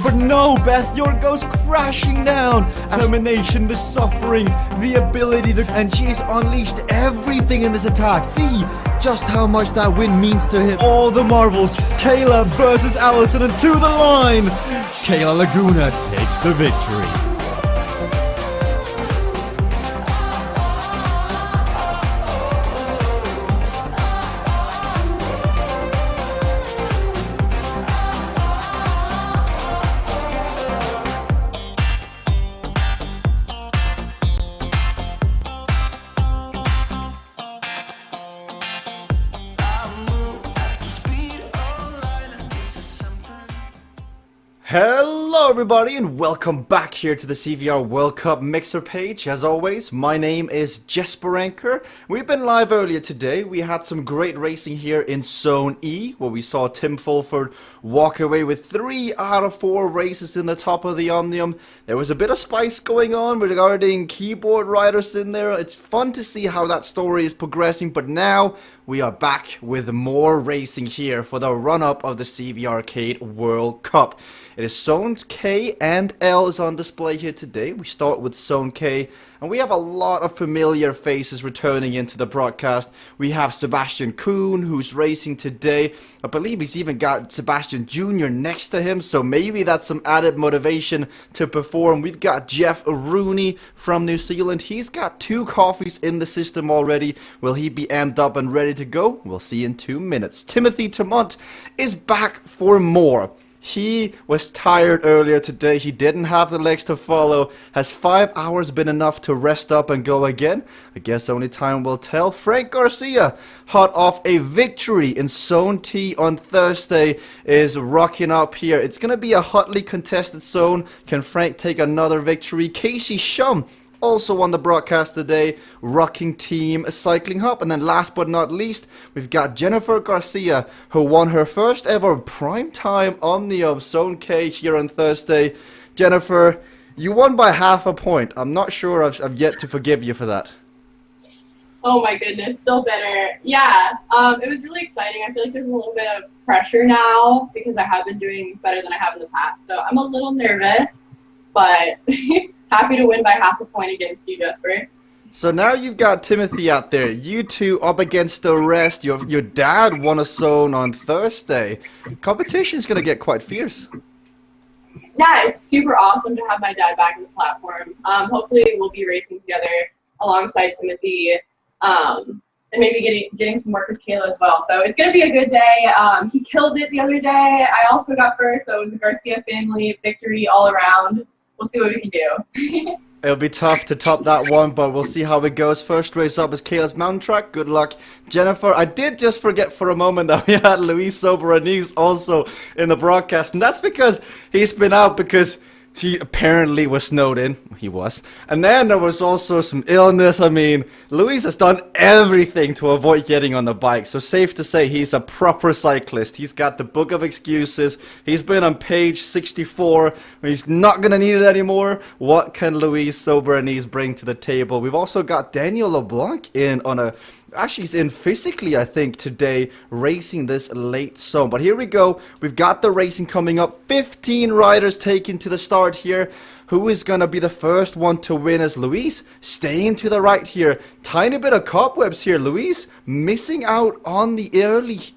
But no, Beth, your goes crashing down. Determination, the suffering, the ability to... And she's unleashed everything in this attack. See just how much that win means to him. All the marvels. Kayla versus Allison and to the line. Kayla Laguna takes the victory. Hello everybody and welcome back here to the CVR World Cup Mixer page. As always, my name is CVRcade. We've been live earlier today. We had some great racing here in Zone E, where we saw Tim Fulford walk away with 3 out of 4 races in the top of the Omnium. There was a bit of spice going on regarding keyboard riders in there. It's fun to see how that story is progressing, but now we are back with more racing here for the run-up of the CVRcade World Cup. It is Zone K and L is on display here today. We start with Zone K, and we have a lot of familiar faces returning into the broadcast. We have Sebastian Kuhn, who's racing today. I believe he's even got Sebastian Jr. next to him, so maybe that's some added motivation to perform. We've got Jeff Rooney from New Zealand. He's got 2 coffees in the system already. Will he be amped up and ready to go? We'll see in 2 minutes. Timothy Tremont is back for more. He was tired earlier today. He didn't have the legs to follow. Has 5 hours been enough to rest up and go again? I guess only time will tell. Frank Garcia, hot off a victory in Zone T on Thursday, is rocking up here. It's going to be a hotly contested zone. Can Frank take another victory? Casey Shum, also on the broadcast today, rocking Team Cycling Hub. And then last but not least, we've got Jennifer Garcia, who won her first ever primetime Omnium Zone K here on Thursday. Jennifer, you won by half a point. I'm not sure I've yet to forgive you for that. Oh my goodness, still bitter. Yeah, it was really exciting. I feel like there's a little bit of pressure now because I have been doing better than I have in the past. So I'm a little nervous, but happy to win by half a point against you, Jesper. So now you've got Timothy out there. You two up against the rest. Your dad won a zone on Thursday. Competition's going to get quite fierce. Yeah, it's super awesome to have my dad back on the platform. Hopefully we'll be racing together alongside Timothy, and maybe getting some work with Kayla as well. So it's going to be a good day. He killed it the other day. I also got first, so it was a Garcia family victory all around. We'll see what we can do. It'll be tough to top that one, but we'll see how it goes. First race up is Kayla's mountain track. Good luck, Jennifer. I did just forget for a moment that we had Luis Soberanis also in the broadcast, and that's because he's been out because he apparently was snowed in. He was. And then there was also some illness. I mean, Luis has done everything to avoid getting on the bike. So safe to say he's a proper cyclist. He's got the book of excuses. He's been on page 64. He's not going to need it anymore. What can Luis Soberanis bring to the table? We've also got Daniel LeBlanc in on a... Actually, he's in physically, I think, today, racing this late zone. But here we go. We've got the racing coming up. 15 riders taken to the start here. Who is going to be the first one to win as Luis? Staying to the right here. Tiny bit of cobwebs here. Luis missing out on the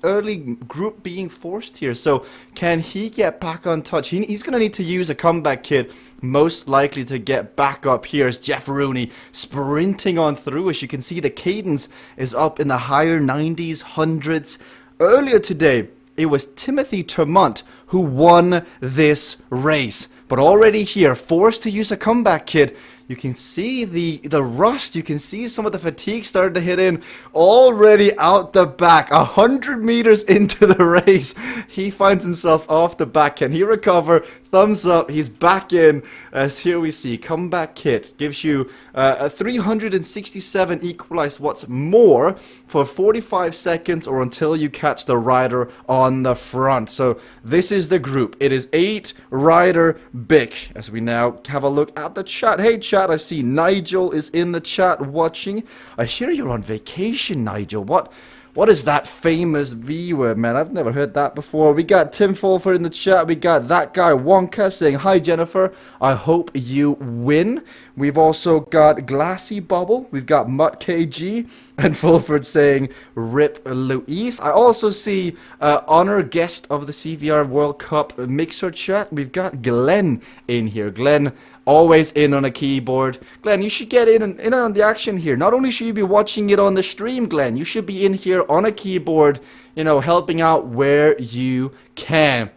early group being forced here. So can he get back on touch? He's going to need to use a comeback kit. Most likely to get back up here is Jeff Rooney sprinting on through. As you can see, the cadence is up in the higher 90s, 100s. Earlier today, it was Timothy Tremont who won this race. But already here, forced to use a comeback kit. You can see the rust. You can see some of the fatigue starting to hit in. Already out the back. 100 meters into the race. He finds himself off the back. Can he recover? Thumbs up, he's back in, as here we see, comeback kit gives you a 367 equalized watts more for 45 seconds or until you catch the rider on the front. So this is the group. It is 8 rider big, as we now have a look at the chat. Hey chat, I see Nigel is in the chat watching. I hear you're on vacation, Nigel. What is that famous V word, man? I've never heard that before. We got Tim Fulford in the chat. We got that guy Wonka saying, hi, Jennifer. I hope you win. We've also got Glassy Bubble. We've got Mutt KG. And Fulford saying, rip Luis. I also see honor guest of the CVR World Cup mixer chat. We've got Glenn in here. Glenn, always in on a keyboard. Glenn, you should get in on the action here. Not only should you be watching it on the stream, Glenn, you should be in here on a keyboard, you know, helping out where you can.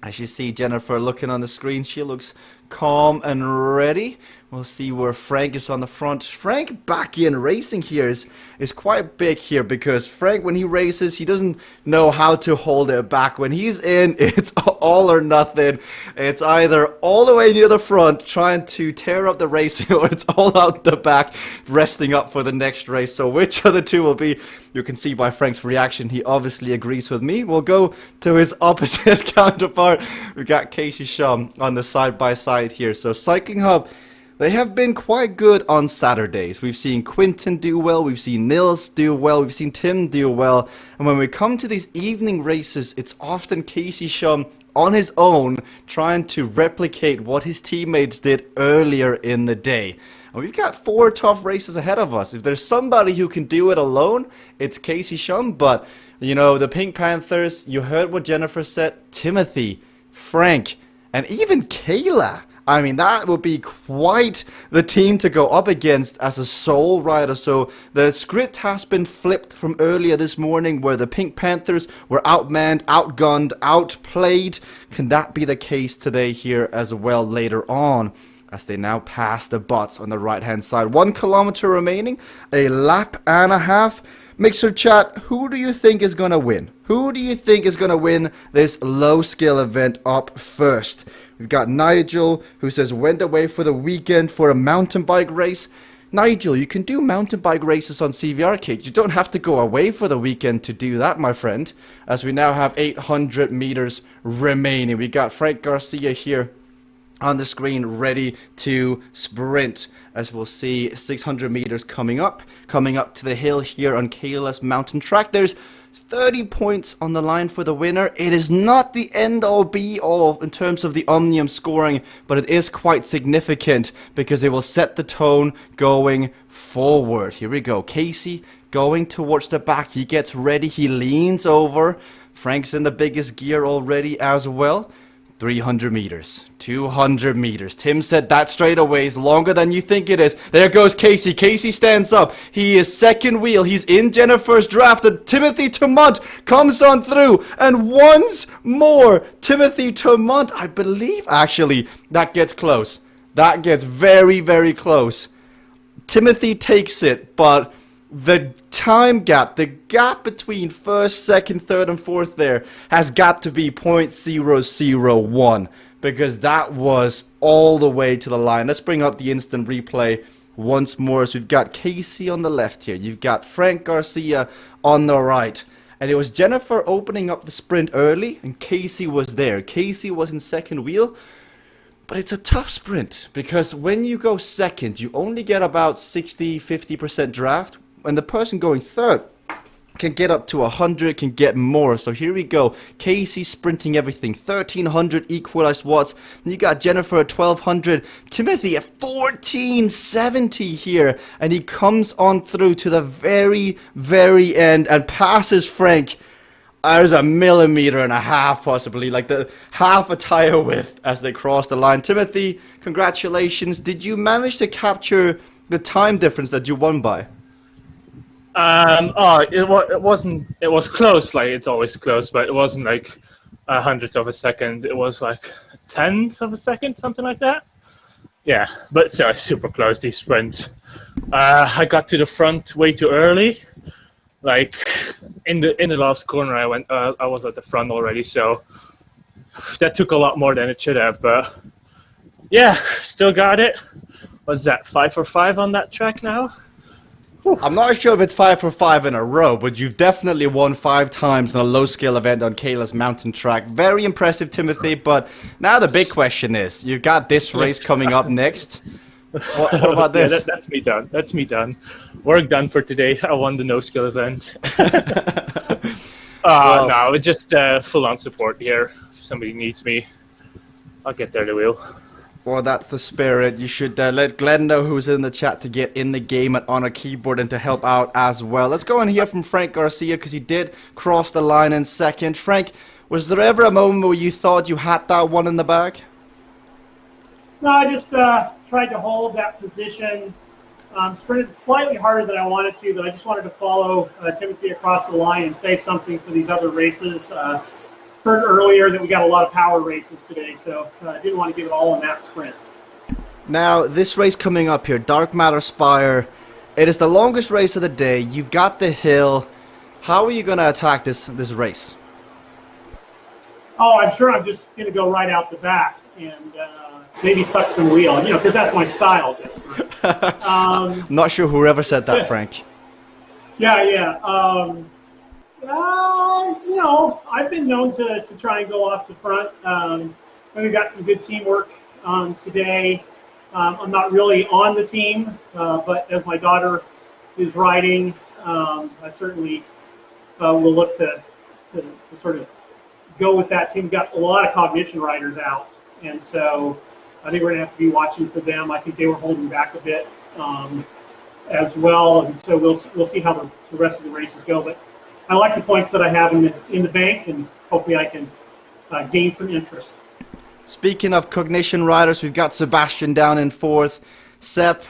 As you see Jennifer looking on the screen, she looks calm and ready. We'll see where Frank is on the front. Frank back in racing here is quite big here, because Frank, when he races, he doesn't know how to hold it back. When he's in, it's all or nothing. It's either all the way near the front trying to tear up the racing, or it's all out the back resting up for the next race. So which of the two will be? You can see by Frank's reaction, he obviously agrees with me. We'll go to his opposite counterpart. We've got Casey Shum on the side-by-side here. So Cycling Hub, they have been quite good on Saturdays. We've seen Quinton do well, we've seen Nils do well, we've seen Tim do well. And when we come to these evening races, it's often Casey Shum on his own trying to replicate what his teammates did earlier in the day. And we've got 4 tough races ahead of us. If there's somebody who can do it alone, it's Casey Shum. But, you know, the Pink Panthers, you heard what Jennifer said, Timothy, Frank, and even Kayla. I mean, that would be quite the team to go up against as a sole rider. So the script has been flipped from earlier this morning, where the Pink Panthers were outmanned, outgunned, outplayed. Can that be the case today here as well later on, as they now pass the Bots on the right-hand side? 1 kilometer remaining, a lap and a half. Mixer chat, who do you think is going to win? Who do you think is going to win this low-skill event up first? We've got Nigel, who says, went away for the weekend for a mountain bike race. Nigel, you can do mountain bike races on CVRcade. You don't have to go away for the weekend to do that, my friend. As we now have 800 meters remaining. We got Frank Garcia here on the screen ready to sprint, as we'll see 600 meters coming up to the hill here on Kayla's mountain track. There's 30 points on the line for the winner. It is not the end-all be-all in terms of the Omnium scoring, but it is quite significant because it will set the tone going forward. Here we go. Casey going towards the back. He gets ready. He leans over. Frank's in the biggest gear already as well. 300 meters, 200 meters. Tim said that straight away is longer than you think it is. There goes Casey. Casey stands up. He is second wheel. He's in Jennifer's draft. And Timothy Termont comes on through. And once more, Timothy Termont, I believe, actually, that gets close. That gets very, very close. Timothy takes it, but the time gap, the gap between first, second, third, and fourth there has got to be 0.001, because that was all the way to the line. Let's bring up the instant replay once more. So we've got Casey on the left here. You've got Frank Garcia on the right. And it was Jennifer opening up the sprint early, and Casey was there. Casey was in second wheel. But it's a tough sprint, because when you go second, you only get about 60-50% draft. And the person going third can get up to 100, can get more. So here we go. Casey sprinting everything. 1300 equalized watts. And you got Jennifer at 1200. Timothy at 1470 here. And he comes on through to the very, very end and passes Frank. There's 1.5 millimeters possibly, like the half a tire width as they cross the line. Timothy, congratulations. Did you manage to capture the time difference that you won by? It wasn't. It was close. Like, it's always close, but it wasn't like 100th of a second. It was like 1/10 of a second, something like that. Yeah, but so super close, these sprints. I got to the front way too early. Like in the last corner, I was at the front already. So that took a lot more than it should have, but yeah, still got it. What's that, 5 for 5 on that track now? I'm not sure if it's 5 for 5 in a row, but you've definitely won 5 times in a low-skill event on Kayla's mountain track. Very impressive, Timothy, but now the big question is, you've got this race coming up next. What about this? Yeah, that's me done. That's me done. Work done for today. I won the no-skill event. Well, no, it's just full-on support here. If somebody needs me, I'll get there, they will. Well, that's the spirit. You should let Glenn know who's in the chat to get in the game and on a keyboard and to help out as well. Let's go and hear from Frank Garcia because he did cross the line in second. Frank, was there ever a moment where you thought you had that one in the bag? No, I just tried to hold that position. Sprinted slightly harder than I wanted to, but I just wanted to follow Timothy across the line and save something for these other races. Heard earlier that we got a lot of power races today, so I didn't want to give it all in that sprint. Now, this race coming up here, Dark Matter Spire, it is the longest race of the day. You've got the hill. How are you going to attack this race? Oh, I'm sure I'm just going to go right out the back and maybe suck some wheel, because that's my style, Jesper. Not sure whoever said that, Frank. Yeah. I've been known to try and go off the front. We got some good teamwork today. I'm not really on the team, but as my daughter is riding, I certainly will look to sort of go with that team. We've got a lot of cognition riders out, and so I think we're going to have to be watching for them. I think they were holding back a bit as well, and so we'll see how the rest of the races go. But I like the points that I have in the bank, and hopefully I can gain some interest. Speaking of cognition riders, we've got Sebastian down in fourth. Sep,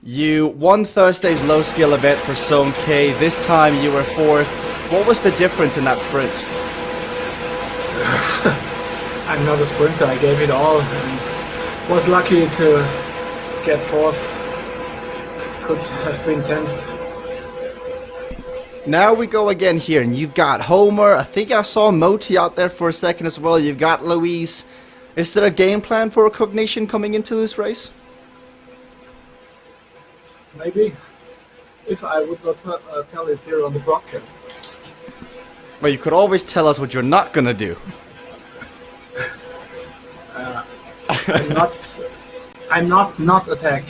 you won Thursday's low skill event for Zone K. This time you were fourth. What was the difference in that sprint? I'm not a sprinter. I gave it all and was lucky to get fourth. Could have been 10th. Now we go again here, and you've got Homer. I think I saw Moti out there for a second as well. You've got Louise. Is there a game plan for cognition coming into this race? Maybe. If I would not tell it here on the broadcast. Well, you could always tell us what you're not going to do. I'm not attack.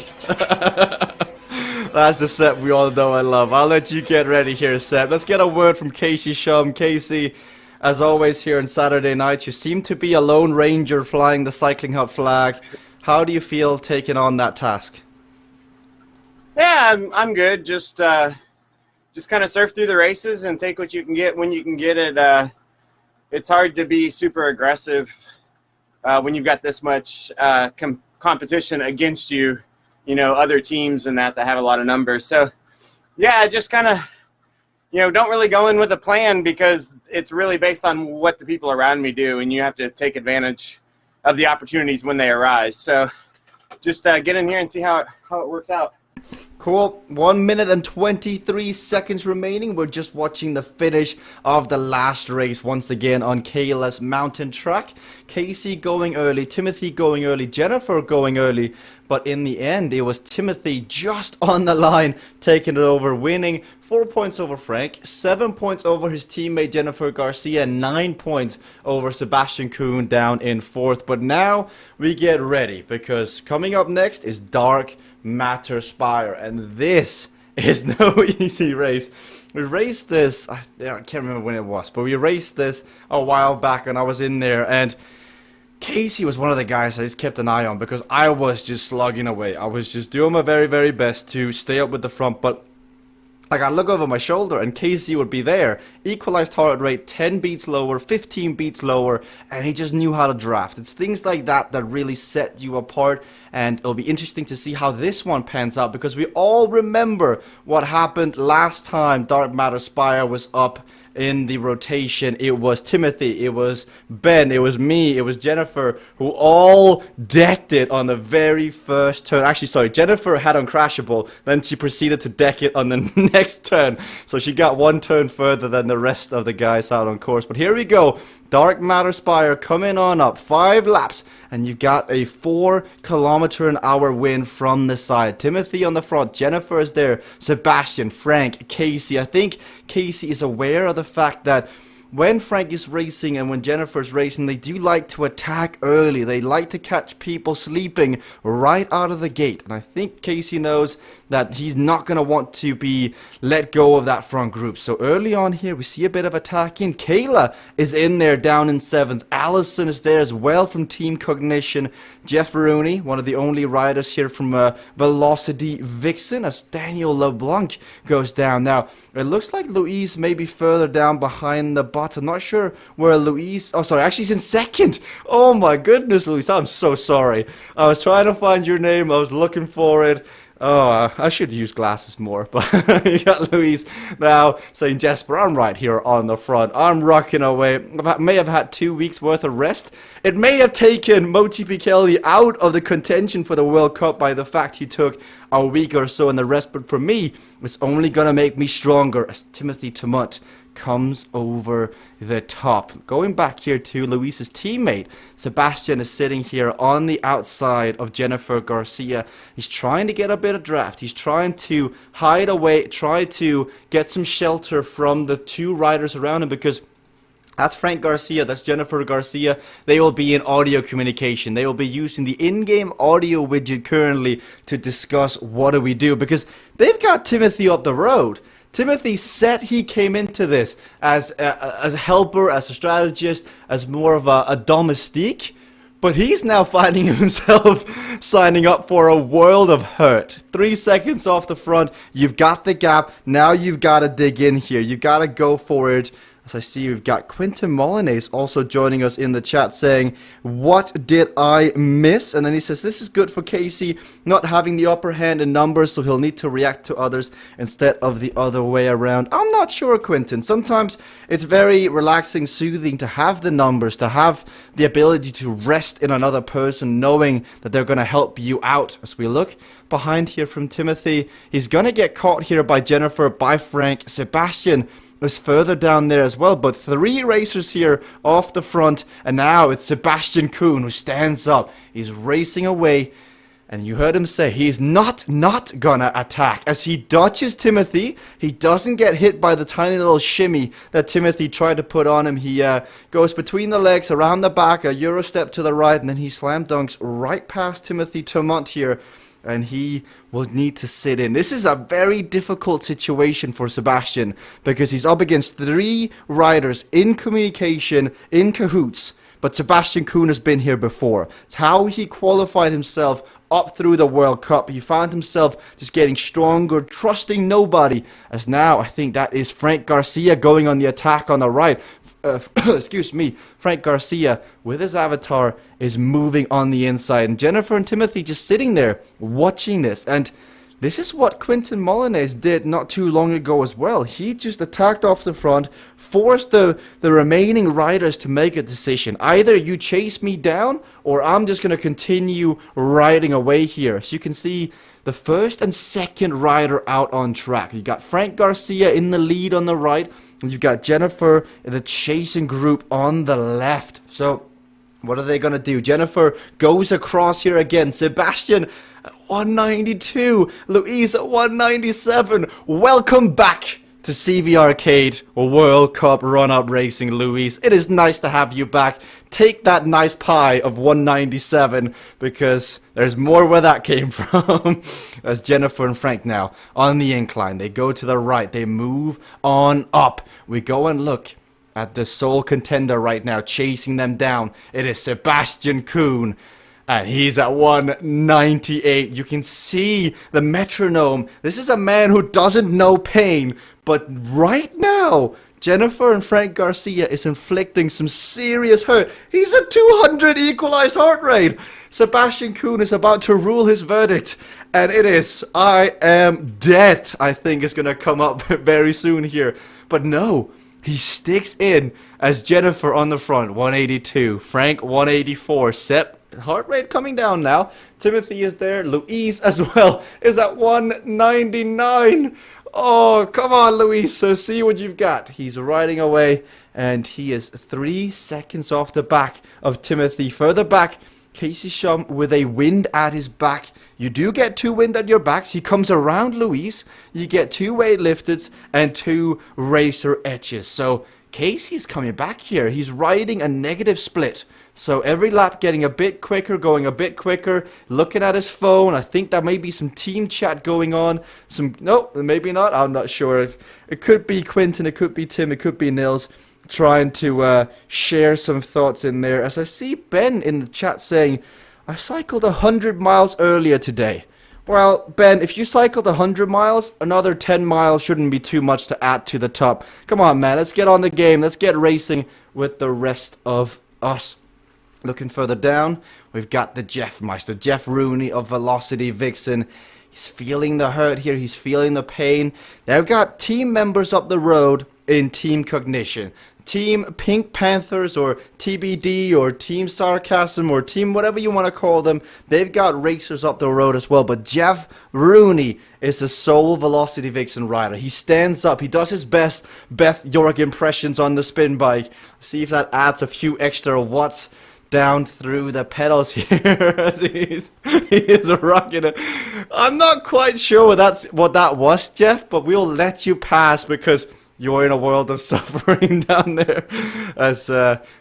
That's the Sep we all know and love. I'll let you get ready here, Sep. Let's get a word from Casey Shum. Casey, as always here on Saturday night, you seem to be a lone ranger flying the Cycling Hub flag. How do you feel taking on that task? Yeah, I'm good. Just kind of surf through the races and take what you can get when you can get it. It's hard to be super aggressive when you've got this much competition against you. Other teams and that have a lot of numbers. So, yeah, just kind of, don't really go in with a plan because it's really based on what the people around me do, and you have to take advantage of the opportunities when they arise. So, just get in here and see how it works out. Cool. 1 minute and 23 seconds remaining. We're just watching the finish of the last race once again on Kayla's mountain track. Casey going early, Timothy going early, Jennifer going early. But in the end, it was Timothy just on the line, taking it over, winning 4 points over Frank, 7 points over his teammate Jennifer Garcia, and 9 points over Sebastian Kuhn down in fourth. But now we get ready because coming up next is Dark Matter Spire, and this is no easy race. We raced this, I can't remember when it was, but we raced this a while back, and I was in there, and Casey was one of the guys I just kept an eye on because I was just slugging away. I was just doing my very, very best to stay up with the front, but like I look over my shoulder and Casey would be there. Equalized heart rate, 10 beats lower, 15 beats lower, and he just knew how to draft. It's things like that that really set you apart, and it'll be interesting to see how this one pans out because we all remember what happened last time Dark Matter Spire was up in the rotation, it was Timothy, it was Ben, it was me, it was Jennifer, who all decked it on the very first turn. Actually, sorry, Jennifer had Uncrashable, then she proceeded to deck it on the next turn. So she got one turn further than the rest of the guys out on course. But here we go. Dark Matter Spire coming on up. 5 laps. And you got a 4km/h win from the side. Timothy on the front. Jennifer is there. Sebastian, Frank, Casey. I think Casey is aware of the fact that when Frank is racing and when Jennifer's racing, they do like to attack early. They like to catch people sleeping right out of the gate. And I think Casey knows that he's not going to want to be let go of that front group. So early on here, we see a bit of attacking. Kayla is in there down in 7th. Allison is there as well from Team Cognition. Jeff Rooney, one of the only riders here from Velocity Vixen, as Daniel LeBlanc goes down. Now, it looks like Louise may be further down behind the bot. I'm not sure where Louise... Oh, sorry, actually he's in 2nd. Oh my goodness, Louise, I'm so sorry. I was trying to find your name. I was looking for it. Oh, I should use glasses more, but you got Louise now saying, Jesper, I'm right here on the front. I'm rocking away. I may have had 2 weeks worth of rest. It may have taken MotoGP Kelly out of the contention for the World Cup by the fact he took a week or so in the rest, but for me, it's only going to make me stronger as Timothy Tamut comes over the top. Going back here to Luis's teammate, Sebastian is sitting here on the outside of Jennifer Garcia. He's trying to get a bit of draft. He's trying to hide away, try to get some shelter from the 2 riders around him, because that's Frank Garcia, that's Jennifer Garcia. They will be in audio communication. They will be using the in-game audio widget currently to discuss what do we do, because they've got Timothy up the road. Timothy said he came into this as a helper, as a strategist, as more of a domestique, but he's now finding himself signing up for a world of hurt. 3 seconds off the front, you've got the gap, now you've got to dig in here, you've got to go for it. As I see, we've got Quentin Molyneux also joining us in the chat saying, what did I miss? And then he says, this is good for Casey, not having the upper hand in numbers, so he'll need to react to others instead of the other way around. I'm not sure, Quentin. Sometimes it's very relaxing, soothing to have the numbers, to have the ability to rest in another person, knowing that they're going to help you out. As we look behind here from Timothy, he's going to get caught here by Jennifer, by Frank. Sebastian is further down there as well, but 3 racers here off the front, and now it's Sebastian Kuhn who stands up. He's racing away, and you heard him say he's not gonna attack. As he dodges Timothy, he doesn't get hit by the tiny little shimmy that Timothy tried to put on him. He goes between the legs, around the back, a Euro step to the right, and then he slam dunks right past Timothy Tamut here, and he will need to sit in. This is a very difficult situation for Sebastian, because he's up against 3 riders in communication, in cahoots, but Sebastian Kuhn has been here before. It's how he qualified himself up through the World Cup. He found himself just getting stronger, trusting nobody, as now I think that is Frank Garcia going on the attack on the right. Excuse me, Frank Garcia with his avatar is moving on the inside, and Jennifer and Timothy just sitting there watching this. And this is what Quentin Molyneux did not too long ago as well. He just attacked off the front, forced the remaining riders to make a decision. Either you chase me down, or I'm just going to continue riding away here. So you can see the first and second rider out on track. You got Frank Garcia in the lead on the right, and you've got Jennifer in the chasing group on the left. So what are they going to do? Jennifer goes across here again. Sebastian at 192. Louise at 197. Welcome back to CVRcade World Cup Run-Up Racing, Louise. It is nice to have you back. Take that nice pie of 197, because there's more where that came from. As Jennifer and Frank now on the incline. They go to the right. They move on up. We go and look at the sole contender right now, chasing them down. It is Sebastian Kuhn. And he's at 198. You can see the metronome. This is a man who doesn't know pain. But right now, Jennifer and Frank Garcia is inflicting some serious hurt. He's at 200 equalized heart rate. Sebastian Kuhn is about to rule his verdict. And it is, I am dead, I think is going to come up very soon here. But no, He sticks in as Jennifer on the front, 182. Frank, 184. Sepp, heart rate coming down now. Timothy is there. Luis as well is at 199. Oh, come on, Luis. So see what you've got. He's riding away, and he is 3 seconds off the back of Timothy. Further back, Casey Shum with a wind at his back. You do get 2 wind at your backs. He comes around Luis. You get 2 weightlifters and 2 racer edges. So Casey's coming back here. He's riding a negative split. So every lap getting a bit quicker, going a bit quicker, looking at his phone. I think there may be some team chat going on. No, maybe not. I'm not sure. It could be Quentin, it could be Tim, it could be Nils, trying to share some thoughts in there. As I see Ben in the chat saying, I cycled 100 miles earlier today. Well, Ben, if you cycled 100 miles, another 10 miles shouldn't be too much to add to the top. Come on, man, let's get on the game. Let's get racing with the rest of us. Looking further down, we've got the Jeff Meister, Jeff Rooney of Velocity Vixen. He's feeling the hurt here. He's feeling the pain. Now we've got team members up the road in Team Cognition. Team Pink Panthers or TBD or Team Sarcasm or Team whatever you want to call them. They've got racers up the road as well. But Jeff Rooney is a sole Velocity Vixen rider. He stands up. He does his best Beth York impressions on the spin bike. See if that adds a few extra watts down through the pedals here as he is rocking it. I'm not quite sure what that was, Jeff, but we'll let you pass because you're in a world of suffering down there. As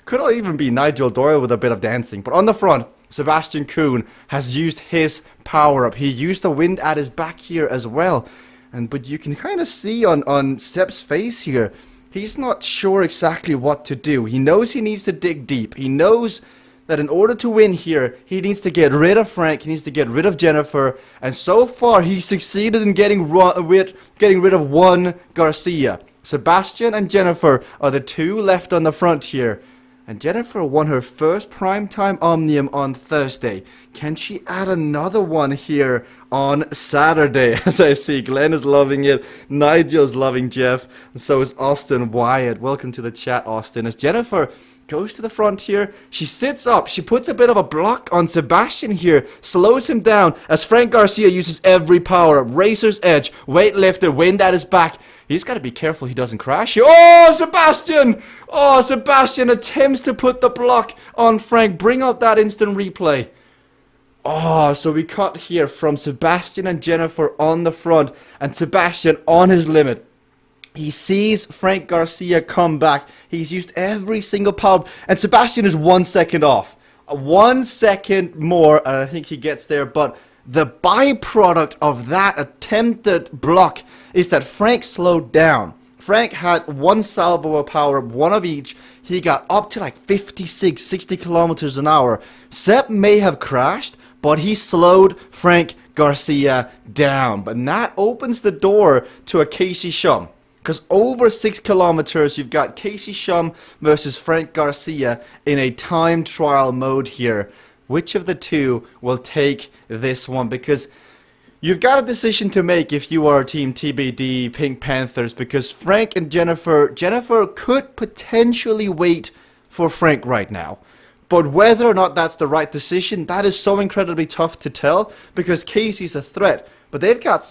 could even be Nigel Doyle with a bit of dancing. But on the front, Sebastian Kuhn has used his power up. He used the wind at his back here as well. But you can kind of see on Sepp's face here, he's not sure exactly what to do. He knows he needs to dig deep. He knows that in order to win here, he needs to get rid of Frank, he needs to get rid of Jennifer, and so far he succeeded in getting rid of one Garcia. Sebastian and Jennifer are the 2 left on the front here. And Jennifer won her first primetime Omnium on Thursday. Can she add another one here on Saturday? As I see, Glenn is loving it, Nigel's loving Jeff, and so is Austin Wyatt. Welcome to the chat, Austin. As Jennifer goes to the front here, she sits up, she puts a bit of a block on Sebastian here, slows him down as Frank Garcia uses every power up, racer's edge, weightlifter, wind at his back. He's got to be careful he doesn't crash here. Oh, Sebastian! Oh, Sebastian attempts to put the block on Frank. Bring up that instant replay. Oh, so we cut here from Sebastian and Jennifer on the front, and Sebastian on his limit. He sees Frank Garcia come back. He's used every single power, and Sebastian is 1 second off. 1 second more, and I think he gets there, but the byproduct of that attempted block is that Frank slowed down. Frank had 1 salvo of power, 1 of each. He got up to like 56, 60 kilometers an hour. Sepp may have crashed, but he slowed Frank Garcia down. But that opens the door to a Casey Shum. Because over 6 kilometers, you've got Casey Shum versus Frank Garcia in a time trial mode here. Which of the 2 will take this one? Because you've got a decision to make if you are Team TBD, Pink Panthers, because Frank and Jennifer could potentially wait for Frank right now. But whether or not that's the right decision, that is so incredibly tough to tell, because Casey's a threat. But they've got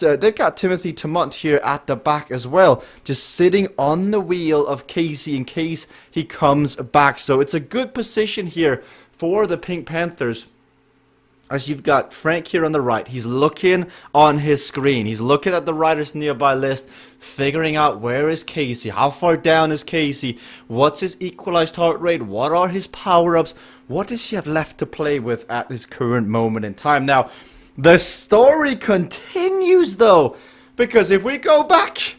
Timothy Tamont here at the back as well, just sitting on the wheel of Casey in case he comes back. So it's a good position here for the Pink Panthers. As you've got Frank here on the right, he's looking on his screen. He's looking at the riders nearby list, figuring out where is Casey, how far down is Casey, what's his equalized heart rate, what are his power-ups, what does he have left to play with at this current moment in time. Now, the story continues though, because if we go back,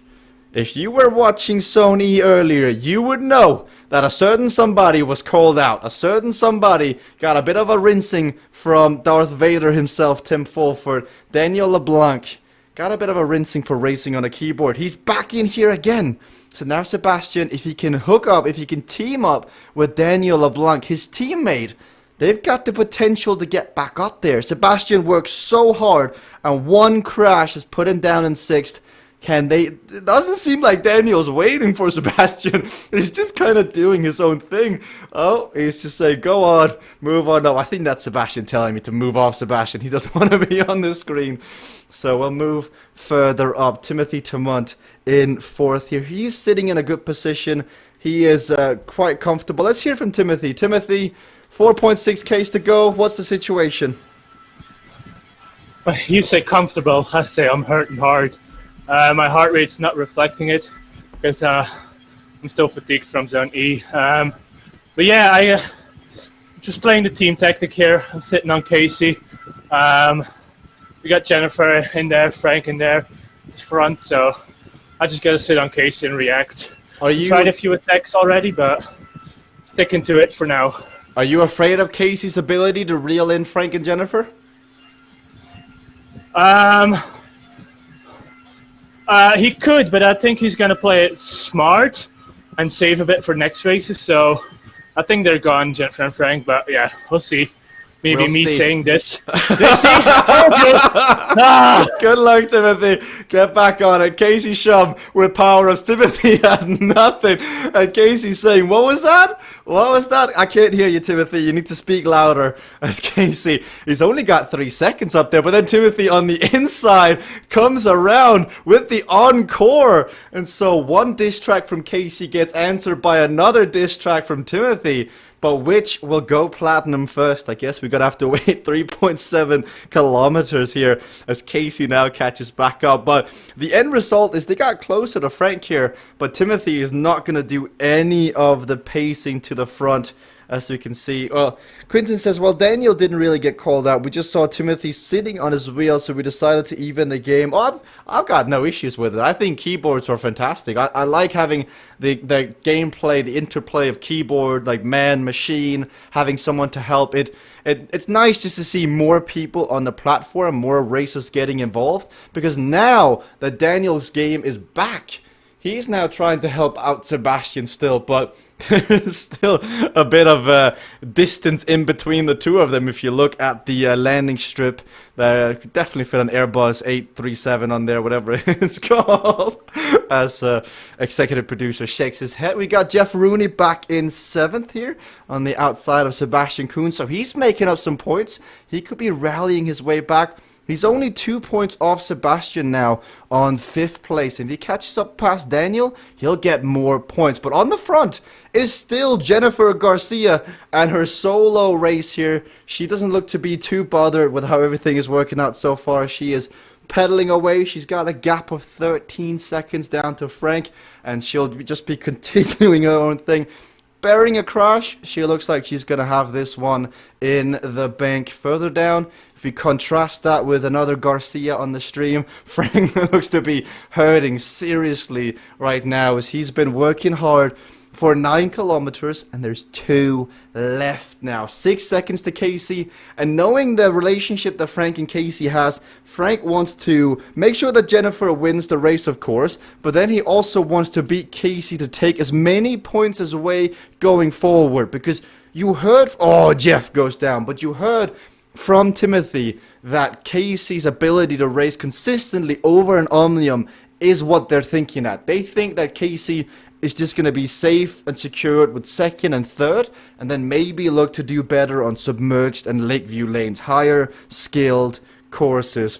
if you were watching Sony earlier, you would know that a certain somebody was called out. A certain somebody got a bit of a rinsing from Darth Vader himself, Tim Fulford. Daniel LeBlanc got a bit of a rinsing for racing on a keyboard. He's back in here again. So now Sebastian, if he can hook up, if he can team up with Daniel LeBlanc, his teammate, they've got the potential to get back up there. Sebastian works so hard, and one crash has put him down in 6th. Can they? It doesn't seem like Daniel's waiting for Sebastian. He's just kind of doing his own thing. Oh, he's just saying, go on, move on. No, I think that's Sebastian telling me to move off Sebastian. He doesn't want to be on the screen. So we'll move further up. Timothy Tamont in fourth here. He's sitting in a good position. He is quite comfortable. Let's hear from Timothy. Timothy, 4.6Ks to go. What's the situation? You say comfortable. I say I'm hurting hard. My heart rate's not reflecting it because I'm still fatigued from Zone E. But yeah, I just playing the team tactic here. I'm sitting on Casey. We got Jennifer in there, Frank in there, front. So I just gotta sit on Casey and react. I tried a few attacks already, but sticking to it for now. Are you afraid of Casey's ability to reel in Frank and Jennifer? He could, but I think he's gonna play it smart and save a bit for next races. So I think they're gone, Jennifer and Frank. But yeah, we'll see. Maybe We'll me see. saying this. You see? I told you. Ah. Good luck, Timothy. Get back on it. Casey Shum with power-ups. Timothy has nothing. And Casey's saying, what was that? What was that? I can't hear you, Timothy. You need to speak louder. As Casey, he's only got 3 seconds up there. But then Timothy on the inside comes around with the encore. And so one diss track from Casey gets answered by another diss track from Timothy. But which will go platinum first? I guess we're going to have to wait 3.7 kilometers here as Casey now catches back up. But the end result is they got closer to Frank here, but Timothy is not going to do any of the pacing to the front, as we can see. Quinton says, well, Daniel didn't really get called out. We just saw Timothy sitting on his wheel, so we decided to even the game. Oh, I've got no issues with it. I think keyboards are fantastic. I like having the gameplay, the interplay of keyboard, like man, machine, having someone to help. It's nice just to see more people on the platform, more racers getting involved, because now that Daniel's game is back, he's now trying to help out Sebastian still, but there's still a bit of distance in between the two of them. If you look at the landing strip, there could definitely fit an Airbus 837 on there, whatever it's called. As executive producer shakes his head. We got Jeff Rooney back in 7th here on the outside of Sebastian Kuhn, so he's making up some points. He could be rallying his way back. He's only 2 points off Sebastian now on 5th place. If he catches up past Daniel, he'll get more points. But on the front is still Jennifer Garcia and her solo race here. She doesn't look to be too bothered with how everything is working out so far. She is pedaling away. She's got a gap of 13 seconds down to Frank, and she'll just be continuing her own thing. Bearing a crash, she looks like she's going to have this one in the bank. Further down, if we contrast that with another Garcia on the stream, Frank looks to be hurting seriously right now as he's been working hard for 9 kilometers, and there's 2 left now. 6 seconds to Casey, and knowing the relationship that Frank and Casey has, Frank wants to make sure that Jennifer wins the race, of course, but then he also wants to beat Casey to take as many points as away going forward, because you heard, oh, Jeff goes down, but you heard from Timothy that Casey's ability to race consistently over an Omnium is what they're thinking at. They think that Casey is just going to be safe and secured with 2nd and 3rd, and then maybe look to do better on submerged and Lakeview lanes, higher skilled courses.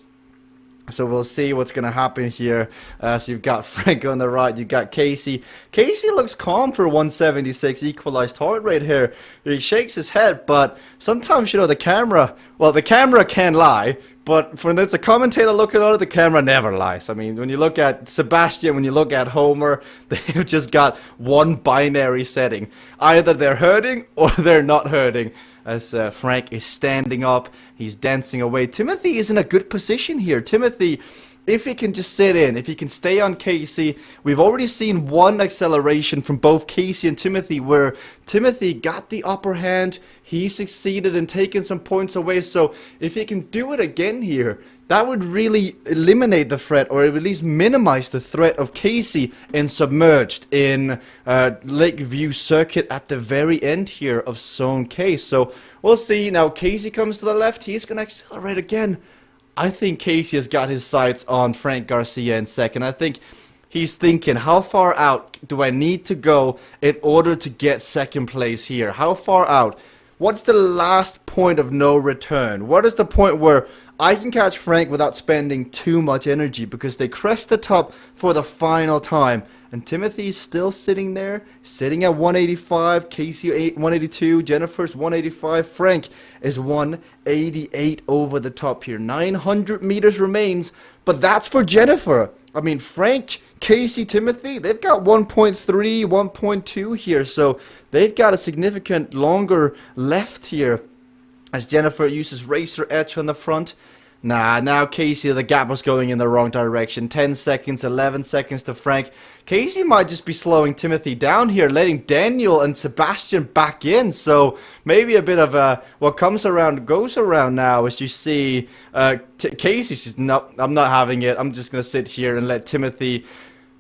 So we'll see what's going to happen here. So you've got Frank on the right, you've got Casey. Casey looks calm for 176 equalized heart rate here. He shakes his head, but sometimes, you know, the camera can lie, but when there's a commentator looking at it, the camera never lies. I mean, when you look at Sebastian, when you look at Homer, they've just got one binary setting. Either they're hurting or they're not hurting. As Frank is standing up, he's dancing away. Timothy is in a good position here. Timothy, if he can just sit in, if he can stay on Casey, we've already seen one acceleration from both Casey and Timothy where Timothy got the upper hand. He succeeded in taking some points away. So if he can do it again here, that would really eliminate the threat, or at least minimize the threat of Casey in submerged in Lakeview Circuit at the very end here of Zone K. So we'll see. Now Casey comes to the left. He's going to accelerate again. I think Casey has got his sights on Frank Garcia in second. I think he's thinking, how far out do I need to go in order to get second place here? How far out? What's the last point of no return? What is the point where I can catch Frank without spending too much energy, because they crest the top for the final time? And Timothy's still sitting there, sitting at 185, Casey 182, Jennifer's 185, Frank is 188 over the top here. 900 meters remains, but that's for Jennifer. I mean, Frank, Casey, Timothy, they've got 1.3, 1.2 here, so they've got a significant longer left here as Jennifer uses racer edge on the front. Now Casey, the gap was going in the wrong direction. 10 seconds, 11 seconds to Frank. Casey might just be slowing Timothy down here, letting Daniel and Sebastian back in. So maybe a bit of a what comes around goes around now, as you see Casey's just, no, I'm not having it. I'm just going to sit here and let Timothy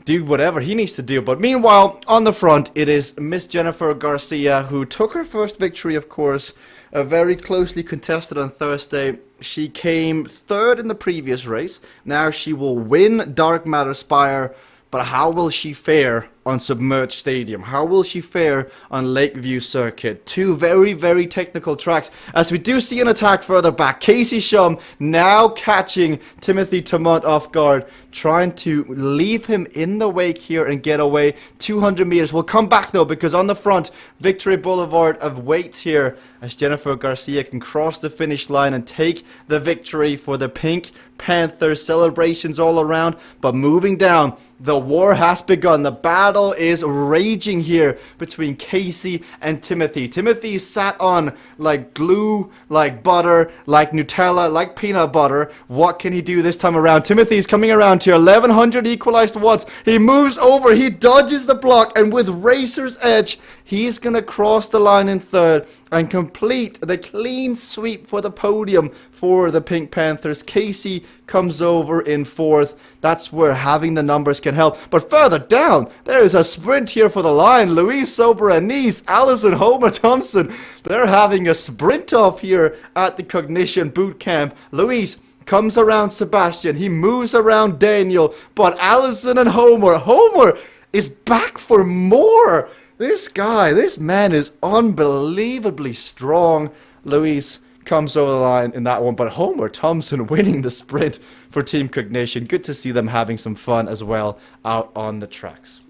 do whatever he needs to do. But meanwhile, on the front, it is Miss Jennifer Garcia, who took her first victory, of course, very closely contested on Thursday. She came third in the previous race. Now she will win Dark Matter Spire, but how will she fare on Submerged Stadium? How will she fare on Lakeview Circuit? Two very, very technical tracks. As we do see an attack further back, Casey Shum now catching Timothy Tamont off guard, trying to leave him in the wake here and get away. 200 meters. We'll come back though, because on the front, Victory Boulevard awaits here as Jennifer Garcia can cross the finish line and take the victory for the Pink Panthers. Celebrations all around, but moving down, the war has begun. The battle is raging here between Casey and Timothy. Timothy sat on like glue, like butter, like Nutella, like peanut butter. What can he do this time around? Timothy's coming around here. 1100 equalized watts. He moves over. He dodges the block, and with Racer's Edge, he's going to cross the line in third and complete the clean sweep for the podium for the Pink Panthers. Casey comes over in fourth. That's where having the numbers can help. But further down, there is a sprint here for the line. Louise Sober-Anise, Allison Homer Thompson, they're having a sprint off here at the Cognition Boot Camp. Louise comes around Sebastian. He moves around Daniel. But Allison and Homer is back for more. This guy, this man is unbelievably strong. Louise comes over the line in that one, but Homer Thompson winning the sprint for Team Cognition. Good to see them having some fun as well out on the tracks.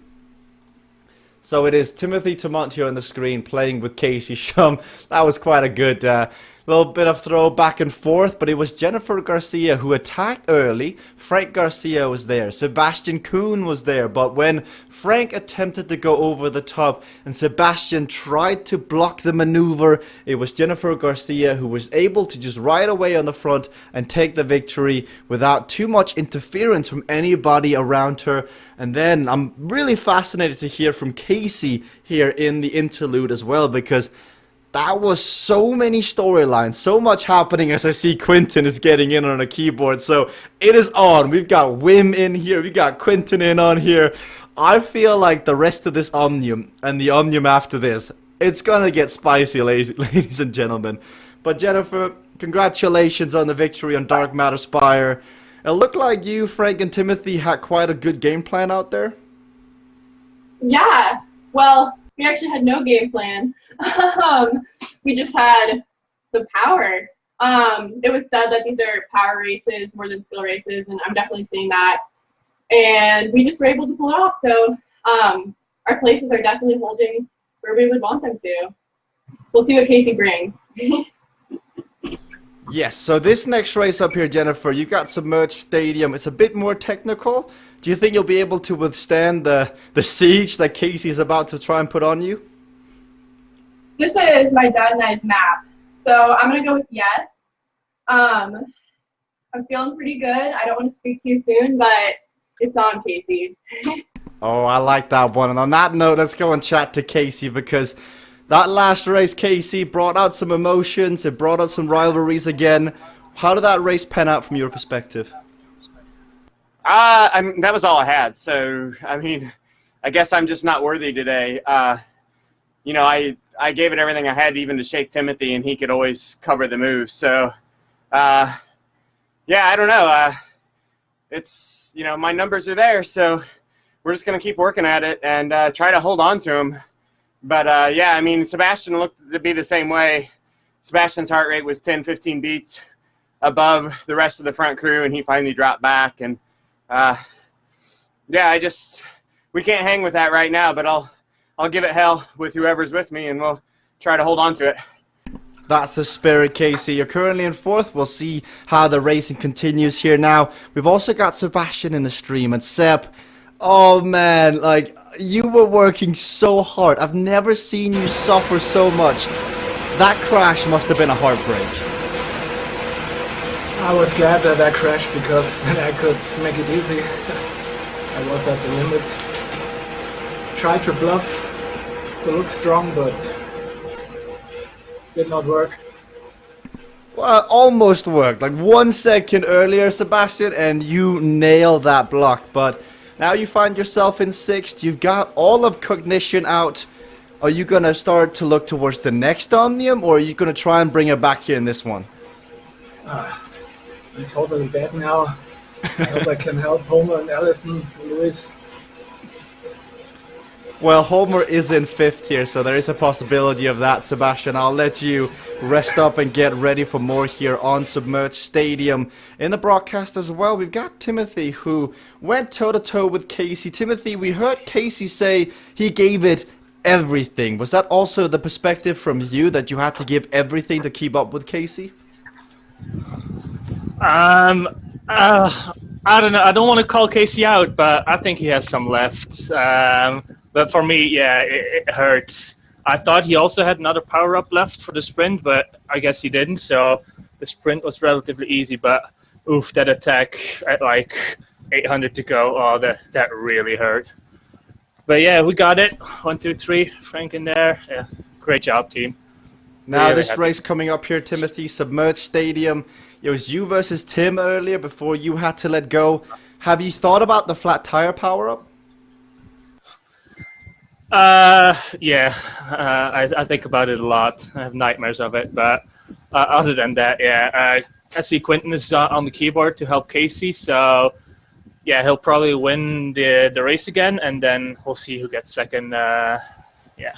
So it is Timothy Tamont here on the screen playing with Casey Shum. That was quite a good little bit of throw back and forth, but it was Jennifer Garcia who attacked early. Frank Garcia was there. Sebastian Kuhn was there, but when Frank attempted to go over the top and Sebastian tried to block the maneuver, it was Jennifer Garcia who was able to just ride away on the front and take the victory without too much interference from anybody around her. And then I'm really fascinated to hear from Casey here in the interlude as well, because that was so many storylines, so much happening as I see Quentin is getting in on a keyboard. So it is on. We've got Wim in here. We got Quentin in on here. I feel like the rest of this Omnium and the Omnium after this, it's going to get spicy, ladies and gentlemen. But Jennifer, congratulations on the victory on Dark Matter Spire. It looked like you, Frank, and Timothy had quite a good game plan out there. Yeah, well, we actually had no game plan. We just had the power. It was said that these are power races more than skill races, and I'm definitely seeing that. And we just were able to pull it off. So our places are definitely holding where we would want them to. We'll see what Casey brings. Yes, so this next race up here, Jennifer, you got Submerged Stadium. It's a bit more technical. Do you think you'll be able to withstand the siege that Casey's about to try and put on you? This is my dad and I's map. So I'm going to go with yes. I'm feeling pretty good. I don't want to speak too soon, but it's on, Casey. Oh, I like that one. And on that note, let's go and chat to Casey, because that last race, Casey, brought out some emotions. It brought out some rivalries again. How did that race pan out from your perspective? That was all I had. So, I mean, I guess I'm just not worthy today. You know, I gave it everything I had, even to shake Timothy, and he could always cover the move. So, yeah, yeah, I don't know. It's, my numbers are there, so we're just going to keep working at it and try to hold on to them. But, yeah, I mean, Sebastian looked to be the same way. Sebastian's heart rate was 10, 15 beats above the rest of the front crew, and he finally dropped back. And, yeah, we can't hang with that right now, but I'll give it hell with whoever's with me, and we'll try to hold on to it. That's the spirit, Casey. You're currently in 4th. We'll see how the racing continues here now. We've also got Sebastian in the stream, and Seb, oh man, like, you were working so hard. I've never seen you suffer so much. That crash must have been a heartbreak. I was glad that I crashed because then I could make it easy. I was at the limit. Tried to bluff to look strong, but did not work. Well, almost worked. Like 1 second earlier, Sebastian, and you nailed that block. But now you find yourself in 6th. You've got all of Cognition out. Are you going to start to look towards the next Omnium, or are you going to try and bring it back here in this one? I'm totally dead now. I hope I can help Homer and Allison, Luis. Well, Homer is in 5th here, so there is a possibility of that, Sebastian. I'll let you rest up and get ready for more here on Submerged Stadium. In the broadcast as well, we've got Timothy, who went toe-to-toe with Casey. Timothy, we heard Casey say he gave it everything. Was that also the perspective from you, that you had to give everything to keep up with Casey? I don't know. I don't want to call Casey out, but I think he has some left. But for me, yeah, it hurts. I thought he also had another power-up left for the sprint, but I guess he didn't. So the sprint was relatively easy, but oof, that attack at like 800 to go, oh, that really hurt. But yeah, we got it. 1, 2, 3, Frank in there. Yeah, great job, team. Now Really this happy. race coming up here, Timothy, Submerged Stadium. It was you versus Tim earlier before you had to let go. Have you thought about the flat tire power-up? Yeah, I think about it a lot. I have nightmares of it, but other than that, yeah, I see Quentin is on the keyboard to help Casey, so yeah, he'll probably win the race again, and then we'll see who gets second. Yeah.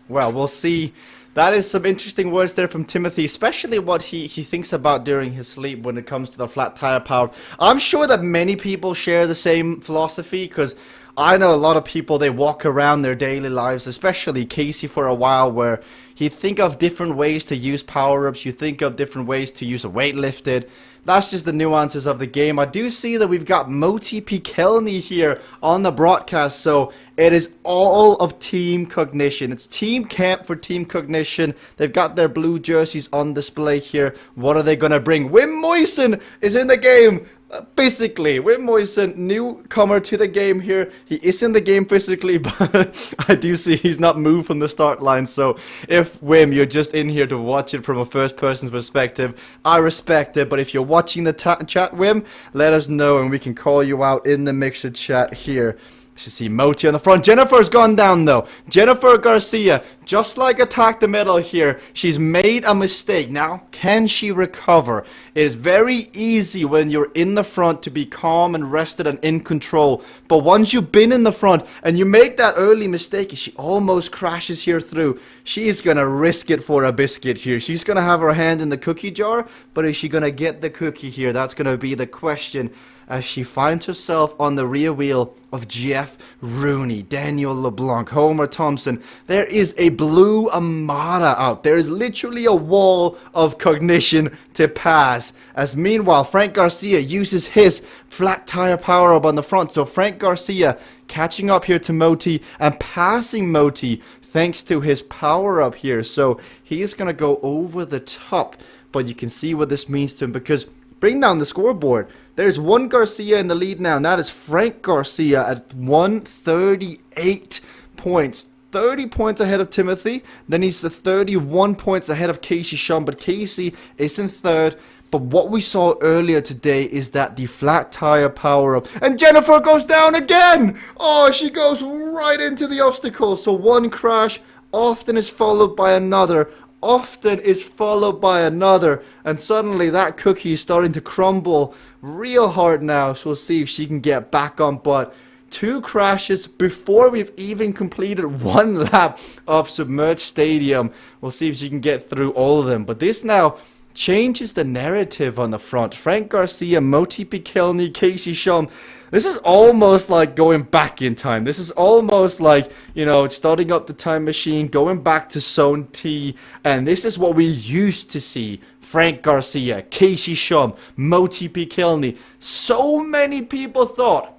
Well, we'll see. That is some interesting words there from Timothy, especially what he thinks about during his sleep when it comes to the flat tire power. I'm sure that many people share the same philosophy, because I know a lot of people, they walk around their daily lives, especially Casey for a while, where he'd think of different ways to use power-ups, you think of different ways to use a weight lifted. That's just the nuances of the game. I do see that we've got Moti Pikelny here on the broadcast, so it is all of Team Cognition. It's Team Camp for Team Cognition. They've got their blue jerseys on display here. What are they going to bring? Wim Moysen is in the game. Basically, Wim Moysen, newcomer to the game here. He is in the game physically, but I do see he's not moved from the start line. So if, Wim, you're just in here to watch it from a first person's perspective, I respect it. But if you're watching the chat, Wim, let us know and we can call you out in the Mixer chat here. You should see Moti on the front. Jennifer's gone down though. Jennifer Garcia, just like Attack the Middle here, she's made a mistake. Now, can she recover? It is very easy when you're in the front to be calm and rested and in control. But once you've been in the front and you make that early mistake, she almost crashes here through. She's going to risk it for a biscuit here. She's going to have her hand in the cookie jar, but is she going to get the cookie here? That's going to be the question, as she finds herself on the rear wheel of Jeff Rooney, Daniel LeBlanc, Homer Thompson. There is a blue Armada out. There is literally a wall of Cognition to pass. As meanwhile, Frank Garcia uses his flat tire power up on the front. So Frank Garcia catching up here to Moti and passing Moti thanks to his power up here. So he is going to go over the top. But you can see what this means to him, because bring down the scoreboard. There's one Garcia in the lead now, and that is Frank Garcia at 138 points. 30 points ahead of Timothy. Then he's 31 points ahead of Casey Shum, but Casey is in 3rd. But what we saw earlier today is that the flat tire power-up. And Jennifer goes down again! Oh, she goes right into the obstacle. So one crash often is followed by another often is followed by another, and suddenly that cookie is starting to crumble real hard now. So we'll see if she can get back on. But 2 crashes before we've even completed 1 lap of Submerged Stadium. We'll see if she can get through all of them. But this now changes the narrative on the front. Frank Garcia, Moti Pikelny, Casey Shum. This is almost like going back in time. This is almost like, you know, starting up the time machine, going back to Zone T. And this is what we used to see. Frank Garcia, Casey Shum, Moti Pikelny. So many people thought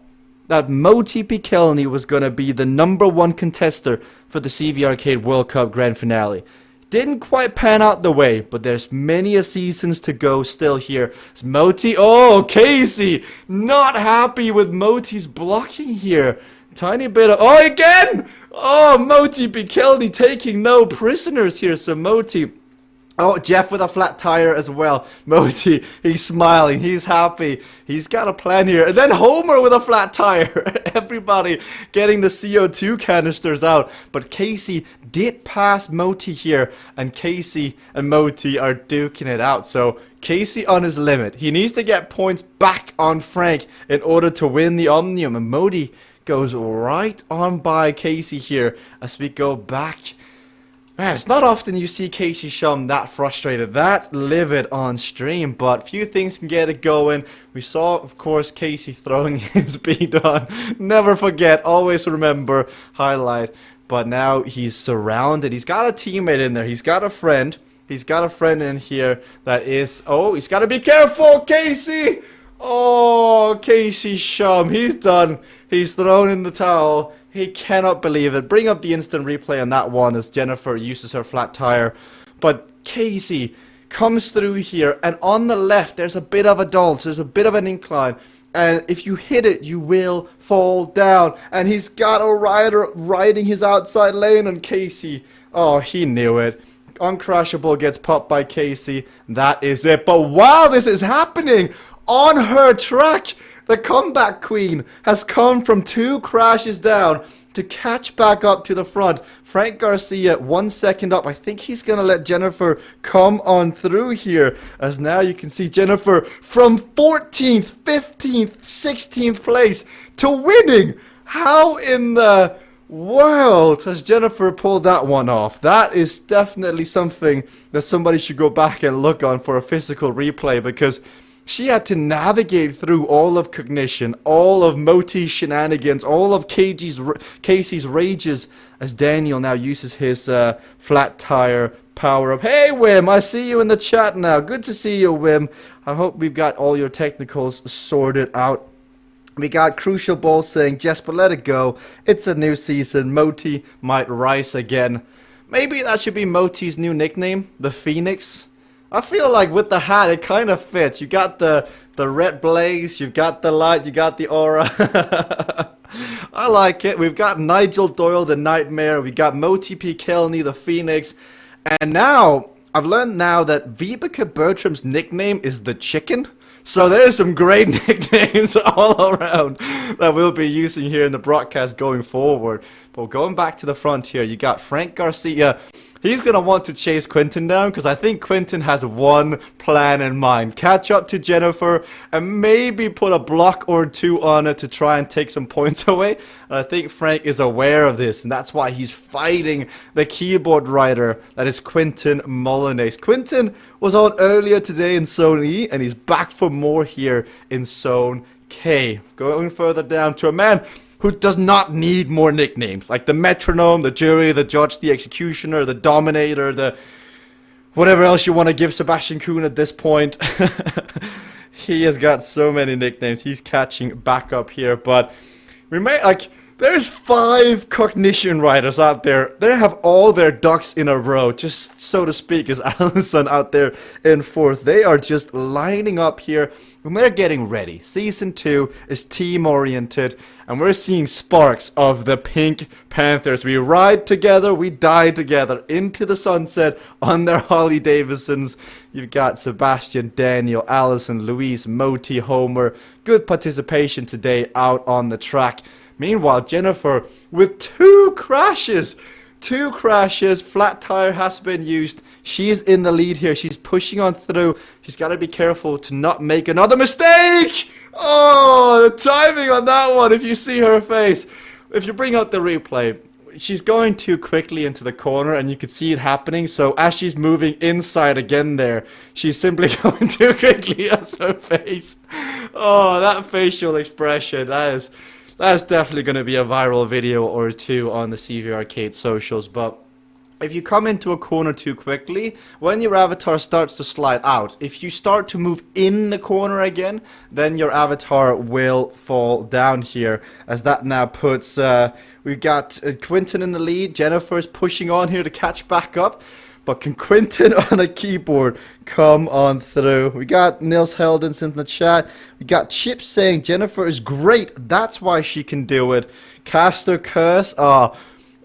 that Moti Pikelny was going to be the #1 contester for the CVRcade World Cup Grand Finale. Didn't quite pan out the way, but there's many a seasons to go still here. It's Moti. Oh, Casey! Not happy with Moti's blocking here. Tiny bit of... Oh, again! Oh, Moti Pikelny taking no prisoners here, so Moti... Oh, Jeff with a flat tire as well. Moti, he's smiling, he's happy, he's got a plan here. And then Homer with a flat tire. Everybody getting the CO2 canisters out. But Casey did pass Moti here, and Casey and Moti are duking it out. So Casey on his limit. He needs to get points back on Frank in order to win the Omnium. And Moti goes right on by Casey here as we go back. Man, it's not often you see Casey Shum that frustrated, that livid on stream, but few things can get it going. We saw, of course, Casey throwing his beat on. Never forget, always remember, highlight. But now he's surrounded. He's got a teammate in there. He's got a friend. He's got a friend in here that is... Oh, he's got to be careful, Casey! Oh, Casey Shum, he's done. He's thrown in the towel. He cannot believe it. Bring up the instant replay on that one as Jennifer uses her flat tire. But Casey comes through here, and on the left there's a bit of a dulge. There's a bit of an incline. And if you hit it, you will fall down. And he's got a rider riding his outside lane on Casey. Oh, he knew it. Uncrashable gets popped by Casey. That is it. But while this is happening, on her track, the comeback queen has come from 2 crashes down to catch back up to the front. Frank Garcia 1 second up. I think he's going to let Jennifer come on through here, as now you can see Jennifer from 14th, 15th, 16th place to winning. How in the world has Jennifer pulled that one off? That is definitely something that somebody should go back and look on for a physical replay, because she had to navigate through all of Cognition, all of Moti's shenanigans, all of Casey's rages, as Daniel now uses his flat tire power up. Hey Wim, I see you in the chat now. Good to see you, Wim. I hope we've got all your technicals sorted out. We got Crucial Ball saying, Jesper, let it go. It's a new season. Moti might rise again. Maybe that should be Moti's new nickname, the Phoenix. I feel like with the hat, it kind of fits. You got the red blaze, you've got the light, you got the aura. I like it. We've got Nigel Doyle, the Nightmare. We got Moti Pikelny, the Phoenix. And now, I've learned now that Vibeke Bertram's nickname is the Chicken. So there's some great nicknames all around that we'll be using here in the broadcast going forward. But going back to the front here, you got Frank Garcia. He's going to want to chase Quentin down, because I think Quentin has one plan in mind. Catch up to Jennifer and maybe put a block or 2 on it to try and take some points away. And I think Frank is aware of this, and that's why he's fighting the keyboard writer that is Quentin Molyneux. Quentin was on earlier today in Zone E, and he's back for more here in Zone K. Going further down to a man who does not need more nicknames, like the Metronome, the Jury, the Judge, the Executioner, the Dominator, the whatever else you want to give Sebastian Kuhn at this point. He has got so many nicknames. He's catching back up here, but we may, like, there's 5 Cognition writers out there. They have all their ducks in a row, just so to speak, as Allison out there in 4th. They are just lining up here, and they're getting ready. Season 2 is team-oriented, and we're seeing sparks of the Pink Panthers. We ride together, we die together, into the sunset on their Harley Davidsons. You've got Sebastian, Daniel, Allison, Louise, Moti, Homer. Good participation today out on the track. Meanwhile, Jennifer with 2 crashes. 2 crashes, flat tire has been used. She's in the lead here. She's pushing on through. She's got to be careful to not make another mistake. Oh, the timing on that one. If you see her face, if you bring out the replay, she's going too quickly into the corner, and you can see it happening. So as she's moving inside again there, she's simply going too quickly as her face. Oh, that facial expression, that's definitely going to be a viral video or two on the CVRcade socials. But if you come into a corner too quickly, when your avatar starts to slide out, if you start to move in the corner again, then your avatar will fall down here, as that now puts, we've got Quinten in the lead. Jennifer's pushing on here to catch back up, but can Quinten on a keyboard come on through? We got Nils Heldens in the chat. We got Chip saying Jennifer is great, that's why she can do it. Caster Curse,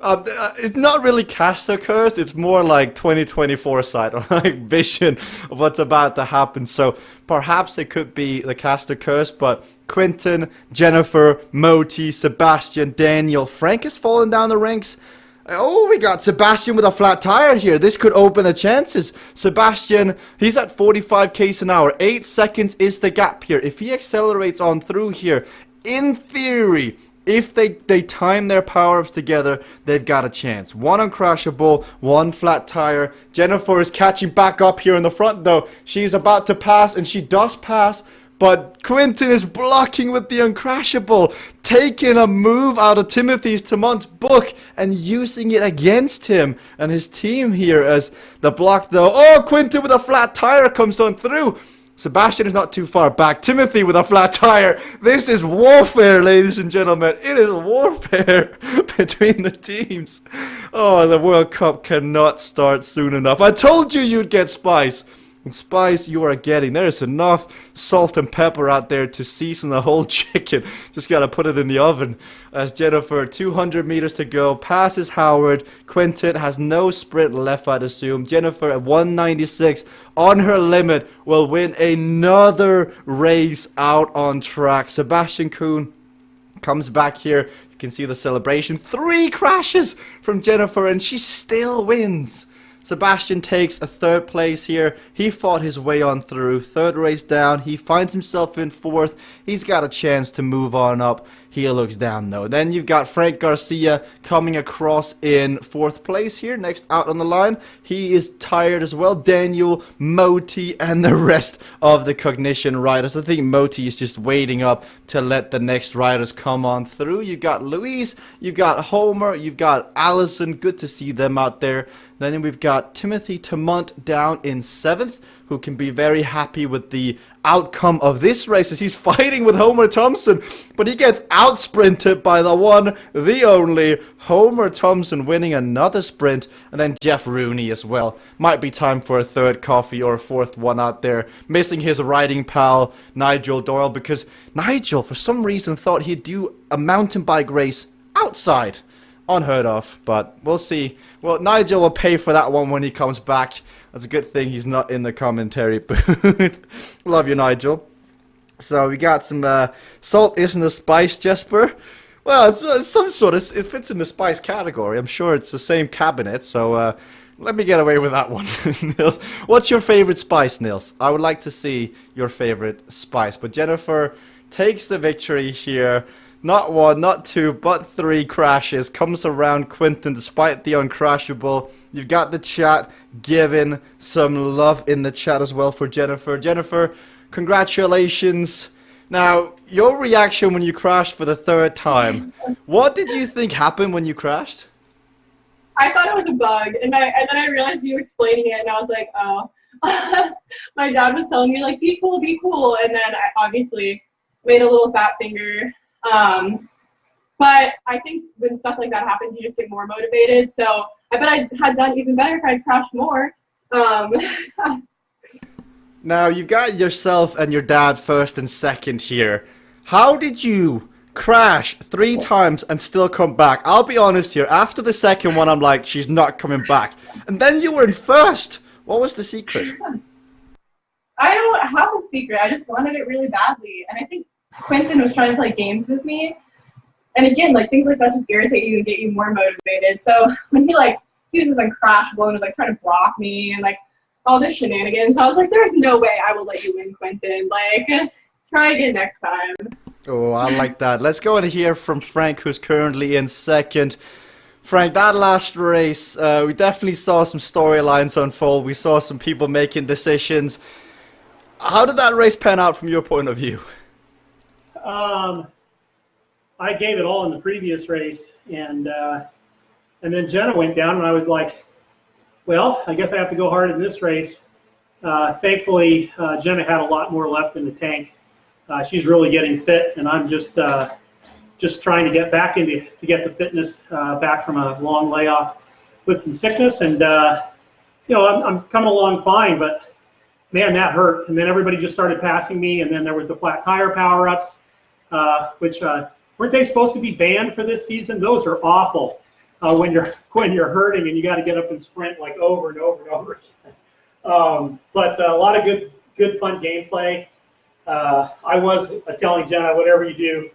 it's not really caster curse, it's more like 2020 foresight or like vision of what's about to happen. So perhaps it could be the caster curse, but Quinten, Jennifer, Moti, Sebastian, Daniel, Frank has fallen down the ranks. Oh, we got Sebastian with a flat tire here. This could open the chances. Sebastian, he's at 45 k's an hour. 8 seconds is the gap here. If he accelerates on through here, in theory, if they time their power-ups together, they've got a chance. One uncrashable, one flat tire. Jennifer is catching back up here in the front, though. She's about to pass, and she does pass, but Quinten is blocking with the uncrashable, taking a move out of Timothy's Tamont's book and using it against him and his team here as the block, though. Oh, Quinten with a flat tire comes on through. Sebastian is not too far back. Timothy with a flat tire. This is warfare, ladies and gentlemen. It is warfare between the teams. Oh, the World Cup cannot start soon enough. I told you you'd get spice. And spice you are getting. There's enough salt and pepper out there to season the whole chicken. Just gotta put it in the oven. As Jennifer, 200 meters to go, passes Howard. Quinten has no sprint left, I'd assume. Jennifer at 196 on her limit will win another race out on track. Sebastian Kuhn comes back here. You can see the celebration. 3 crashes from Jennifer, and she still wins. Sebastian takes a 3rd place here. He fought his way on through. 3rd race down. He finds himself in 4th. He's got a chance to move on up. He looks down though. Then you've got Frank Garcia coming across in 4th place here. Next out on the line. He is tired as well. Daniel, Moti, and the rest of the Cognition riders. I think Moti is just waiting up to let the next riders come on through. You've got Luis. You've got Homer. You've got Allison. Good to see them out there. Then we've got Timothy Tamont down in 7th, who can be very happy with the outcome of this race as he's fighting with Homer Thompson, but he gets out-sprinted by the one, the only, Homer Thompson winning another sprint, and then Jeff Rooney as well. Might be time for a 3rd coffee or a 4th one out there, missing his riding pal, Nigel Doyle, because Nigel, for some reason, thought he'd do a mountain bike race outside. Unheard of, but we'll see. Well, Nigel will pay for that one when he comes back. That's a good thing he's not in the commentary booth. Love you, Nigel. So we got some salt isn't a spice, Jesper. Well, it's some sort of, it fits in the spice category. I'm sure it's the same cabinet, so let me get away with that one. Nils, what's your favorite spice, Nils? I would like to see your favorite spice. But Jennifer takes the victory here. Not 1, not 2, but 3 crashes. Comes around Quinten despite the uncrashable. You've got the chat giving some love in the chat as well for Jennifer. Jennifer, congratulations. Now, your reaction when you crashed for the 3rd time. What did you think happened when you crashed? I thought it was a bug, and then I realized you explaining it, and I was like, oh. My dad was telling me, like, be cool, and then I obviously made a little fat finger. But I think when stuff like that happens, you just get more motivated. So I bet I had done even better if I'd crashed more. Now, you've got yourself and your dad 1st and 2nd here. How did you crash 3 times and still come back? I'll be honest here. After the 2nd one, I'm like, she's not coming back. And then you were in 1st. What was the secret? I don't have a secret. I just wanted it really badly. And I think Quinten was trying to play games with me, and again, like, things like that just irritate you and get you more motivated. So when he like he was just like crashable and was like trying to block me and like all this shenanigans. I was like, there's no way I will let you win, Quentin. Like, try again next time. Oh, I like that. Let's go and hear from Frank, who's currently in second. Frank, that last race, we definitely saw some storylines unfold. We saw some people making decisions. How did that race pan out from your point of view? I gave it all in the previous race, and then Jenna went down, and I was like, well, I guess I have to go hard in this race. Thankfully, Jenna had a lot more left in the tank. She's really getting fit, and I'm just trying to get back to get the fitness back from a long layoff with some sickness, and I'm coming along fine, but man, that hurt. And then everybody just started passing me, and then there was the flat tire power-ups, which weren't they supposed to be banned for this season? Those are awful when you're hurting and you got to get up and sprint like over and over and over again. But a lot of good fun gameplay. I was telling Jenna, whatever you do,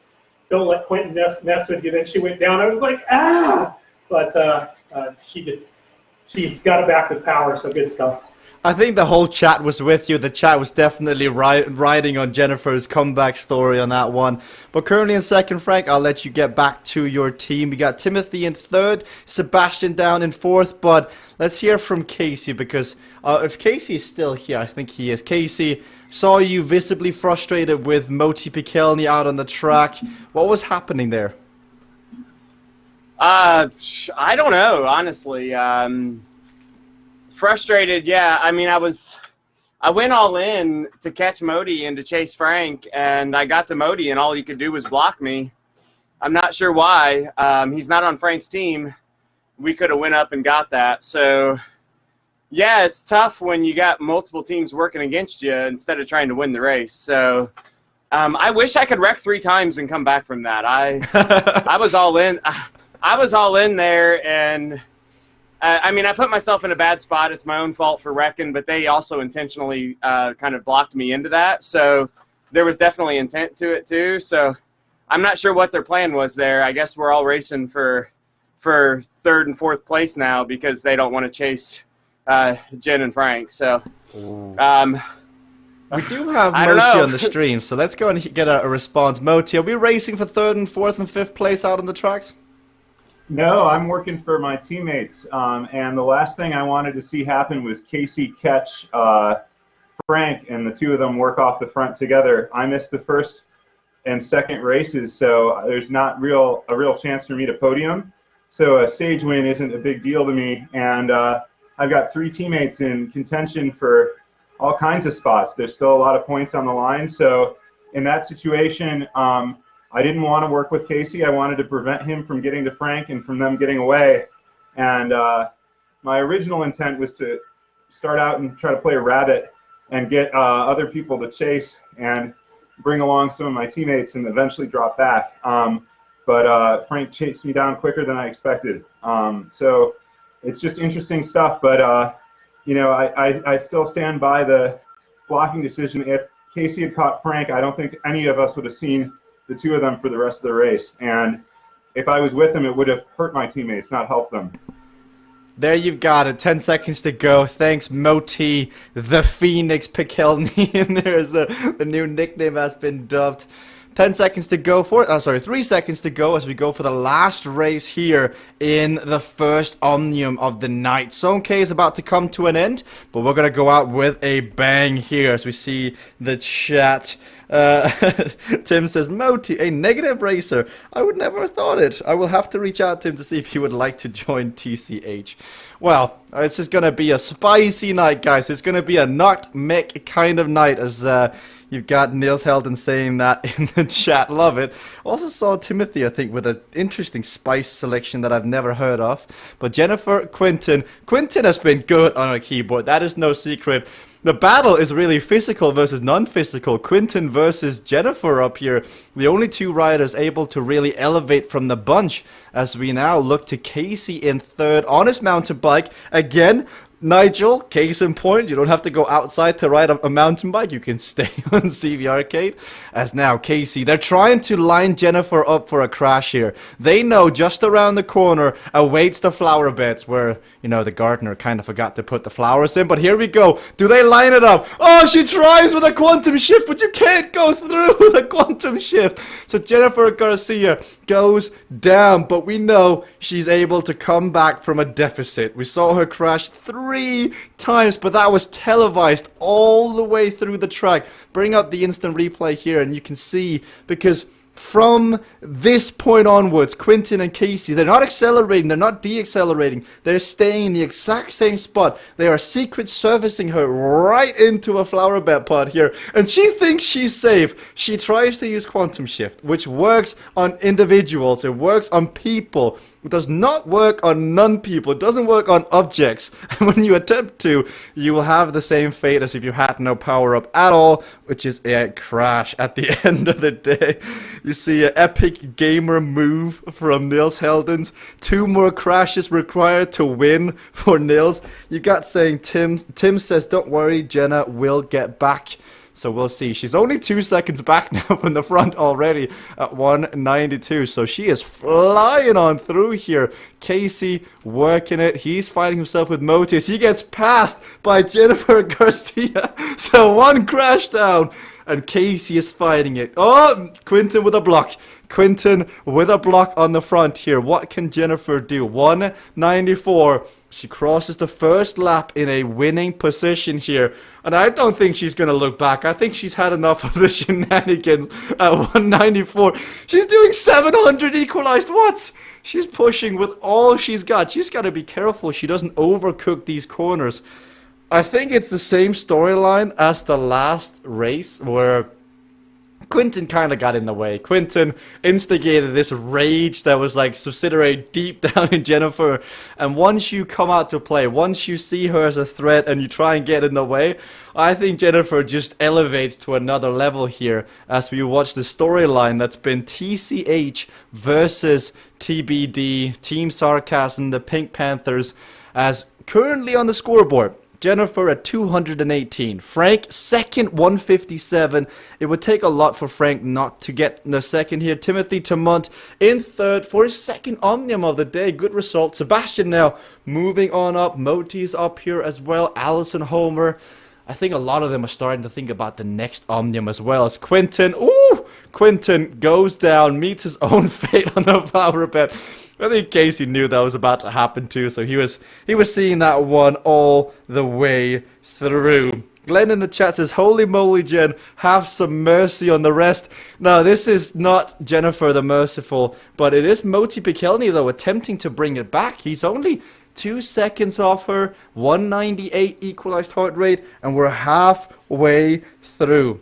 don't let Quentin mess with you. Then she went down. I was like, ah! But she did. She got it back with power, so good stuff. I think the whole chat was with you. The chat was definitely riding on Jennifer's comeback story on that one. But currently in second, Frank, I'll let you get back to your team. We got Timothy in third, Sebastian down in fourth. But let's hear from Casey, because if Casey is still here, I think he is. Casey, saw you visibly frustrated with Moti Pikelny out on the track. What was happening there? I don't know, honestly. Frustrated, yeah. I mean, I went all in to catch Moti and to chase Frank, and I got to Moti, and all he could do was block me. I'm not sure why. He's not on Frank's team. We could have went up and got that. So, yeah, it's tough when you got multiple teams working against you instead of trying to win the race. So, I wish I could wreck 3 times and come back from that. I was all in. I was all in there, and I mean, I put myself in a bad spot. It's my own fault for wrecking, but they also intentionally kind of blocked me into that. So there was definitely intent to it too. So I'm not sure what their plan was there. I guess we're all racing for third and fourth place now because they don't want to chase Jen and Frank. So we do have Moti on the stream, so let's go and get a response. Moti, are we racing for third and fourth and fifth place out on the tracks? No, I'm working for my teammates, and the last thing I wanted to see happen was Casey catch Frank and the two of them work off the front together. I missed the first and second races, so there's not a real chance for me to podium. So a stage win isn't a big deal to me, and I've got 3 teammates in contention for all kinds of spots. There's still a lot of points on the line, so in that situation, I didn't want to work with Casey. I wanted to prevent him from getting to Frank and from them getting away. And my original intent was to start out and try to play a rabbit and get other people to chase and bring along some of my teammates and eventually drop back. But Frank chased me down quicker than I expected. So it's just interesting stuff. But, I still stand by the blocking decision. If Casey had caught Frank, I don't think any of us would have seen the two of them for the rest of the race, and if I was with them, it would have hurt my teammates, not helped them. There you've got it. 10 seconds to go. Thanks, Moti, the Phoenix Pikelny. And there's the new nickname has been dubbed. 10 seconds to go 3 seconds to go as we go for the last race here in the first Omnium of the night. Zone K is about to come to an end, but we're going to go out with a bang here as we see the chat. Tim says, Moti, a negative racer. I would never have thought it. I will have to reach out to him to see if he would like to join TCH. Well, it's just going to be a spicy night, guys. It's going to be a nutmeg kind of night as you've got Niels Helden saying that in the chat. Love it. Also saw Timothy, I think, with an interesting spice selection that I've never heard of. But Jennifer, Quentin has been good on a keyboard. That is no secret. The battle is really physical versus non-physical. Quentin versus Jennifer up here. The only 2 riders able to really elevate from the bunch as we now look to Casey in third on his mountain bike. Again, Nigel, case in point, you don't have to go outside to ride a mountain bike. You can stay on CVRcade. As now, Casey, they're trying to line Jennifer up for a crash here. They know just around the corner awaits the flower beds where, you know, the gardener kind of forgot to put the flowers in. But here we go. Do they line it up? Oh, she tries with a quantum shift, but you can't go through with a quantum shift. So Jennifer Garcia goes down, but we know she's able to come back from a deficit. We saw her crash 3 times, but that was televised all the way through the track. Bring up the instant replay here and you can see, because from this point onwards, Quinton and Casey, they're not accelerating, they're not deaccelerating, they're staying in the exact same spot. They are secret servicing her right into a flower bed pod here, and she thinks she's safe. She tries to use quantum shift, which works on individuals, it works on people. It does not work on non-people. It doesn't work on objects. And when you attempt to, you will have the same fate as if you had no power-up at all, which is a crash at the end of the day. You see an epic gamer move from Nils Heldens. 2 more crashes required to win for Nils. You got saying Tim says, don't worry, Jenna will get back. So we'll see. She's only 2 seconds back now from the front already at 192. So she is flying on through here. Casey working it. He's fighting himself with Motis. He gets passed by Jennifer Garcia. So 1 crash down. And Casey is fighting it. Oh, Quinton with a block. Quinton with a block on the front here. What can Jennifer do? 194. She crosses the first lap in a winning position here. And I don't think she's going to look back. I think she's had enough of the shenanigans at 194. She's doing 700 equalized watts. She's pushing with all she's got. She's got to be careful she doesn't overcook these corners. I think it's the same storyline as the last race where Quinton kind of got in the way. Quinton instigated this rage that was like subsidiary deep down in Jennifer. And once you come out to play, once you see her as a threat and you try and get in the way, I think Jennifer just elevates to another level here as we watch the storyline that's been TCH versus TBD, Team Sarcasm, the Pink Panthers, as currently on the scoreboard. Jennifer at 218. Frank second, 157. It would take a lot for Frank not to get the second here. Timothy Tamont in third for his second Omnium of the day. Good result. Sebastian now moving on up. Moti's up here as well. Allison Homer. I think a lot of them are starting to think about the next Omnium as well as Quinton. Ooh! Quinton goes down, meets his own fate on the power bed. I think Casey knew that was about to happen too, so he was seeing that one all the way through. Glenn in the chat says, holy moly, Jen, have some mercy on the rest. Now, this is not Jennifer the Merciful, but it is Moti Pikelny, though, attempting to bring it back. He's only 2 seconds off her, 198 equalized heart rate, and we're halfway through.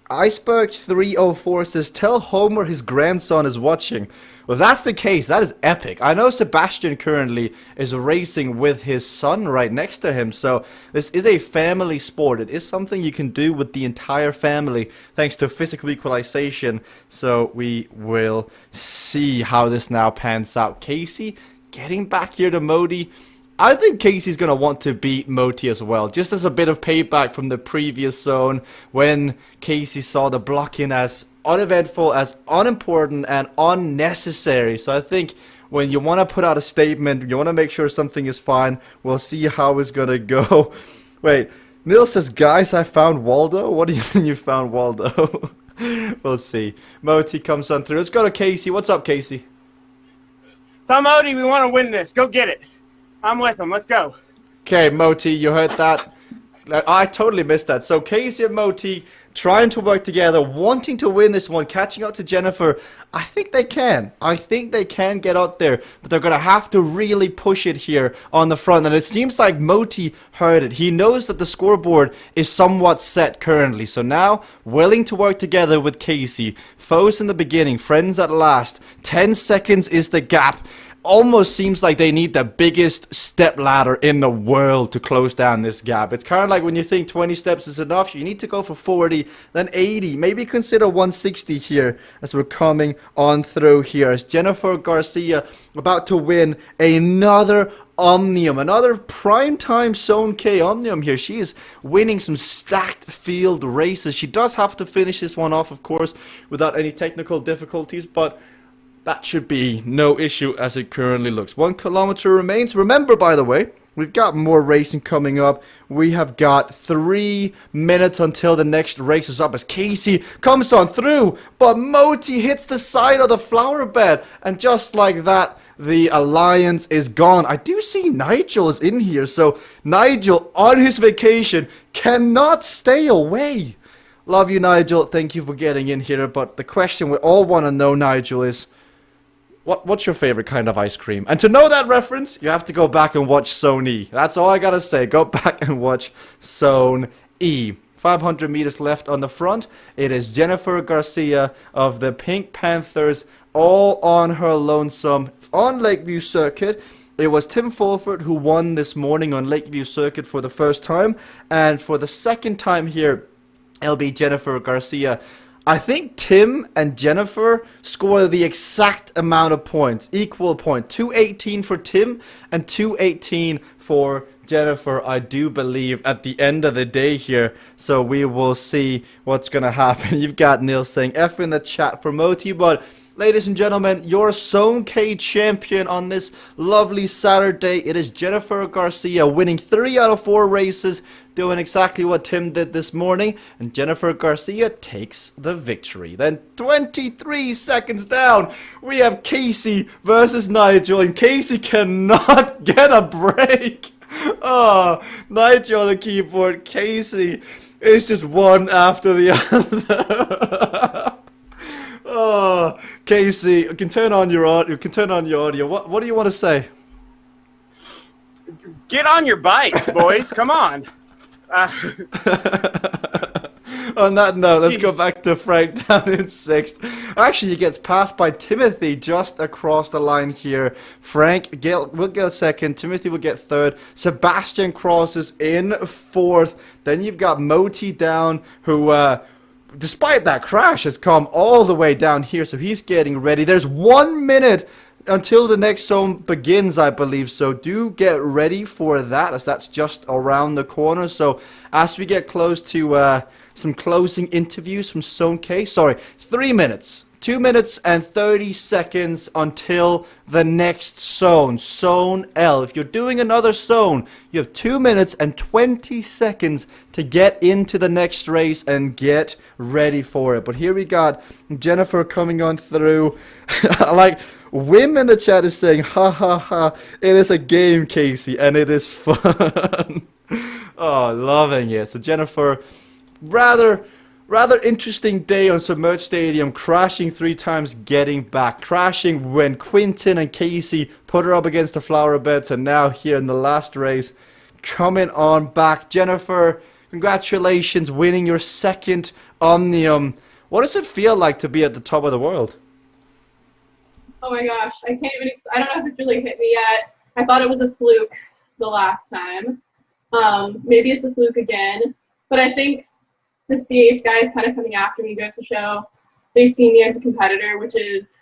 Iceberg 304 says, tell Homer his grandson is watching. Well, if that's the case, that is epic. I know Sebastian currently is racing with his son right next to him, so this is a family sport. It is something you can do with the entire family thanks to physical equalization. So we will see how this now pans out. Casey getting back here to Modi. I think Casey's going to want to beat Moti as well, just as a bit of payback from the previous zone when Casey saw the blocking as uneventful, as unimportant, and unnecessary. So I think when you want to put out a statement, you want to make sure something is fine, we'll see how it's going to go. Wait, Neil says, guys, I found Waldo? What do you mean you found Waldo? We'll see. Moti comes on through. Let's go to Casey. What's up, Casey? Tell Moti we want to win this. Go get it. I'm with him. Let's go. Okay, Moti, you heard that? I totally missed that. So Casey and Moti trying to work together, wanting to win this one, catching up to Jennifer. I think they can. I think they can get out there, but they're going to have to really push it here on the front. And it seems like Moti heard it. He knows that the scoreboard is somewhat set currently. So now, willing to work together with Casey. Foes in the beginning, friends at last. 10 seconds is the gap. Almost seems like they need the biggest step ladder in the world to close down this gap. It's kind of like when you think 20 steps is enough, you need to go for 40, then 80. Maybe consider 160 here as we're coming on through here. As Jennifer Garcia about to win another Omnium, another primetime Zone K Omnium here. She is winning some stacked field races. She does have to finish this one off, of course, without any technical difficulties, but that should be no issue as it currently looks. 1 kilometer remains. Remember, by the way, we've got more racing coming up. We have got 3 minutes until the next race is up as Casey comes on through, but Moti hits the side of the flower bed, and just like that, the alliance is gone. I do see Nigel is in here, so Nigel on his vacation cannot stay away. Love you, Nigel. Thank you for getting in here, but the question we all want to know, Nigel, is what's your favorite kind of ice cream? And to know that reference, you have to go back and watch Zone E. That's all I gotta say. Go back and watch Zone E. 500 meters left on the front. It is Jennifer Garcia of the Pink Panthers, all on her lonesome on Lakeview Circuit. It was Tim Fulford who won this morning on Lakeview Circuit for the first time, and for the second time here, it'll be Jennifer Garcia. I think Tim and Jennifer score the exact amount of points, equal point. 218 for Tim and 218 for Jennifer, I do believe, at the end of the day here. So we will see what's going to happen. You've got Neil saying F in the chat for Moti, but ladies and gentlemen, your Zone K champion on this lovely Saturday, it is Jennifer Garcia, winning 3 out of 4 races, doing exactly what Tim did this morning, and Jennifer Garcia takes the victory. Then 23 seconds down, we have Casey versus Nigel, and Casey cannot get a break. Oh, Nigel on the keyboard, Casey is just one after the other. Oh, Casey, you can turn on your audio. What do you want to say? Get on your bike, boys. Come on. On that note, let's go back to Frank down in 6th. Actually, he gets passed by Timothy just across the line here. Frank will get 2nd. Timothy will get 3rd. Sebastian crosses in 4th. Then you've got Moti down, who despite that crash, has come all the way down here, so he's getting ready. There's 1 minute until the next zone begins, I believe, so do get ready for that, as that's just around the corner. So as we get close to some closing interviews from Zone K, 3 minutes. 2 minutes and 30 seconds until the next zone, Zone L. If you're doing another zone, you have 2 minutes and 20 seconds to get into the next race and get ready for it. But here we got Jennifer coming on through. Like, Wim in the chat is saying, ha ha ha, it is a game, Casey, and it is fun. Oh, loving it. So Jennifer, rather interesting day on Submerged Stadium, crashing 3 times, getting back, crashing when Quinton and Casey put her up against the flower beds, and now here in the last race, coming on back. Jennifer, congratulations, winning your 2nd Omnium. What does it feel like to be at the top of the world? Oh my gosh, I can't even, I don't know if it really hit me yet. I thought it was a fluke the last time. Maybe it's a fluke again, but I think the CH guys kind of coming after me goes to show they see me as a competitor, which is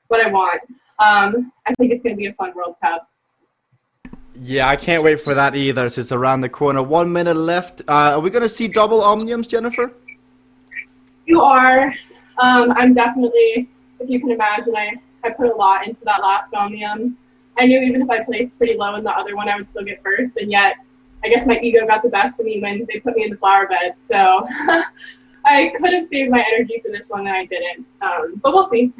what I want. I think it's going to be a fun World Cup. Yeah, I can't wait for that either. It's around the corner. 1 minute left. Are we going to see double Omniums, Jennifer? You are. I'm definitely, if you can imagine, I put a lot into that last Omnium. I knew even if I placed pretty low in the other one, I would still get first, and yet I guess my ego got the best of me when they put me in the flower bed. So I could have saved my energy for this one, and I didn't. But we'll see.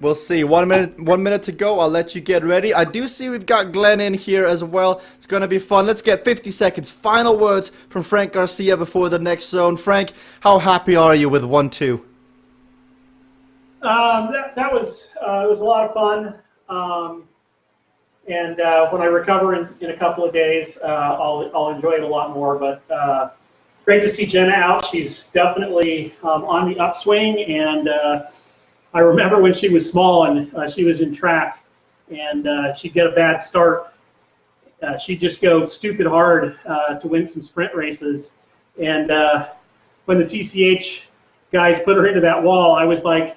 We'll see. 1 minute to go. I'll let you get ready. I do see we've got Glenn in here as well. It's going to be fun. Let's get 50 seconds. Final words from Frank Garcia before the next zone. Frank, how happy are you with 1-2? That was it was a lot of fun. And when I recover in a couple of days, I'll enjoy it a lot more. But great to see Jenna out. She's definitely on the upswing. And I remember when she was small and she was in track, and she'd get a bad start. She'd just go stupid hard to win some sprint races. And when the TCH guys put her into that wall, I was like,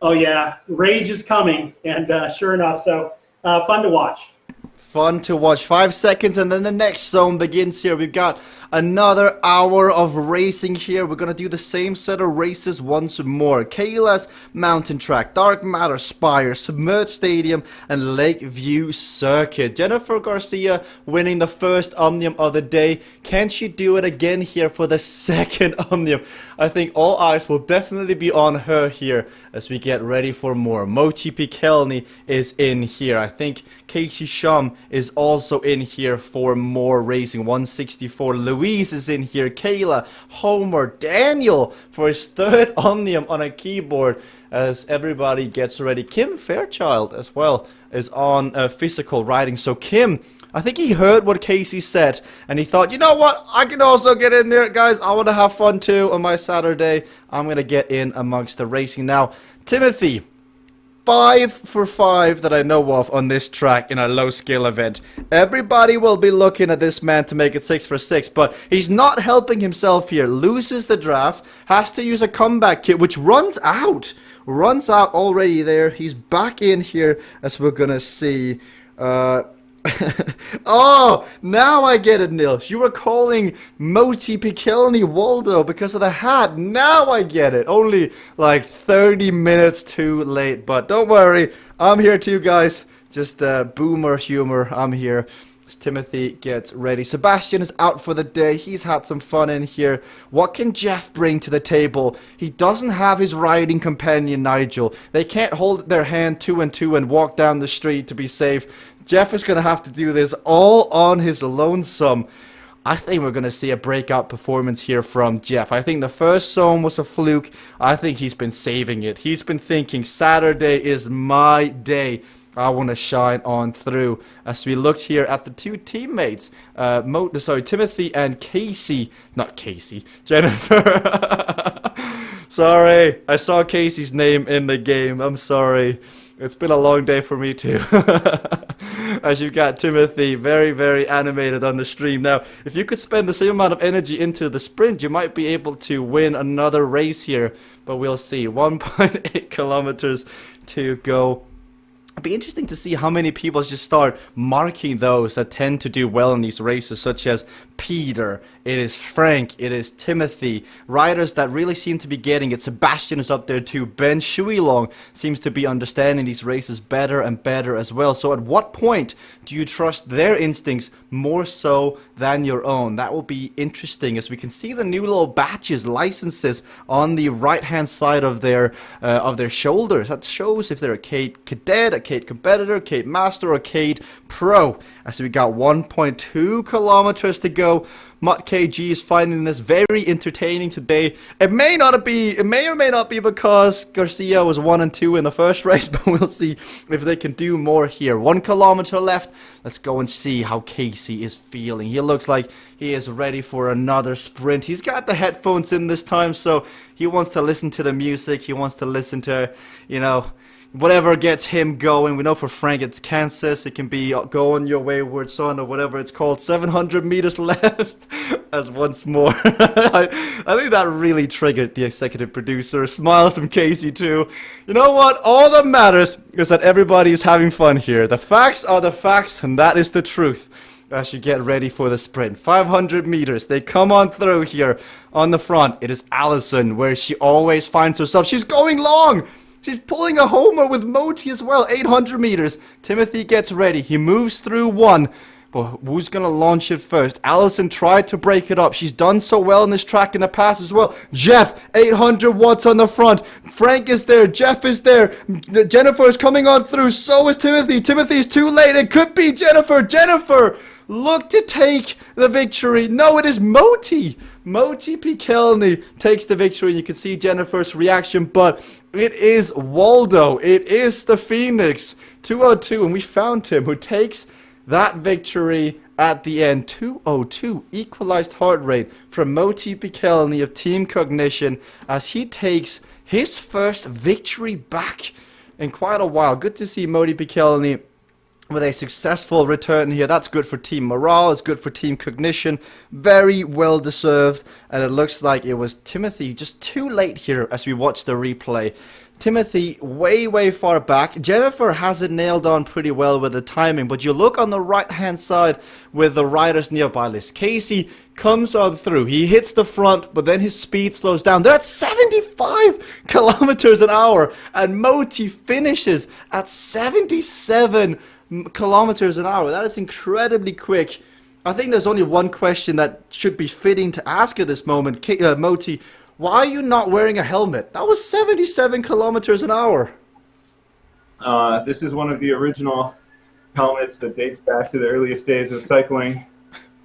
oh yeah, rage is coming. And sure enough, so fun to watch. Fun to watch. 5 seconds and then the next zone begins here. We've got another hour of racing here. We're going to do the same set of races once more. Kayla's Mountain Track, Dark Matter Spire, Submerged Stadium, and Lakeview Circuit. Jennifer Garcia winning the first Omnium of the day. Can she do it again here for the second Omnium? I think all eyes will definitely be on her here as we get ready for more. Mochi Pikelny is in here. I think Casey Shum is also in here for more racing. 164. Louise is in here. Kayla, Homer, Daniel for his third Omnium on a keyboard as everybody gets ready. Kim Fairchild as well is on physical riding. So Kim, I think he heard what Casey said and he thought, you know what, I can also get in there, guys. I want to have fun too on my Saturday. I'm going to get in amongst the racing. Now, Timothy, 5 for 5 that I know of on this track in a low skill event. Everybody will be looking at this man to make it 6 for 6, but he's not helping himself here. Loses the draft, has to use a comeback kit, which runs out already there. He's back in here as we're gonna see. Oh, now I get it, Nils. You were calling Moti Pikelny Waldo because of the hat. Now I get it. Only like 30 minutes too late, but don't worry. I'm here too, guys. Just boomer humor. I'm here. As Timothy gets ready. Sebastian is out for the day. He's had some fun in here. What can Jeff bring to the table? He doesn't have his riding companion, Nigel. They can't hold their hand 2 and 2 and walk down the street to be safe. Jeff is going to have to do this all on his lonesome. I think we're going to see a breakout performance here from Jeff. I think the first zone was a fluke. I think he's been saving it. He's been thinking, Saturday is my day. I want to shine on through. As we looked here at the two teammates, Timothy and Casey. Not Casey, Jennifer. Sorry, I saw Casey's name in the game. I'm sorry. It's been a long day for me too. As you've got Timothy very, very animated on the stream. Now, if you could spend the same amount of energy into the sprint, you might be able to win another race here. But we'll see. 1.8 kilometers to go. It'd be interesting to see how many people just start marking those that tend to do well in these races, such as Peter, it is Frank, it is Timothy, riders that really seem to be getting it. Sebastian is up there too. Ben Shuilong seems to be understanding these races better and better as well. So at what point do you trust their instincts more so than your own? That will be interesting as we can see the new little badges, licenses on the right hand side of their shoulders. That shows if they're a Cade Cadet, a Cade Competitor, Cade Master, or Cade Pro. As we got 1.2 kilometers to go. Mutt KG is finding this very entertaining today. It may or may not be because Garcia was 1 and 2 in the first race, but we'll see if they can do more here. 1 kilometer left. Let's go and see how Casey is feeling. He looks like he is ready for another sprint. He's got the headphones in this time, so he wants to listen to the music. He wants to listen to, you know, whatever gets him going. We know for Frank it's Kansas. It can be Go On Your Wayward Son or whatever it's called. 700 meters left as once more. I think that really triggered the executive producer. Smiles from Casey too. You know what? All that matters is that everybody is having fun here. The facts are the facts and that is the truth. As you get ready for the sprint. 500 meters. They come on through here on the front. It is Allison where she always finds herself. She's going long. She's pulling a homer with Moti as well. 800 meters. Timothy gets ready. He moves through 1. But who's going to launch it first? Allison tried to break it up. She's done so well in this track in the past as well. Jeff, 800 watts on the front. Frank is there. Jeff is there. Jennifer is coming on through. So is Timothy. Timothy's too late. It could be Jennifer. Jennifer, look to take the victory. No, it is Moti. Moti Pikelny takes the victory. You can see Jennifer's reaction, but it is Waldo. It is the Phoenix. 202, and we found him, who takes that victory at the end. 202, equalized heart rate from Moti Pikelny of Team Cognition as he takes his first victory back in quite a while. Good to see Moti Pikelny with a successful return here. That's good for team morale, it's good for team cognition, very well deserved, and it looks like it was Timothy just too late here as we watch the replay. Timothy way far back. Jennifer has it nailed on pretty well with the timing, but you look on the right hand side with the riders nearby list. Casey comes on through, he hits the front, but then his speed slows down. They're at 75 kilometers an hour, and Moti finishes at 77 kilometers an hour. That is incredibly quick. I think there's only one question that should be fitting to ask at this moment. Moti, why are you not wearing a helmet? That was 77 kilometers an hour. This is one of the original helmets that dates back to the earliest days of cycling,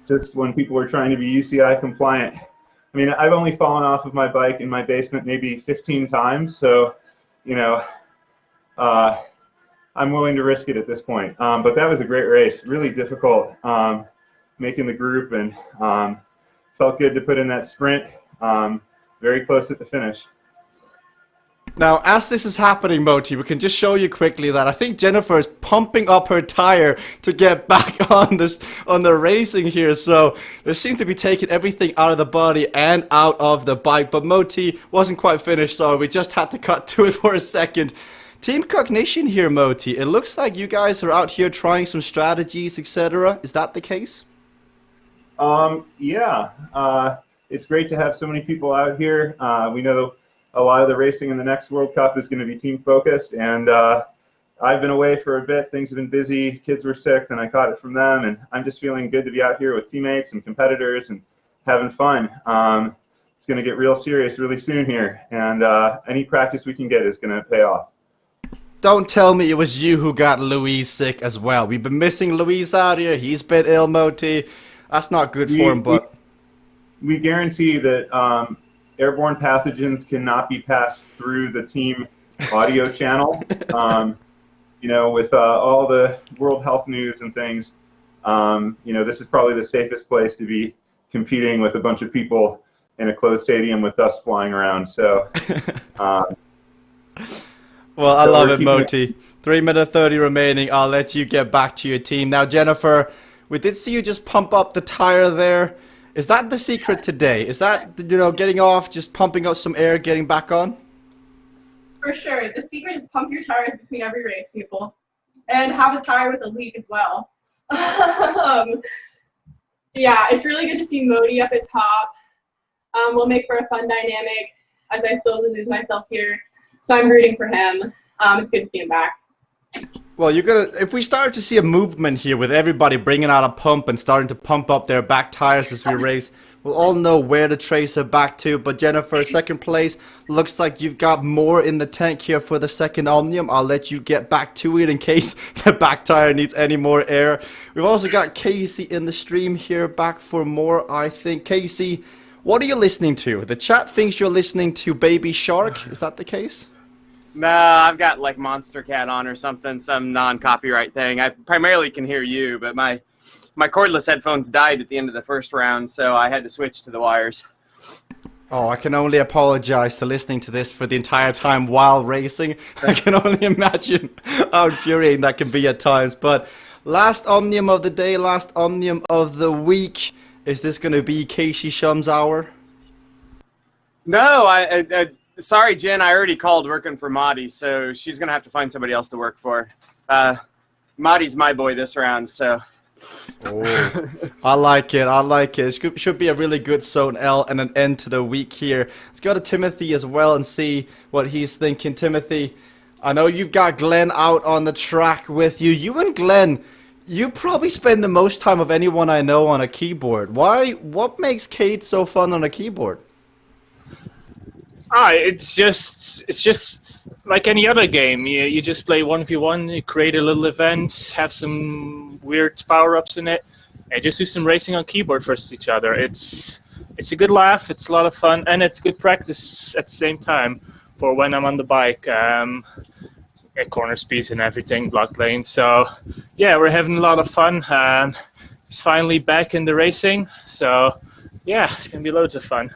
just when people were trying to be UCI compliant. I mean, I've only fallen off of my bike in my basement maybe 15 times, so, you know, I'm willing to risk it at this point. But that was a great race, really difficult making the group, and felt good to put in that sprint very close at the finish. Now, as this is happening, Moti, we can just show you quickly that I think Jennifer is pumping up her tire to get back on the racing here. So they seem to be taking everything out of the body and out of the bike. But Moti wasn't quite finished, so we just had to cut to it for a second. Team cognition here, Moti. It looks like you guys are out here trying some strategies, etc. Is that the case? Yeah. It's great to have so many people out here. We know a lot of the racing in the next World Cup is going to be team focused, and I've been away for a bit. Things have been busy. Kids were sick, and I caught it from them, and I'm just feeling good to be out here with teammates and competitors and having fun. It's going to get real serious really soon here, and any practice we can get is going to pay off. Don't tell me it was you who got Louise sick as well. We've been missing Louise out here. He's been ill, Moti. That's not good for him, but... We guarantee that airborne pathogens cannot be passed through the team audio channel. You know, with all the World Health news and things, you know, this is probably the safest place to be competing with a bunch of people in a closed stadium with dust flying around. So... Well, I love it, Moti. 3 minutes 30 remaining. I'll let you get back to your team. Now, Jennifer, we did see you just pump up the tire there. Is that the secret today? Is that, you know, getting off, just pumping out some air, getting back on? For sure. The secret is pump your tires between every race, people. And have a tire with a leak as well. Yeah, it's really good to see Moti up at top. We'll make for a fun dynamic as I slowly lose myself here. So I'm rooting for him. It's good to see him back. Well, if we start to see a movement here with everybody bringing out a pump and starting to pump up their back tires as we race, we'll all know where to trace it back to. But Jennifer, second place, looks like you've got more in the tank here for the second Omnium. I'll let you get back to it in case the back tire needs any more air. We've also got Casey in the stream here back for more, I think. Casey, what are you listening to? The chat thinks you're listening to Baby Shark. Is that the case? Nah, I've got like Monster Cat on or something, some non-copyright thing. I primarily can hear you, but my cordless headphones died at the end of the first round, so I had to switch to the wires. Oh, I can only apologize for listening to this for the entire time while racing. I can only imagine how infuriating that can be at times. But last Omnium of the day, last Omnium of the week. Is this going to be Casey Shum's hour? No, sorry, Jen, I already called working for Madi, so she's going to have to find somebody else to work for. Madi's my boy this round, so... Oh, I like it. I like it. It should be a really good Zone L and an end to the week here. Let's go to Timothy as well and see what he's thinking. Timothy, I know you've got Glenn out on the track with you. You and Glenn, you probably spend the most time of anyone I know on a keyboard. Why? What makes Cade so fun on a keyboard? It's just like any other game. You just play 1v1, you create a little event, have some weird power-ups in it, and just do some racing on keyboard versus each other. It's a good laugh, it's a lot of fun, and it's good practice at the same time for when I'm on the bike. At corner speeds and everything, blocked lanes. So yeah, we're having a lot of fun. It's finally back in the racing, so yeah, it's gonna be loads of fun.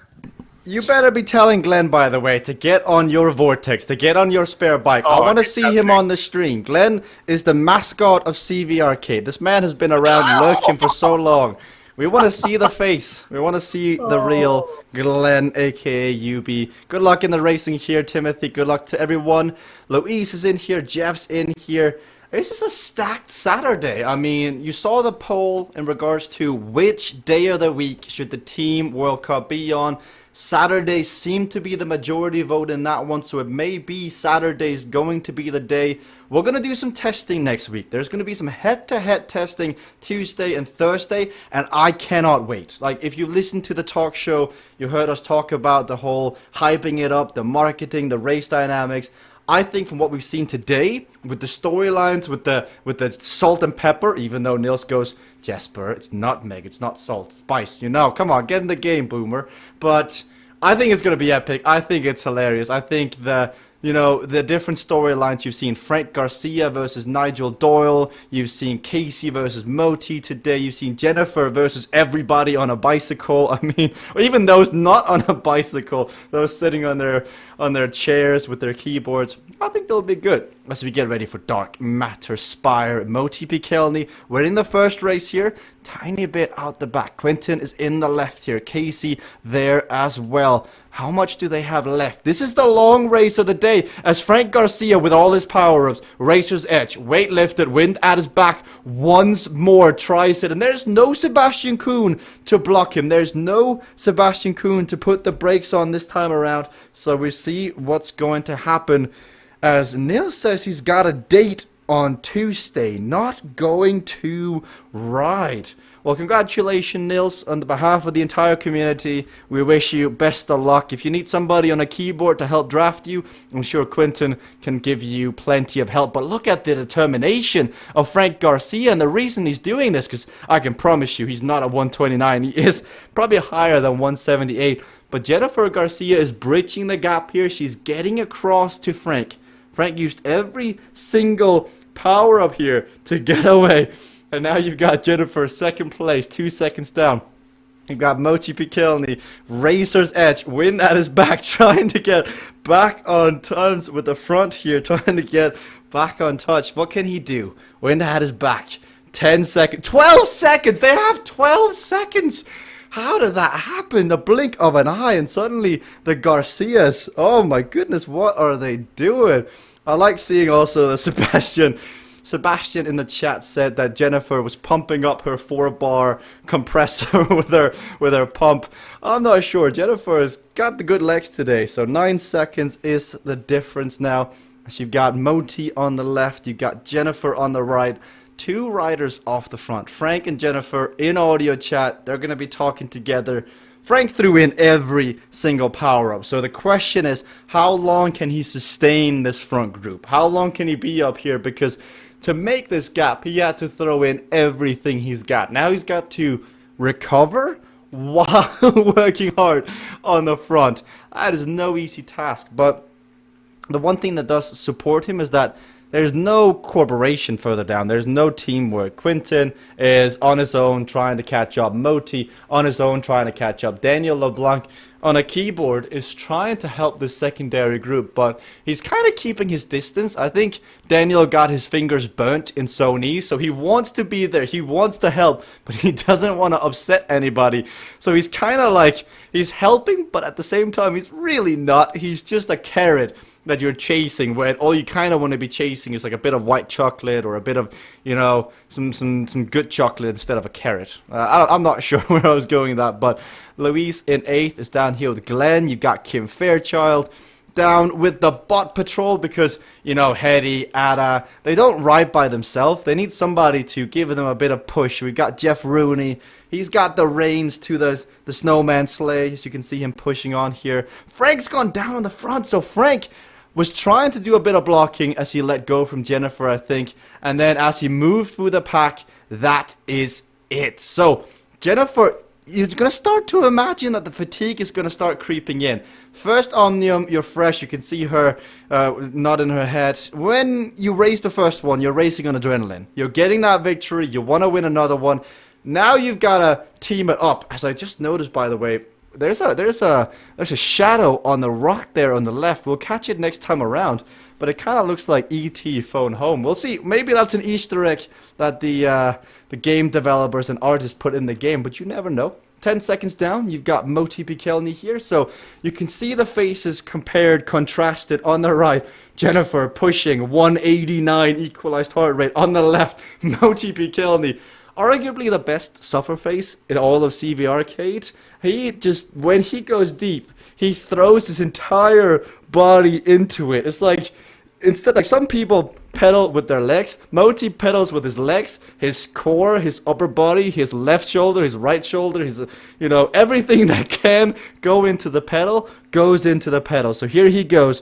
You better be telling Glenn, by the way, to get on your Vortex, to get on your spare bike. I Oh, want to it's see him happening. on the stream. Glenn is the mascot of CVRcade. This man has been around lurking for so long. We want to see the face. We want to see the real Glenn, aka UB. Good luck in the racing here, Timothy. Good luck to everyone. Luis is in here. Jeff's in here. This is a stacked Saturday. I mean, you saw the poll in regards to which day of the week should the Team World Cup be on. Saturday seemed to be the majority vote in that one, so it may be Saturday's going to be the day. We're going to do some testing next week. There's going to be some head-to-head testing Tuesday and Thursday, and I cannot wait. Like, if you listen to the talk show, you heard us talk about the whole hyping it up, the marketing, the race dynamics. I think from what we've seen today, with the storylines, with the salt and pepper, even though Nils goes, Jesper, it's nutmeg, it's not salt, spice, you know, come on, get in the game, boomer. But I think it's going to be epic. I think it's hilarious. I think the different storylines you've seen, Frank Garcia versus Nigel Doyle, you've seen Casey versus Moti today, you've seen Jennifer versus everybody on a bicycle. I mean, or even those not on a bicycle, those sitting on their chairs with their keyboards. I think they'll be good as we get ready for Dark Matter Spire. Moti Pikelny, we're in the first race here, tiny bit out the back. Quentin is in the left here, Casey there as well. How much do they have left? This is the long race of the day as Frank Garcia with all his power-ups, Racer's Edge, weight lifted, wind at his back, once more tries it, and there's no Sebastian Kuhn to block him. There's no Sebastian Kuhn to put the brakes on this time around, so we see what's going to happen as Nils says he's got a date on Tuesday, not going to ride. Well, congratulations, Nils, on behalf of the entire community. We wish you best of luck. If you need somebody on a keyboard to help draft you, I'm sure Quentin can give you plenty of help. But look at the determination of Frank Garcia, and the reason he's doing this, because I can promise you he's not at 129. He is probably higher than 178. But Jennifer Garcia is bridging the gap here. She's getting across to Frank. Frank used every single power-up here to get away. And now you've got Jennifer second place, 2 seconds down. You've got Moti Pikelny, Racer's Edge, wind at his back, trying to get back on terms with the front here, trying to get back on touch. What can he do? Wind at his back. 10 seconds, 12 seconds! They have 12 seconds! How did that happen? The blink of an eye, and suddenly the Garcias, oh my goodness, what are they doing? I like seeing also the Sebastian in the chat said that Jennifer was pumping up her 4-bar compressor with her pump. I'm not sure. Jennifer has got the good legs today, so 9 seconds is the difference now. You've got Moti on the left, you've got Jennifer on the right. 2 riders off the front. Frank and Jennifer in audio chat. They're going to be talking together. Frank threw in every single power-up. So the question is, how long can he sustain this front group? How long can he be up here? Because to make this gap, he had to throw in everything he's got. Now he's got to recover while working hard on the front. That is no easy task. But the one thing that does support him is that there's no corporation further down. There's no teamwork. Quentin is on his own trying to catch up. Moti on his own trying to catch up. Daniel LeBlanc on a keyboard is trying to help the secondary group, but he's kind of keeping his distance. I think Daniel got his fingers burnt in Sony, so he wants to be there. He wants to help, but he doesn't want to upset anybody. So he's kind of like, he's helping, but at the same time, he's really not. He's just a carrot that you're chasing, where all you kind of want to be chasing is like a bit of white chocolate or a bit of, you know, some good chocolate instead of a carrot. I'm not sure where I was going with that, but Luis in 8th is down here with Glenn. You've got Kim Fairchild down with the bot patrol because, you know, Hedy, Ada, they don't ride by themselves. They need somebody to give them a bit of push. We've got Jeff Rooney. He's got the reins to the snowman sleigh, as you can see him pushing on here. Frank's gone down on the front, so Frank was trying to do a bit of blocking as he let go from Jennifer, I think. And then as he moved through the pack, that is it. So, Jennifer, you're going to start to imagine that the fatigue is going to start creeping in. First Omnium, you're fresh. You can see her nodding her head. When you race the first one, you're racing on adrenaline. You're getting that victory. You want to win another one. Now you've got to team it up. As I just noticed, by the way, there's a shadow on the rock there on the left. We'll catch it next time around, but it kind of looks like ET phone home. We'll see. Maybe that's an Easter egg that the game developers and artists put in the game, but you never know. 10 seconds down, you've got Moti Pikelny here, so you can see the faces compared, contrasted. On the right, Jennifer pushing 189 equalized heart rate. On the left, Moti Pikelny, arguably the best suffer face in all of CVRcade. He just, when he goes deep, he throws his entire body into it. It's like, instead, like some people pedal with their legs, Moti pedals with his legs, his core, his upper body, his left shoulder, his right shoulder, his, everything that can go into the pedal goes into the pedal. So here he goes.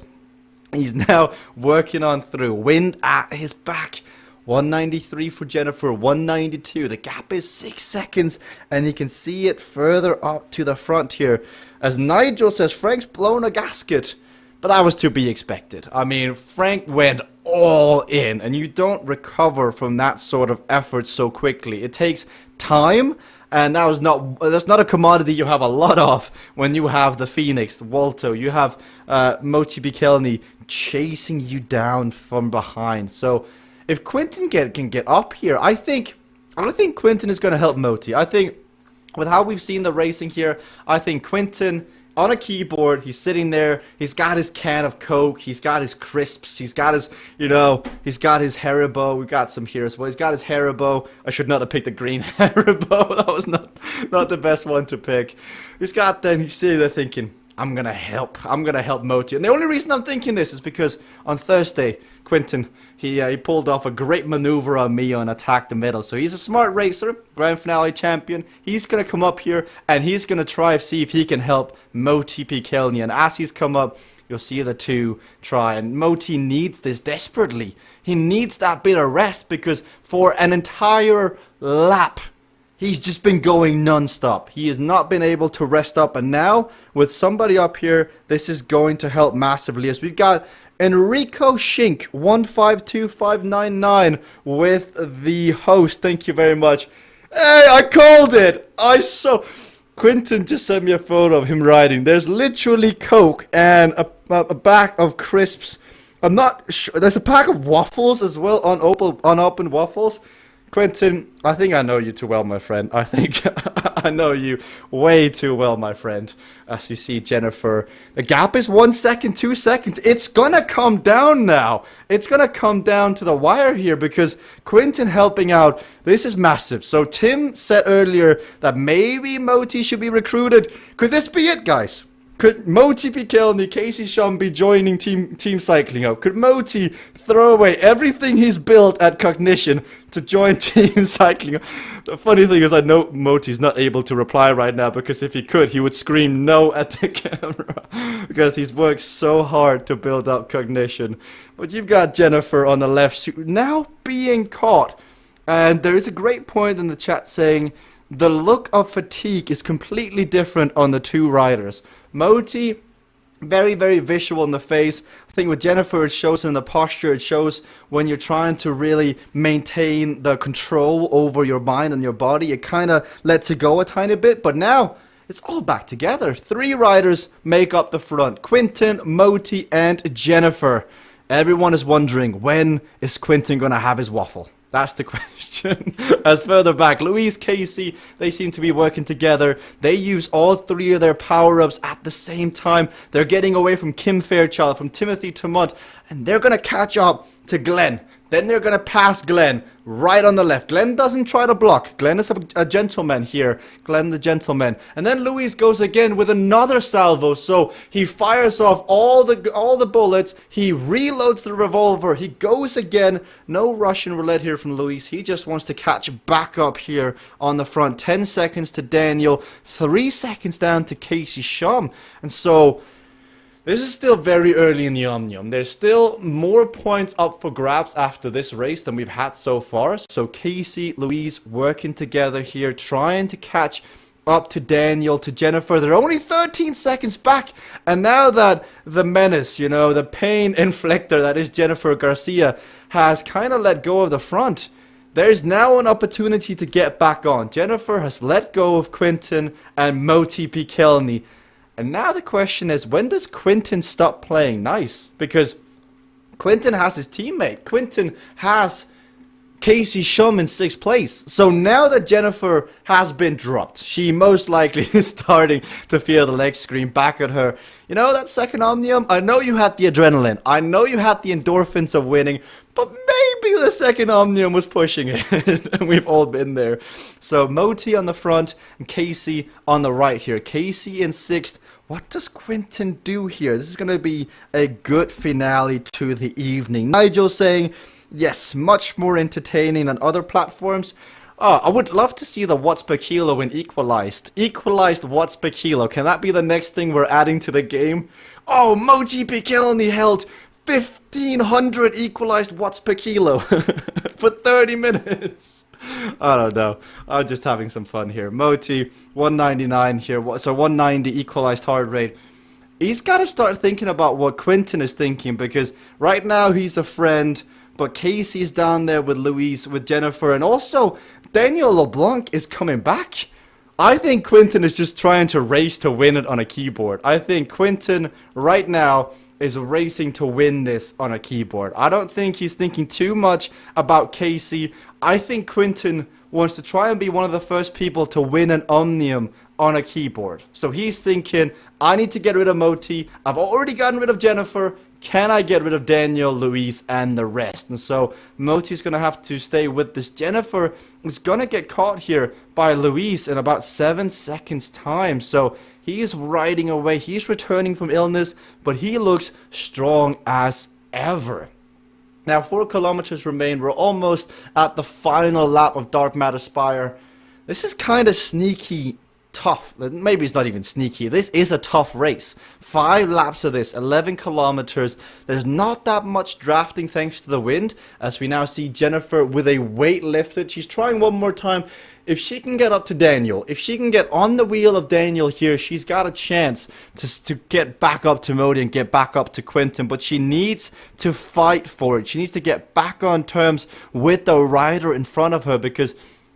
He's now working on through. Wind at his back. 193 for Jennifer, 192. The gap is 6 seconds, and you can see it further up to the front here. As Nigel says, Frank's blown a gasket. But that was to be expected. I mean, Frank went all in, and you don't recover from that sort of effort so quickly. It takes time, and that's not a commodity you have a lot of when you have the Phoenix, Walto. You have Moti Pikelny chasing you down from behind. So if Quinton can get up here, I think Quinton is going to help Moti. I think with how we've seen the racing here, I think Quinton on a keyboard, he's sitting there, he's got his can of Coke, he's got his crisps, he's got his, he's got his Haribo, we got some here as well, he's got his Haribo. I should not have picked the green Haribo, that was not the best one to pick. He's got them, he's sitting there thinking, I'm gonna help Moti. And the only reason I'm thinking this is because on Thursday, Quinton, he pulled off a great maneuver on me on Attack the Middle. So he's a smart racer, grand finale champion. He's gonna come up here and he's gonna try to see if he can help Moti Pikelny. And as he's come up, you'll see the two try. And Moti needs this desperately. He needs that bit of rest because for an entire lap, he's just been going non-stop. He has not been able to rest up. And now, with somebody up here, this is going to help massively. As we've got Enrico Schink, 152599 with the host. Thank you very much. Hey, I called it! Quinton just sent me a photo of him riding. There's literally Coke and a bag of crisps. I'm not sure. There's a pack of waffles as well, unopened waffles. Quinton, I think I know you too well, my friend. I think I know you way too well, my friend. As you see, Jennifer, the gap is 1 second, 2 seconds. It's gonna come down now. It's gonna come down to the wire here because Quinton helping out. This is massive. So Tim said earlier that maybe Moti should be recruited. Could this be it, guys? Could Moti Pikelny, Casey Shum be joining Team Cycling Up? Could Moti throw away everything he's built at Cognition to join Team Cycling Up? The funny thing is I know Moti's not able to reply right now because if he could, he would scream no at the camera because he's worked so hard to build up Cognition. But you've got Jennifer on the left now being caught. And there is a great point in the chat saying the look of fatigue is completely different on the two riders. Moti, very, very visual in the face. I think with Jennifer, it shows in the posture. It shows when you're trying to really maintain the control over your mind and your body. It kind of lets it go a tiny bit. But now, it's all back together. Three riders make up the front. Quinton, Moti, and Jennifer. Everyone is wondering, when is Quinton going to have his waffle? That's the question. As further back, Louise, Casey, they seem to be working together. They use all three of their power-ups at the same time. They're getting away from Kim Fairchild, from Timothy Tamont, and they're going to catch up to Glenn. Then they're going to pass Glenn right on the left. Glenn doesn't try to block. Glenn is a gentleman here. Glenn the gentleman. And then Luis goes again with another salvo. So he fires off all the bullets. He reloads the revolver. He goes again. No Russian roulette here from Luis. He just wants to catch back up here on the front. 10 seconds to Daniel. 3 seconds down to Casey Shum. And so this is still very early in the Omnium. There's still more points up for grabs after this race than we've had so far. So Casey, Louise working together here, trying to catch up to Daniel, to Jennifer. They're only 13 seconds back. And now that the menace, the pain inflictor that is Jennifer Garcia has kind of let go of the front, There's now an opportunity to get back on. Jennifer has let go of Quinten and Moti Pikelny. And now the question is, when does Quinten stop playing nice? Because Quinten has his teammate. Quinten has Casey Shum in 6th place. So now that Jennifer has been dropped, she most likely is starting to feel the leg scream back at her. You know, that second Omnium, I know you had the adrenaline. I know you had the endorphins of winning. But maybe the second Omnium was pushing it. And we've all been there. So Moti on the front and Casey on the right here. Casey in 6th. What does Quinten do here? This is going to be a good finale to the evening. Nigel saying, yes, much more entertaining than other platforms. Oh, I would love to see the watts per kilo in Equalized. Equalized watts per kilo. Can that be the next thing we're adding to the game? Oh, Moti Pikelny held 1,500 equalized watts per kilo for 30 minutes. I don't know. I'm just having some fun here. Moti, 199 here. So 190 equalized heart rate. He's got to start thinking about what Quinten is thinking, because right now he's a friend, but Casey's down there with Louise, with Jennifer, and also Daniel LeBlanc is coming back. I think Quinten is just trying to race to win it on a keyboard. I think Quinten right now is racing to win this on a keyboard. I don't think he's thinking too much about Casey. I think Quinten wants to try and be one of the first people to win an Omnium on a keyboard. So he's thinking, I need to get rid of Moti. I've already gotten rid of Jennifer. Can I get rid of Daniel, Louise, and the rest? And so Moti's going to have to stay with this. Jennifer is going to get caught here by Louise in about 7 seconds time. So he is riding away. He's returning from illness, but he looks strong as ever. Now 4 kilometers remain. We're almost at the final lap of Dark Matter Spire. This is kind of sneaky tough. Maybe it's not even sneaky. This is a tough race. 5 laps of this, 11 kilometers. There's not that much drafting thanks to the wind, as we now see Jennifer with a weight lifted. She's trying one more time. If she can get up to Daniel, if she can get on the wheel of Daniel here, she's got a chance to get back up to Moti and get back up to Quinten. But she needs to fight for it. She needs to get back on terms with the rider in front of her, because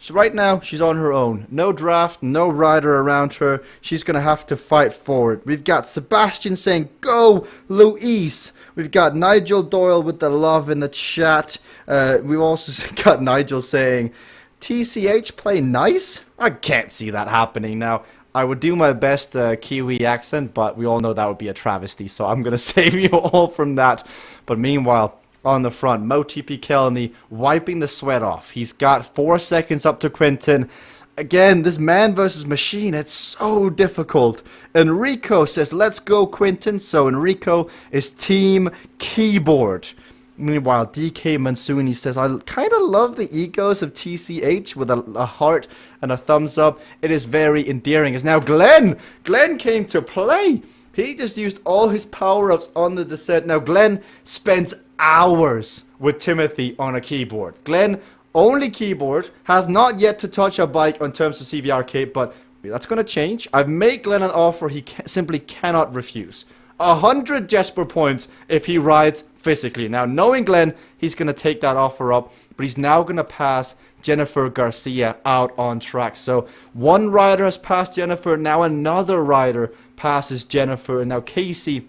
right now, she's on her own. No draft, no rider around her. She's going to have to fight for it. We've got Sebastian saying, go, Louise. We've got Nigel Doyle with the love in the chat. We've also got Nigel saying, TCH play nice? I can't see that happening. Now, I would do my best Kiwi accent, but we all know that would be a travesty. So I'm going to save you all from that. But meanwhile, on the front, Moti Pikelny wiping the sweat off. He's got 4 seconds up to Quinten. Again, this man versus machine, it's so difficult. Enrico says, let's go Quinten. So Enrico is team keyboard. Meanwhile, DK Mansuni says, I kind of love the egos of TCH with a heart and a thumbs up. It is very endearing. It's now Glenn. Glenn came to play. He just used all his power-ups on the descent. Now, Glenn spends hours with Timothy on a keyboard. Glenn, only keyboard, has not yet to touch a bike on terms of CVRcade, but that's going to change. I've made Glenn an offer he simply cannot refuse. 100 Jesper points if he rides physically. Now, knowing Glenn, he's going to take that offer up, but he's now going to pass Jennifer Garcia out on track. So, one rider has passed Jennifer, now another rider passes Jennifer, and now Casey,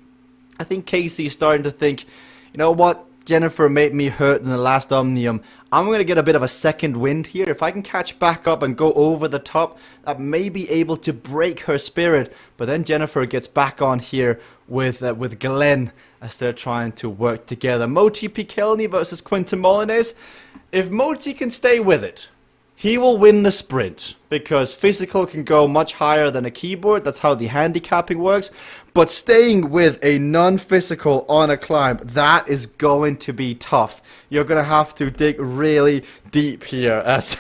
I think Casey is starting to think, you know what, Jennifer made me hurt in the last Omnium. I'm going to get a bit of a second wind here. If I can catch back up and go over the top, that may be able to break her spirit. But then Jennifer gets back on here with Glenn as they're trying to work together. Moti Pikelny versus Quinten Molyneux. If Moti can stay with it, he will win the sprint, because physical can go much higher than a keyboard. That's how the handicapping works. But staying with a non-physical on a climb, that is going to be tough. You're going to have to dig really deep here. As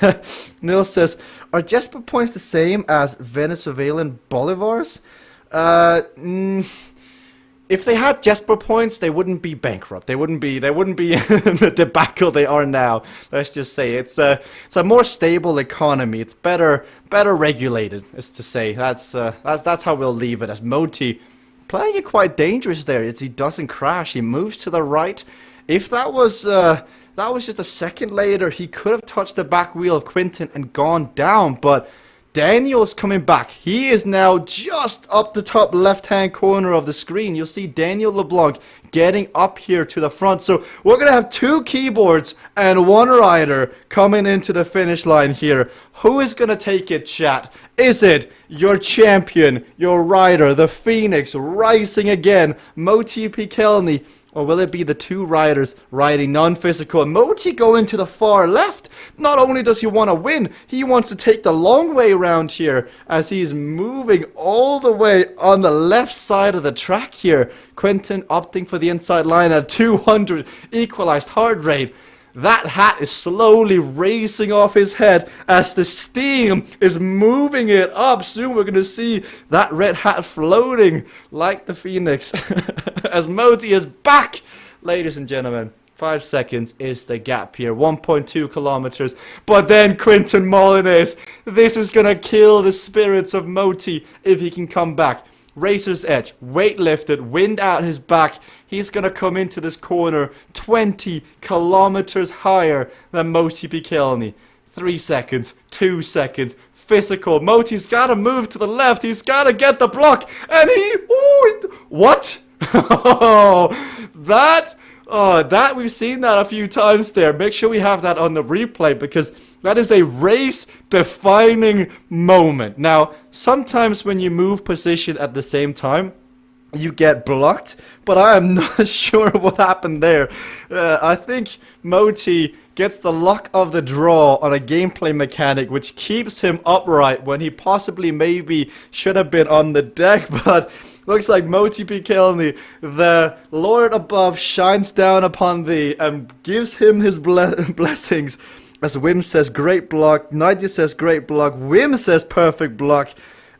Neil says, are Jesper points the same as Venezuelan bolivars? If they had Jesper points, they wouldn't be bankrupt. They wouldn't be in the debacle they are now. Let's just say it's a more stable economy. It's better regulated, is to say. That's how we'll leave it. As Moti playing it quite dangerous there. He doesn't crash. He moves to the right. If that was that was just a second later. He could have touched the back wheel of Quinten and gone down, but Daniel's coming back. He is now just up the top left-hand corner of the screen. You'll see Daniel LeBlanc getting up here to the front. So we're going to have 2 keyboards and 1 rider coming into the finish line here. Who is going to take it, chat? Is it your champion, your rider, the Phoenix, rising again, Moti Pikelny? Or will it be the 2 riders riding non-physical? Moti going to the far left. Not only does he want to win, he wants to take the long way around here as he's moving all the way on the left side of the track here. Quinten opting for the inside line at 200 equalized heart rate. That hat is slowly racing off his head as the steam is moving it up. Soon we're going to see that red hat floating like the Phoenix as Moti is back. Ladies and gentlemen, 5 seconds is the gap here. 1.2 kilometers. But then Quinten Molyneux, this is going to kill the spirits of Moti if he can come back. Racer's edge, weight lifted, wind out his back. He's going to come into this corner 20 kilometers higher than Moti Pikelny. 3 seconds, 2 seconds, physical. Moti's got to move to the left. He's got to get the block. And he... Ooh, what? That we've seen that a few times there. Make sure we have that on the replay because that is a race-defining moment. Now, sometimes when you move position at the same time, you get blocked, but I am not sure what happened there. I think Moti gets the luck of the draw on a gameplay mechanic which keeps him upright when he possibly maybe should have been on the deck, but looks like Moti Pikelny, the Lord above, shines down upon thee and gives him his blessings. As Wim says, great block. Nadia says, great block. Wim says, perfect block.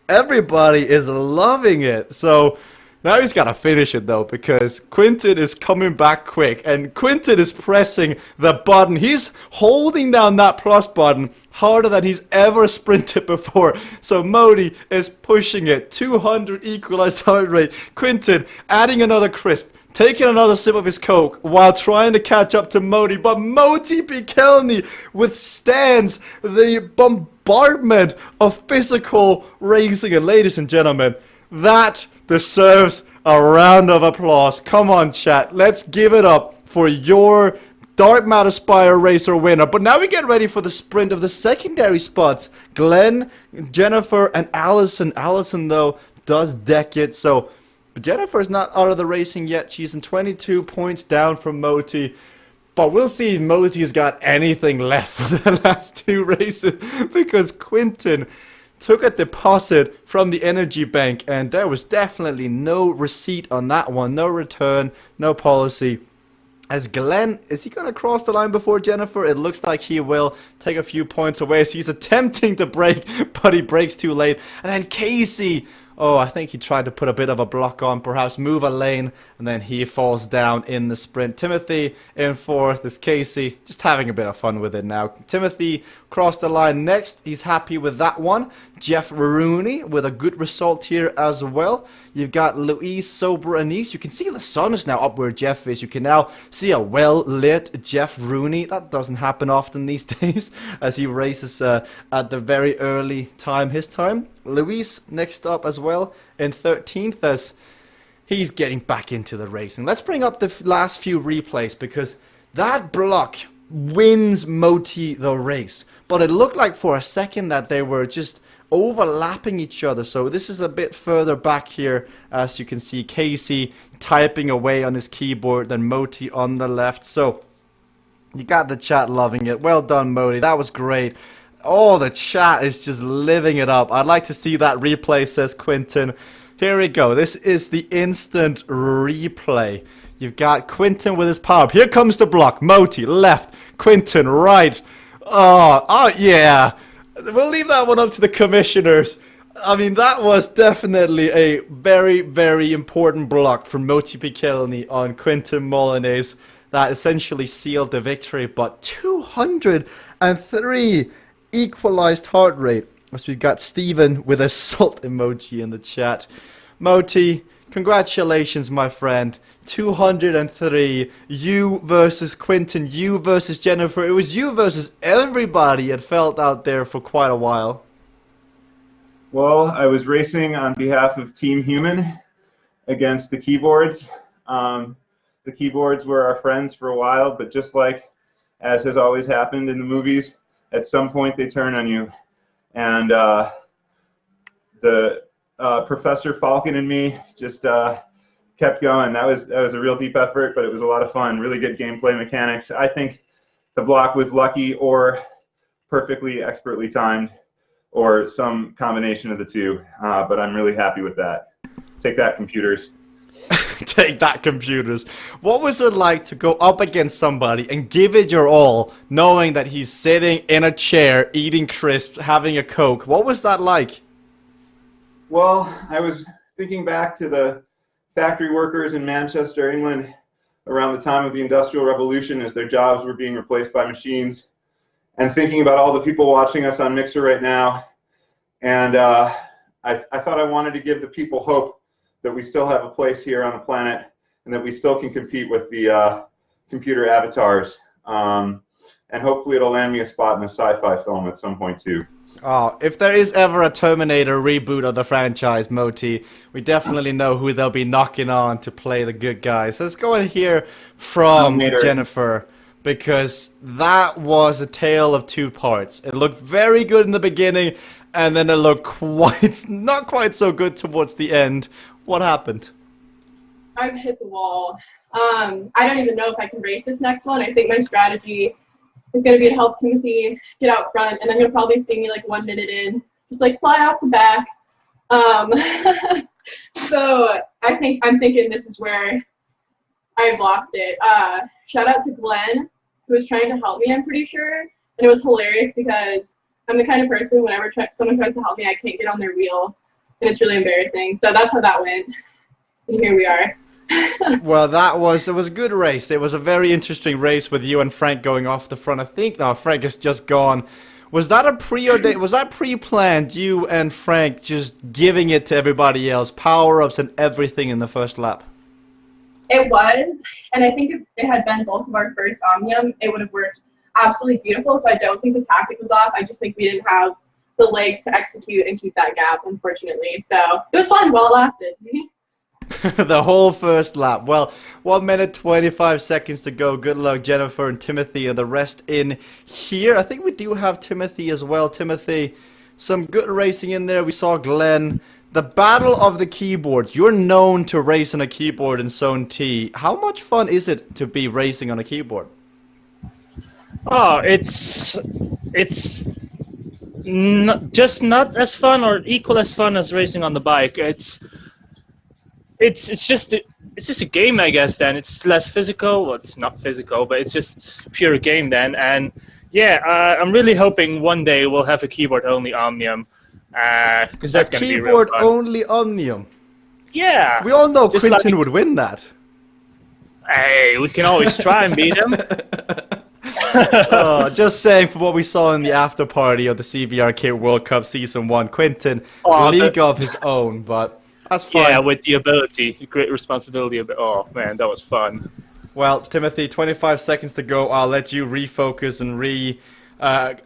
Everybody is loving it. So now he's got to finish it, though, because Quinten is coming back quick. And Quinten is pressing the button. He's holding down that plus button harder than he's ever sprinted before. So Moti is pushing it. 200 equalized heart rate. Quinten adding another crisp. Taking another sip of his Coke while trying to catch up to Moti. But Moti Pikelny withstands the bombardment of physical racing. And ladies and gentlemen, that deserves a round of applause. Come on, chat. Let's give it up for your Dark Matter Spire Racer winner. But now we get ready for the sprint of the secondary spots. Glenn, Jennifer, and Allison. Allison, though, does deck it. So but Jennifer's not out of the racing yet. She's in 22 points down from Moti. But we'll see if Moti's got anything left for the last 2 races. Because Quinten took a deposit from the energy bank. And there was definitely no receipt on that one. No return, no policy. As Glenn, is he going to cross the line before Jennifer? It looks like he will take a few points away. So he's attempting to brake, but he brakes too late. And then Casey... Oh, I think he tried to put a bit of a block on, perhaps move a lane, and then he falls down in the sprint. Timothy in 4th is Casey, just having a bit of fun with it now. Timothy crossed the line next. He's happy with that one. Jeff Rooney with a good result here as well. You've got Louise, Sober, Anise. You can see the sun is now up where Jeff is. You can now see a well-lit Jeff Rooney. That doesn't happen often these days as he races at the very early time, his time. Luis next up as well in 13th as he's getting back into the racing. Let's bring up the last few replays because that block wins Moti the race. But it looked like for a second that they were just overlapping each other. So this is a bit further back here. As you can see, Casey typing away on his keyboard, then Moti on the left. So you got the chat loving it. Well done, Moti. That was great. Oh, the chat is just living it up. I'd like to see that replay, says Quinten. Here we go. This is the instant replay. You've got Quinten with his power up. Here comes the block. Moti, left. Quinten, right. Oh, yeah. We'll leave that one up to the commissioners. I mean, that was definitely a very, very important block from Moti Pikelny on Quinten Molyneux. That essentially sealed the victory. But 203 equalized heart rate. As we've got Steven with a salt emoji in the chat. Moti Congratulations, my friend. 203. You versus Quinton. You versus Jennifer. It was you versus everybody, it felt, out there for quite a while. Well, I was racing on behalf of Team Human against the keyboards. The keyboards were our friends for a while, but just like as has always happened in the movies, at some point they turn on you. And the Professor Falcon and me just kept going. That was a real deep effort, but it was a lot of fun. Really good gameplay mechanics. I think the block was lucky or perfectly expertly timed, or some combination of the two. But I'm really happy with that. Take that, computers. Take that, computers. What was it like to go up against somebody and give it your all, knowing that he's sitting in a chair, eating crisps, having a Coke? What was that like? Well, I was thinking back to the factory workers in Manchester, England, around the time of the Industrial Revolution as their jobs were being replaced by machines, and thinking about all the people watching us on Mixer right now. And I thought I wanted to give the people hope that we still have a place here on the planet and that we still can compete with the computer avatars. And hopefully it'll land me a spot in a sci-fi film at some point too. Oh, if there is ever a Terminator reboot of the franchise, Moti, we definitely know who they'll be knocking on to play the good guys. Let's go and hear from Terminator. Jennifer, because that was a tale of two parts. It looked very good in the beginning, and then it looked not quite so good towards the end. What happened? I've hit the wall. I don't even know if I can race this next one. I think my strategy is going to be to help Timothy get out front, and then you'll probably see me like 1 minute in, just like fly off the back. So I'm thinking this is where I've lost it. Shout out to Glenn, who was trying to help me, I'm pretty sure, and it was hilarious because I'm the kind of person whenever someone tries to help me, I can't get on their wheel, and it's really embarrassing. So that's how that went. And here we are. Well, it was a good race. It was a very interesting race with you and Frank going off the front. I think now Frank is just gone. Was that pre-planned? You and Frank just giving it to everybody else, power-ups and everything in the first lap? It was, and I think if it had been both of our first Omnium, it would have worked absolutely beautiful. So I don't think the tactic was off. I just think we didn't have the legs to execute and keep that gap, unfortunately. So it was fun while it lasted. The whole first lap. Well, 1 minute 25 seconds to go. Good luck, Jennifer and Timothy, and the rest in here. I think we do have Timothy as well. Timothy, some good racing in there. We saw Glenn. The battle of the keyboards. You're known to race on a keyboard in Zone T. How much fun is it to be racing on a keyboard? Oh, it's not as fun or equal as fun as racing on the bike. It's just a game, I guess. Then it's less physical. Well, it's not physical, but it's just pure game then. And yeah, I'm really hoping one day we'll have a keyboard-only Omnium, because that's going to be real fun. Keyboard-only Omnium. Yeah. We all know Just Quinton would win that. Hey, we can always try and beat him. Just saying, for what we saw in the after party of the CVRcade World Cup Season 1, Quinton, league of his own, but that's fine. Yeah, with the ability, great responsibility of it. Oh man, that was fun. Well, Timothy, 25 seconds to go. I'll let you refocus and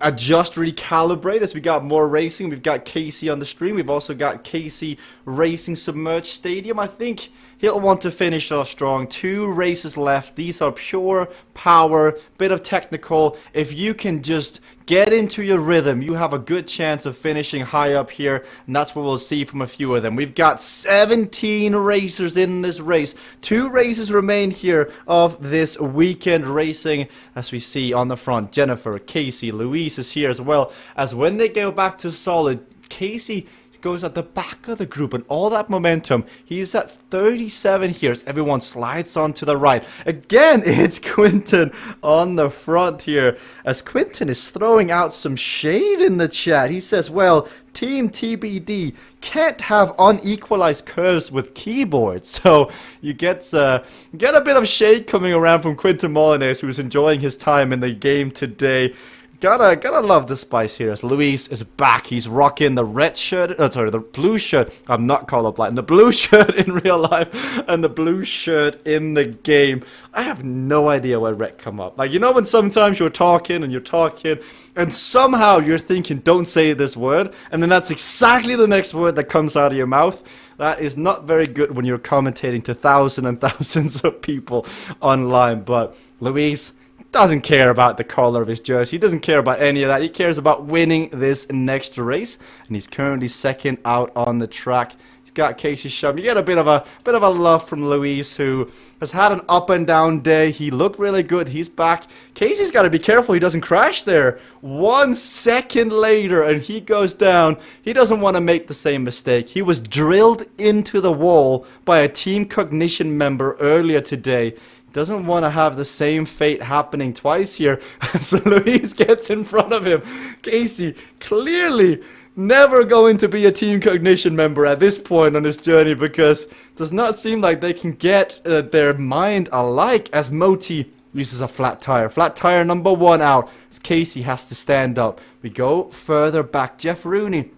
adjust, recalibrate as we got more racing. We've got Casey on the stream. We've also got Casey Racing Submerged Stadium. I think he'll want to finish off strong. 2 races left. These are pure power, bit of technical. If you can just get into your rhythm, you have a good chance of finishing high up here, and that's what we'll see from a few of them. We've got 17 racers in this race. 2 races remain here of this weekend racing, as we see on the front. Jennifer, Casey, Louise is here as well, as when they go back to solid, Casey goes at the back of the group, and all that momentum, he's at 37 here as everyone slides on to the right. Again, it's Quinton on the front here, as Quinton is throwing out some shade in the chat. He says, well, Team TBD can't have unequalized curves with keyboards. So you get a bit of shade coming around from Quinton Molinez, who's enjoying his time in the game today. Gotta love the spice here as Luis is back. He's rocking the red shirt, the blue shirt. I'm not colorblind. The blue shirt in real life and the blue shirt in the game. I have no idea why red come up. Like, you know when sometimes you're talking and somehow you're thinking, don't say this word, and then that's exactly the next word that comes out of your mouth. That is not very good when you're commentating to thousands and thousands of people online. But Luis doesn't care about the color of his jersey. He doesn't care about any of that. He cares about winning this next race, and he's currently second out on the track. He's got Casey Shum. You get a bit of a love from Luis, who has had an up and down day. He looked really good. He's back. Casey's got to be careful he doesn't crash there. 1 second later, and he goes down. He doesn't want to make the same mistake. He was drilled into the wall by a Team Cognition member earlier today. Doesn't want to have the same fate happening twice here. So Luis gets in front of him. Casey clearly never going to be a Team Cognition member at this point on his journey, because it does not seem like they can get their mind alike as Moti uses a flat tire. Flat tire number 1 out as Casey has to stand up. We go further back. Jeff Rooney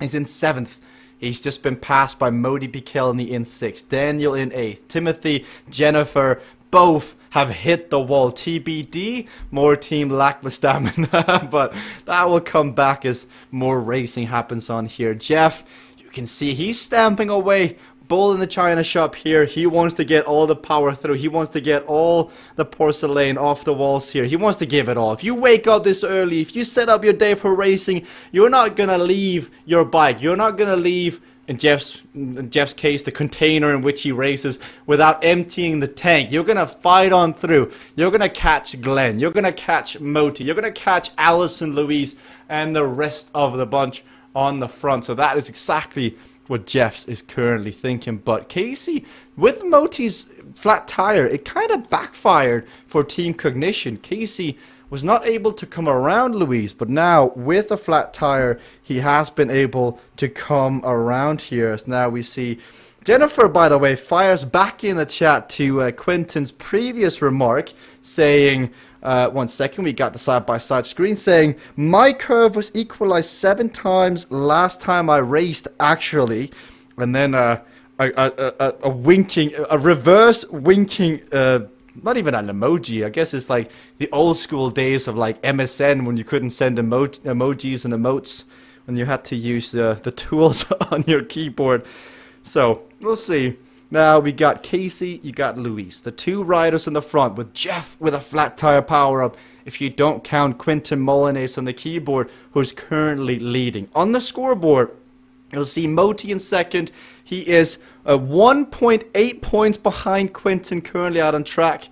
is in 7th. He's just been passed by Modi Pikelny in 6th. Daniel in 8th. Timothy, Jennifer, both have hit the wall. TBD, more team lack of stamina, but that will come back as more racing happens on here. Jeff, you can see he's stamping away. Bull in the china shop here. He wants to get all the power through. He wants to get all the porcelain off the walls here. He wants to give it all. If you wake up this early, if you set up your day for racing, you're not going to leave your bike. You're not going to leave, in Jeff's case, the container in which he races, without emptying the tank. You're going to fight on through. You're going to catch Glenn. You're going to catch Moti. You're going to catch Allison, Luis, and the rest of the bunch on the front. So that is exactly what Jeff's is currently thinking. But Casey, with Moti's flat tire, it kind of backfired for Team Cognition. Casey was not able to come around Luis, but now with a flat tire, he has been able to come around here. So now we see Jennifer, by the way, fires back in the chat to Quentin's previous remark, saying, 1 second, we got the side-by-side screen, saying, my curve was equalized 7 times last time I raced, actually. And then a reverse winking, not even an emoji. I guess it's like the old school days of like MSN, when you couldn't send emojis and emotes, when you had to use the tools on your keyboard. So we'll see. Now we got Casey, you got Luis, the 2 riders in the front, with Jeff with a flat tire power up, if you don't count Quentin Molyneux on the keyboard, who's currently leading. On the scoreboard, you'll see Moti in 2nd. He is 1.8 points behind Quentin, currently out on track.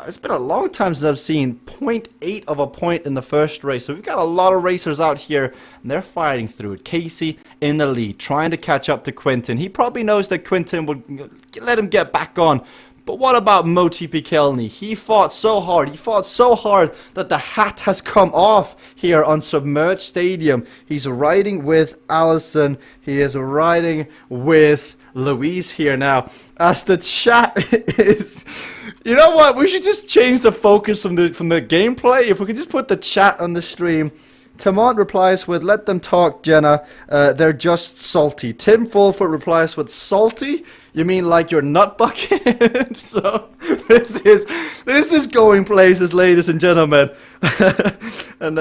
It's been a long time since I've seen 0.8 of a point in the first race. So we've got a lot of racers out here, and they're fighting through it. Casey in the lead, trying to catch up to Quentin. He probably knows that Quentin would let him get back on. But what about Moti Pikelny? He fought so hard. He fought so hard that the hat has come off here on Submerged Stadium. He's riding with Allison. He is riding with Luis here now. As the chat is... You know what? We should just change the focus from the gameplay. If we could just put the chat on the stream. Tamont replies with, let them talk, Jenna. They're just salty. Tim Fulford replies with, salty? You mean like your nut bucket? So this is going places, ladies and gentlemen. And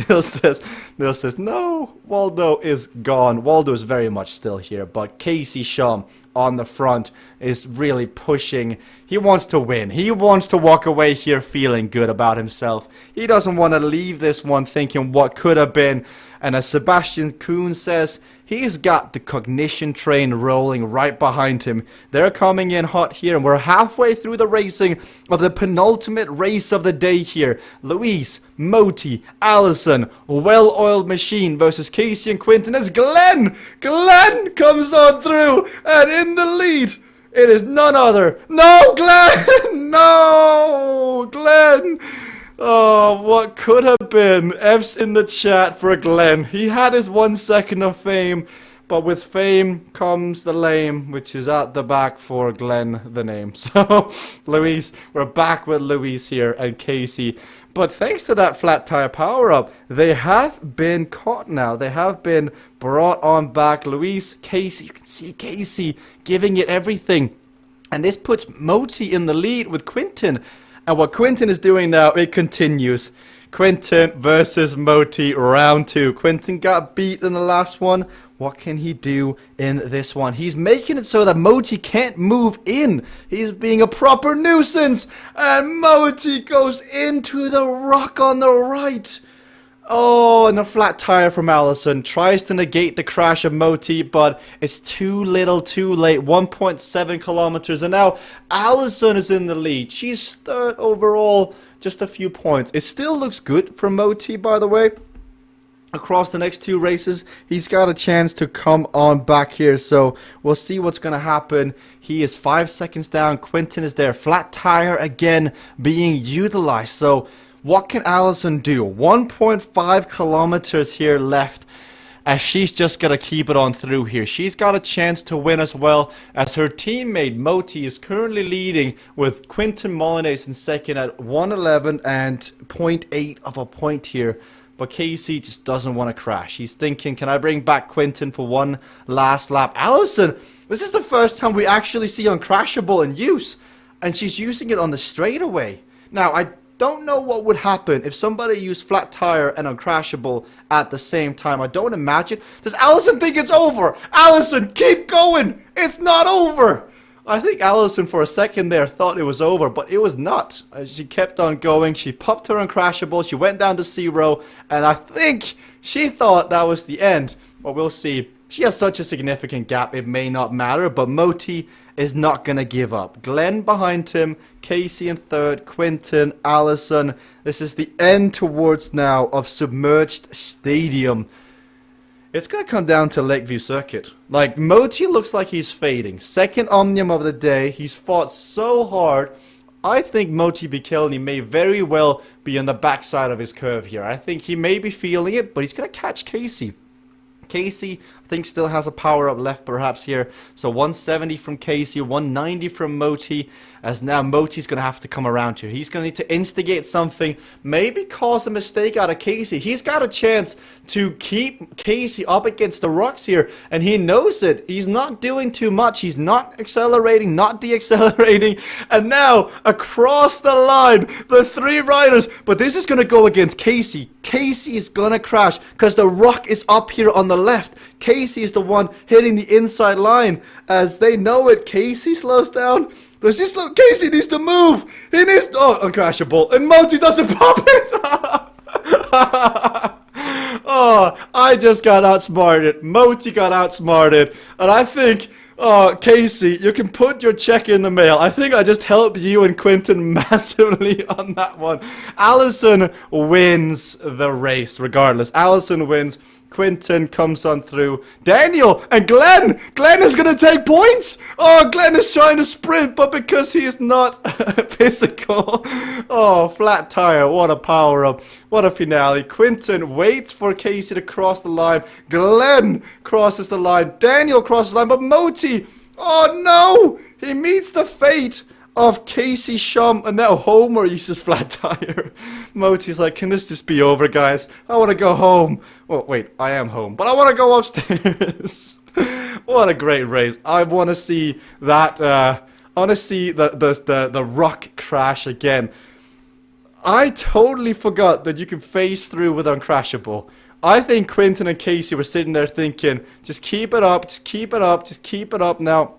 Neil says, no, Waldo is gone. Waldo is very much still here, but Casey Shum on the front is really pushing. He wants to win. He wants to walk away here feeling good about himself. He doesn't want to leave this one thinking what could have been. And as Sebastian Kuhn says, he's got the Cognition train rolling right behind him. They're coming in hot here, and we're halfway through the racing of the penultimate race of the day here. Luis, Moti, Allison, well-oiled machine versus Casey and Quentin as Glenn comes on through, and in the lead, it is none other. No, Glenn! No, Glenn! Oh, what could have been. F's in the chat for Glenn. He had his 1 second of fame, but with fame comes the lame, which is at the back for Glenn, the name. So, Luis, we're back with Luis here and Casey. But thanks to that flat tire power-up, they have been caught now. They have been brought on back. Luis, Casey, you can see Casey giving it everything. And this puts Moti in the lead with Quinton. And what Quinton is doing now, it continues. Quinton versus Moti, round 2. Quinton got beat in the last one. What can he do in this one? He's making it so that Moti can't move in. He's being a proper nuisance. And Moti goes into the rock on the right. Oh, and a flat tire from Allison. Tries to negate the crash of Moti, but it's too little too late. 1.7 kilometers. And now Allison is in the lead. She's third overall. Just a few points. It still looks good for Moti, by the way. Across the next 2 races, he's got a chance to come on back here, so we'll see what's going to happen. He is 5 seconds down. Quinton is there. Flat tire again being utilized. So what can Allison do? 1.5 kilometers here left, as she's just got to keep it on through here. She's got a chance to win as well, as her teammate Moti is currently leading with Quinton Molyneux in second at 1:11 and 0.8 of a point here. But Casey just doesn't want to crash. He's thinking, can I bring back Quinton for one last lap? Allison, this is the first time we actually see Uncrashable in use. And she's using it on the straightaway. Now, I don't know what would happen if somebody used Flat Tire and Uncrashable at the same time. I don't imagine. Does Allison think it's over? Allison, keep going! It's not over! I think Allison for a second there thought it was over, but it was not. She kept on going. She popped her Uncrashable. She went down to 0, and I think she thought that was the end. But we'll see. She has such a significant gap, it may not matter, but Moti is not going to give up. Glenn behind him, Casey in third, Quinton, Allison. This is the end towards now of Submerged Stadium. It's going to come down to Lakeview Circuit. Like, Moti looks like he's fading. Second Omnium of the day. He's fought so hard. I think Moti Bikelny may very well be on the backside of his curve here. I think he may be feeling it, but he's going to catch Casey. Casey, I think, still has a power-up left perhaps here. So 170 from Casey, 190 from Moti, as now Moti's going to have to come around here. He's going to need to instigate something, maybe cause a mistake out of Casey. He's got a chance to keep Casey up against the rocks here, and he knows it. He's not doing too much. He's not accelerating, not deaccelerating, and now across the line, the 3 riders, but this is going to go against Casey. Casey is going to crash because the rock is up here on the left. Casey is the one hitting the inside line. As they know it, Casey slows down. Does he slow? Casey needs to move. He needs to, oh, Uncrashable. And Moti doesn't pop it. Oh, I just got outsmarted. Moti got outsmarted. And I think, oh, Casey, you can put your check in the mail. I think I just helped you and Quinton massively on that one. Allison wins the race regardless. Allison wins. Quinton comes on through. Daniel and Glenn! Glenn is going to take points! Oh, Glenn is trying to sprint, but because he is not physical. Oh, flat tire. What a power-up. What a finale. Quinton waits for Casey to cross the line. Glenn crosses the line. Daniel crosses the line, but Moti, oh no! He meets the fate of Casey Shum, and now Homer uses flat tire. Moti's like, can this just be over, guys? I want to go home. Oh, wait, I am home, but I want to go upstairs. What a great race. I want to see that, I want to see the rock crash again. I totally forgot that you can phase through with Uncrashable. I think Quinton and Casey were sitting there thinking, just keep it up, just keep it up, just keep it up now.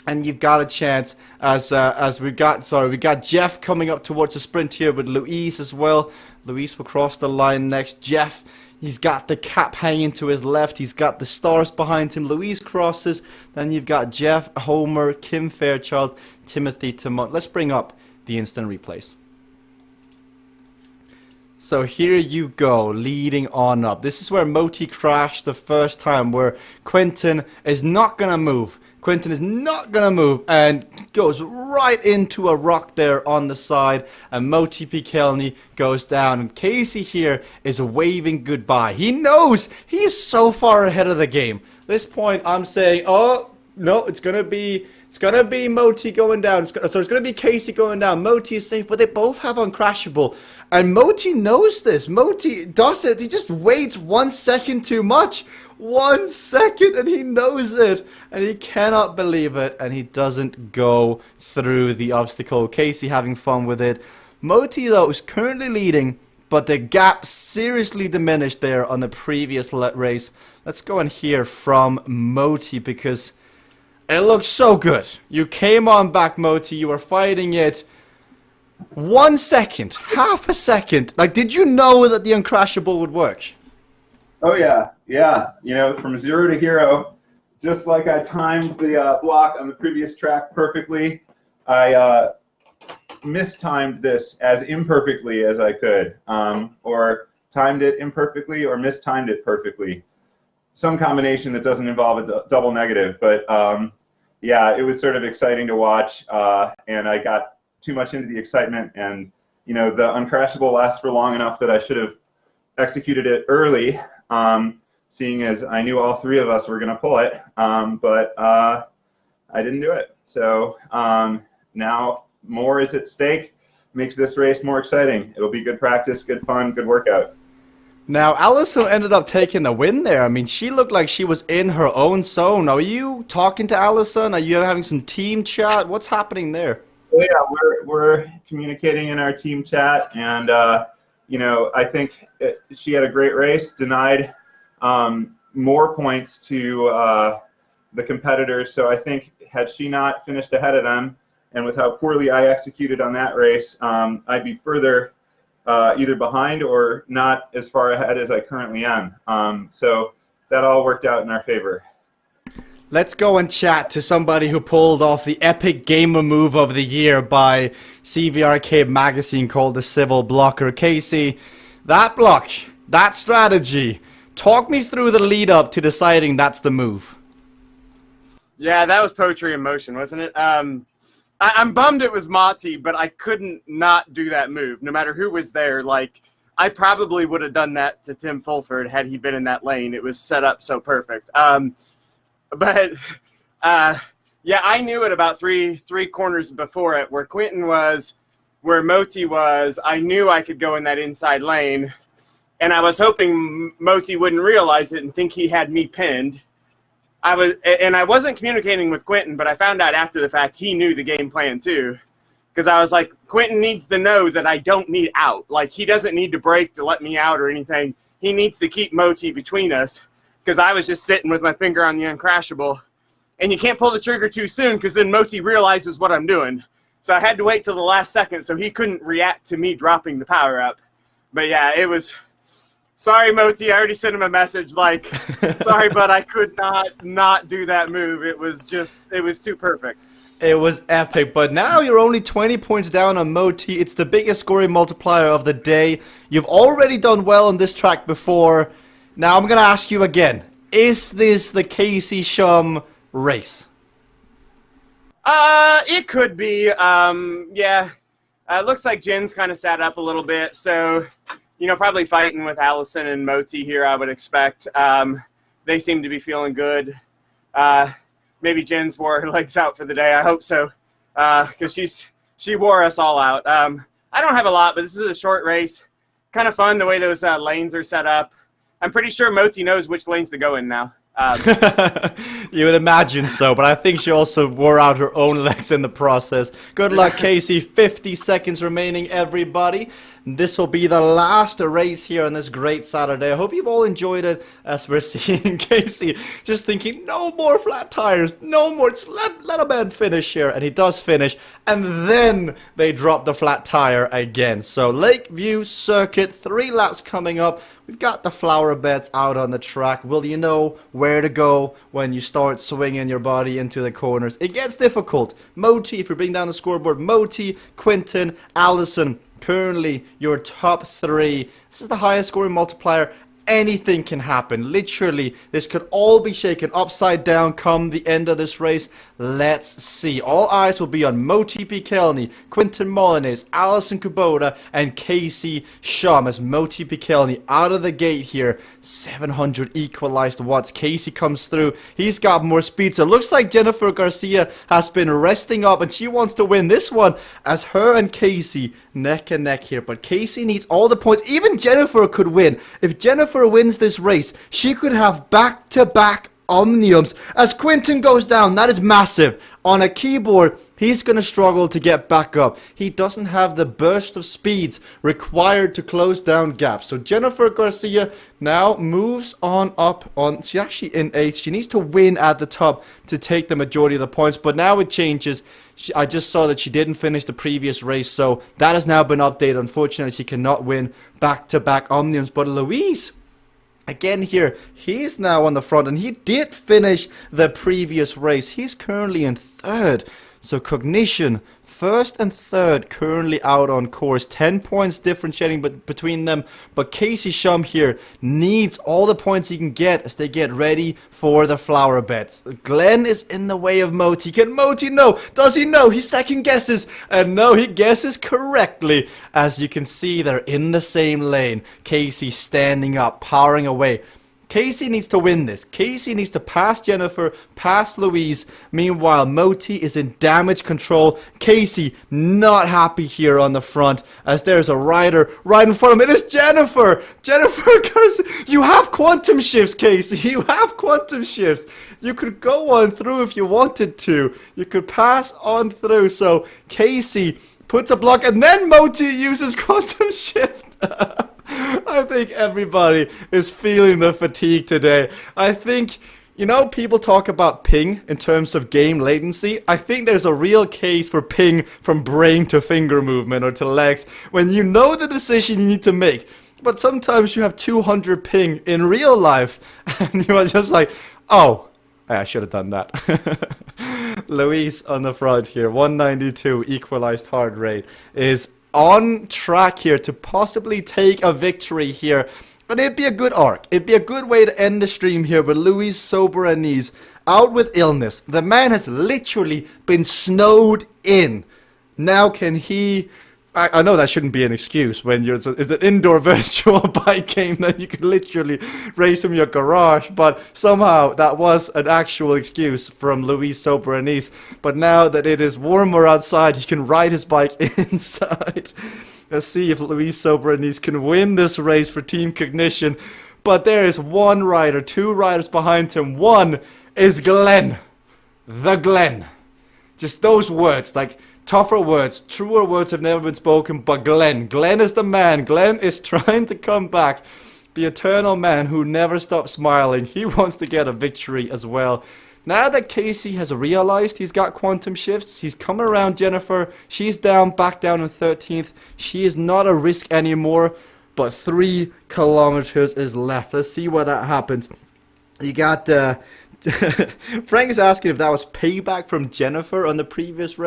And you've got a chance as we got Jeff coming up towards the sprint here with Luis as well. Luis will cross the line next. Jeff, he's got the cap hanging to his left. He's got the stars behind him. Luis crosses. Then you've got Jeff, Homer, Kim Fairchild, Timothy Timon. Let's bring up the instant replays. So here you go, leading on up. This is where Moti crashed the first time, where Quinton is not going to move. Quinton is not going to move and goes right into a rock there on the side. And Moti P. Kelney goes down. And Casey here is waving goodbye. He knows he's so far ahead of the game. At this point, I'm saying, oh, no, it's going to be Moti going down. So it's going to be Casey going down. Moti is safe, but they both have Uncrashable. And Moti knows this. Moti does it. He just waits 1 second too much. 1 second, and he knows it. And he cannot believe it. And he doesn't go through the obstacle. Casey having fun with it. Moti, though, is currently leading, but the gap seriously diminished there on the previous race. Let's go and hear from Moti, because it looks so good. You came on back, Moti. You were fighting it. 1 second, half a second. Like, did you know that the Uncrashable would work? Oh yeah, yeah. You know, from 0 to hero, just like I timed the block on the previous track perfectly, I mistimed this as imperfectly as I could, or timed it imperfectly, or mistimed it perfectly. Some combination that doesn't involve a double negative, but yeah, it was sort of exciting to watch, and I got too much into the excitement, and you know, the Uncrashable lasts for long enough that I should have executed it early, seeing as I knew all three of us were going to pull it, but I didn't do it. So now more is at stake, makes this race more exciting. It'll be good practice, good fun, good workout. Now, Allison ended up taking the win there. I mean, she looked like she was in her own zone. Are you talking to Allison? Are you having some team chat? What's happening there? Well, yeah, we're communicating in our team chat, and you know, I think she had a great race, denied more points to the competitors. So I think had she not finished ahead of them, and with how poorly I executed on that race, I'd be further either behind or not as far ahead as I currently am. So that all worked out in our favor. Let's go and chat to somebody who pulled off the epic gamer move of the year by CVRcade magazine called the Civil Blocker. Casey, that block, that strategy, talk me through the lead up to deciding that's the move. Yeah, that was poetry in motion, wasn't it? I'm bummed it was Moti, but I couldn't not do that move, no matter who was there. Like, I probably would have done that to Tim Fulford had he been in that lane. It was set up so perfect. But yeah, I knew it about three corners before it, where Quentin was, where Moti was. I knew I could go in that inside lane, and I was hoping Moti wouldn't realize it and think he had me pinned. I wasn't communicating with Quentin, but I found out after the fact he knew the game plan too, because I was like, Quentin needs to know that I don't need out. Like, he doesn't need to break to let me out or anything. He needs to keep Moti between us. Because I was just sitting with my finger on the Uncrashable. And you can't pull the trigger too soon, because then Moti realizes what I'm doing. So I had to wait till the last second so he couldn't react to me dropping the power up. But yeah, it was... Sorry, Moti, I already sent him a message like, sorry, but I could not do that move. It was too perfect. It was epic, but now you're only 20 points down on Moti. It's the biggest scoring multiplier of the day. You've already done well on this track before. Now I'm going to ask you again, is this the Casey Shum race? It could be. Yeah. It looks like Jen's kind of sat up a little bit, so, you know, probably fighting with Allison and Moti here, I would expect. They seem to be feeling good. Maybe Jen's wore her legs out for the day. I hope so, because she wore us all out. I don't have a lot, but this is a short race. Kind of fun the way those lanes are set up. I'm pretty sure Moti knows which lanes to go in now. You would imagine so, but I think she also wore out her own legs in the process. Good luck, Casey. 50 seconds remaining, everybody. This will be the last race here on this great Saturday. I hope you've all enjoyed it, as we're seeing Casey just thinking, no more flat tires, no more, just let a man finish here. And he does finish, and then they drop the flat tire again. So Lakeview Circuit, 3 laps coming up. We've got the flower beds out on the track. Will you know where to go when you start swinging your body into the corners? It gets difficult. Moti, if you bring down the scoreboard, Moti, Quinton, Allison, currently your top 3. This is the highest scoring multiplier anything can happen. Literally, this could all be shaken upside down come the end of this race. Let's see. All eyes will be on Moti Pikelny, Quinton Molyneux, Allison Kubota, and Casey Shum as Moti Pikelny out of the gate here. 700 equalized watts. Casey comes through. He's got more speed. So it looks like Jennifer Garcia has been resting up and she wants to win this one as her and Casey neck and neck here. But Casey needs all the points. Even Jennifer could win. If Jennifer wins this race, she could have back-to-back omniums. As Quinton goes down, that is massive. On a keyboard, he's going to struggle to get back up. He doesn't have the burst of speeds required to close down gaps. So Jennifer Garcia now moves on up. She's actually in 8th. She needs to win at the top to take the majority of the points. But now it changes. I just saw that she didn't finish the previous race. So that has now been updated. Unfortunately, she cannot win back-to-back omniums. But Louise, again here, he's now on the front, and he did finish the previous race. He's currently in 3rd. So Cognition, 1st and 3rd, currently out on course. 10 points differentiating between them. But Casey Shum here needs all the points he can get as they get ready for the flower beds. Glenn is in the way of Moti. Can Moti know? Does he know? He second guesses. And no, he guesses correctly. As you can see, they're in the same lane. Casey standing up, powering away. Casey needs to win this. Casey needs to pass Jennifer, pass Louise. Meanwhile, Moti is in damage control. Casey not happy here on the front as there's a rider right in front of him. It is Jennifer. Jennifer, because you have quantum shifts, Casey. You have quantum shifts. You could go on through if you wanted to. You could pass on through. So Casey puts a block and then Moti uses quantum shift. I think everybody is feeling the fatigue today. I think, you know, people talk about ping in terms of game latency. I think there's a real case for ping from brain to finger movement or to legs when you know the decision you need to make. But sometimes you have 200 ping in real life and you are just like, oh, I should have done that. Louise on the front here, 192 equalized heart rate, is on track here to possibly take a victory here. But it'd be a good arc. It'd be a good way to end the stream here with Louis Soberanese out with illness. The man has literally been snowed in. Now can he... I know that shouldn't be an excuse when it's an indoor virtual bike game that you can literally race from your garage, but somehow that was an actual excuse from Luis Soberanese. But now that it is warmer outside, he can ride his bike inside. Let's see if Luis Soberanese can win this race for Team Cognition. But there is one rider, 2 riders behind him. One is Glenn. The Glenn. Just those words, like... tougher words, truer words have never been spoken, but Glenn. Glenn is the man. Glenn is trying to come back. The eternal man who never stops smiling. He wants to get a victory as well. Now that Casey has realized he's got quantum shifts, he's coming around Jennifer. She's down, back down in 13th. She is not a risk anymore, but 3 kilometers is left. Let's see where that happens. You got... Frank is asking if that was payback from Jennifer on the previous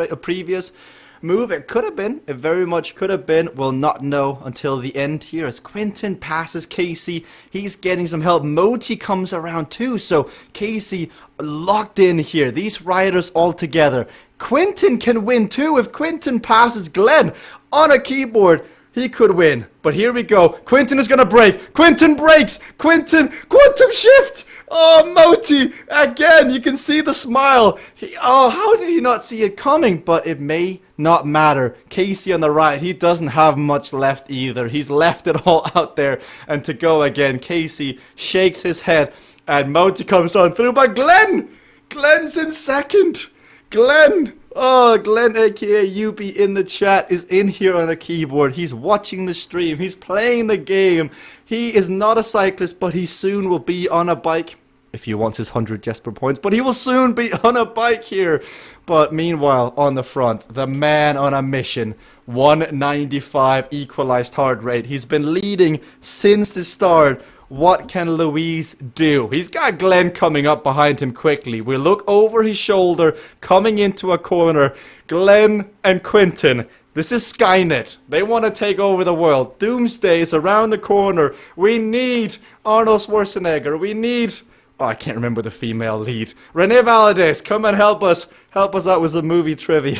move. It could have been. It very much could have been. We'll not know until the end here as Quinton passes Casey. He's getting some help. Moti comes around too. So Casey locked in here. These riders all together. Quinton can win too. If Quinton passes Glenn on a keyboard, he could win. But here we go. Quinton is going to break. Quinton breaks. Quinton, quantum shift. Oh, Moti, again, you can see the smile. How did he not see it coming? But it may not matter. Casey on the right, he doesn't have much left either. He's left it all out there. And to go again, Casey shakes his head. And Moti comes on through. But Glenn's in second. Glenn, aka UB in the chat, is in here on a keyboard. He's watching the stream. He's playing the game. He is not a cyclist, but he soon will be on a bike. If he wants his 100 Jesper points. But he will soon be on a bike here. But meanwhile, on the front, the man on a mission. 195 equalized heart rate. He's been leading since the start. What can Louise do? He's got Glenn coming up behind him quickly. We look over his shoulder, coming into a corner. Glenn and Quinton This is Skynet. They want to take over the world. Doomsday is around the corner. We need Arnold Schwarzenegger. We need... Oh, I can't remember the female lead. Renee Valadez, come and help us. Help us out with the movie trivia.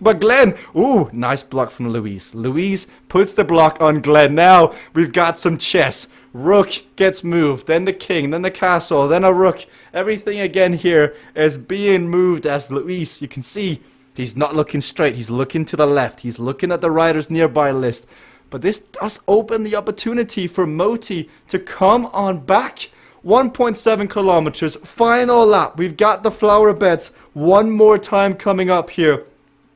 But Glenn, ooh, nice block from Louise. Louise puts the block on Glenn. Now we've got some chess. Rook gets moved, then the king, then the castle, then a rook. Everything again here is being moved as Louise, you can see, he's not looking straight. He's looking to the left. He's looking at the riders nearby list. But this does open the opportunity for Moti to come on back. 1.7 kilometers, final lap. We've got the flower beds one more time coming up here.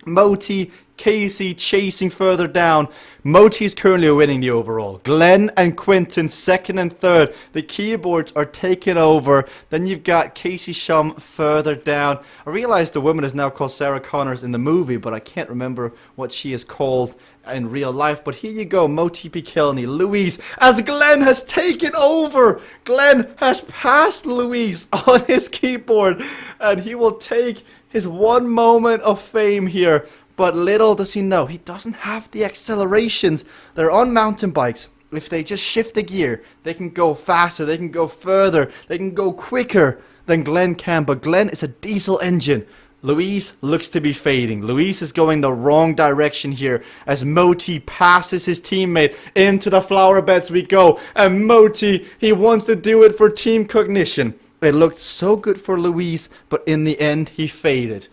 Moti, Casey chasing further down. Moti's currently winning the overall. Glenn and Quinton second and third. The keyboards are taking over. Then you've got Casey Shum further down. I realize the woman is now called Sarah Connors in the movie, but I can't remember what she is called in real life. But here you go, Moti P. Kilney, Louise, as Glenn has taken over. Glenn has passed Louise on his keyboard, and he will take his one moment of fame here. But little does he know, he doesn't have the accelerations. They're on mountain bikes. If they just shift a gear, they can go faster, they can go further, they can go quicker than Glenn can. But Glenn is a diesel engine. Louise looks to be fading. Louise is going the wrong direction here as Moti passes his teammate into the flower beds we go. And Moti, he wants to do it for team cognition. It looked so good for Louise, but in the end, he faded.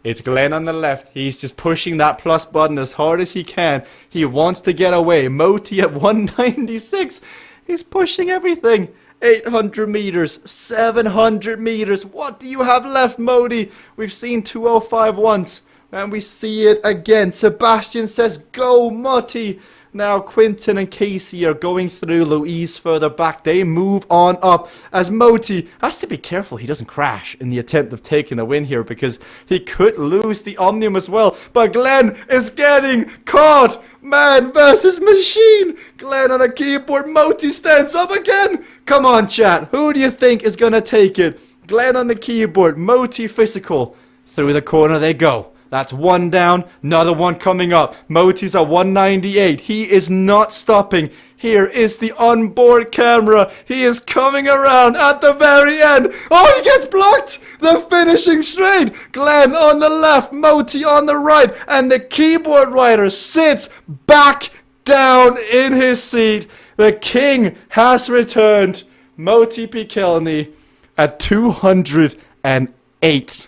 It's Glenn on the left. He's just pushing that plus button as hard as he can. He wants to get away. Moti at 196. He's pushing everything. 800 meters, 700 meters. What do you have left, Moti? We've seen 205 once, and we see it again. Sebastian says, go, Moti. Now Quinton and Casey are going through. Louise further back. They move on up as Moti has to be careful he doesn't crash in the attempt of taking the win here, because he could lose the Omnium as well. But Glenn is getting caught. Man versus machine. Glenn on a keyboard. Moti stands up again. Come on, chat. Who do you think is going to take it? Glenn on the keyboard. Moti physical. Through the corner they go. That's one down, another one coming up. Moti's at 198. He is not stopping. Here is the onboard camera. He is coming around at the very end. Oh, he gets blocked. The finishing straight. Glenn on the left, Moti on the right. And the keyboard rider sits back down in his seat. The king has returned. Moti P. Kilney at 208.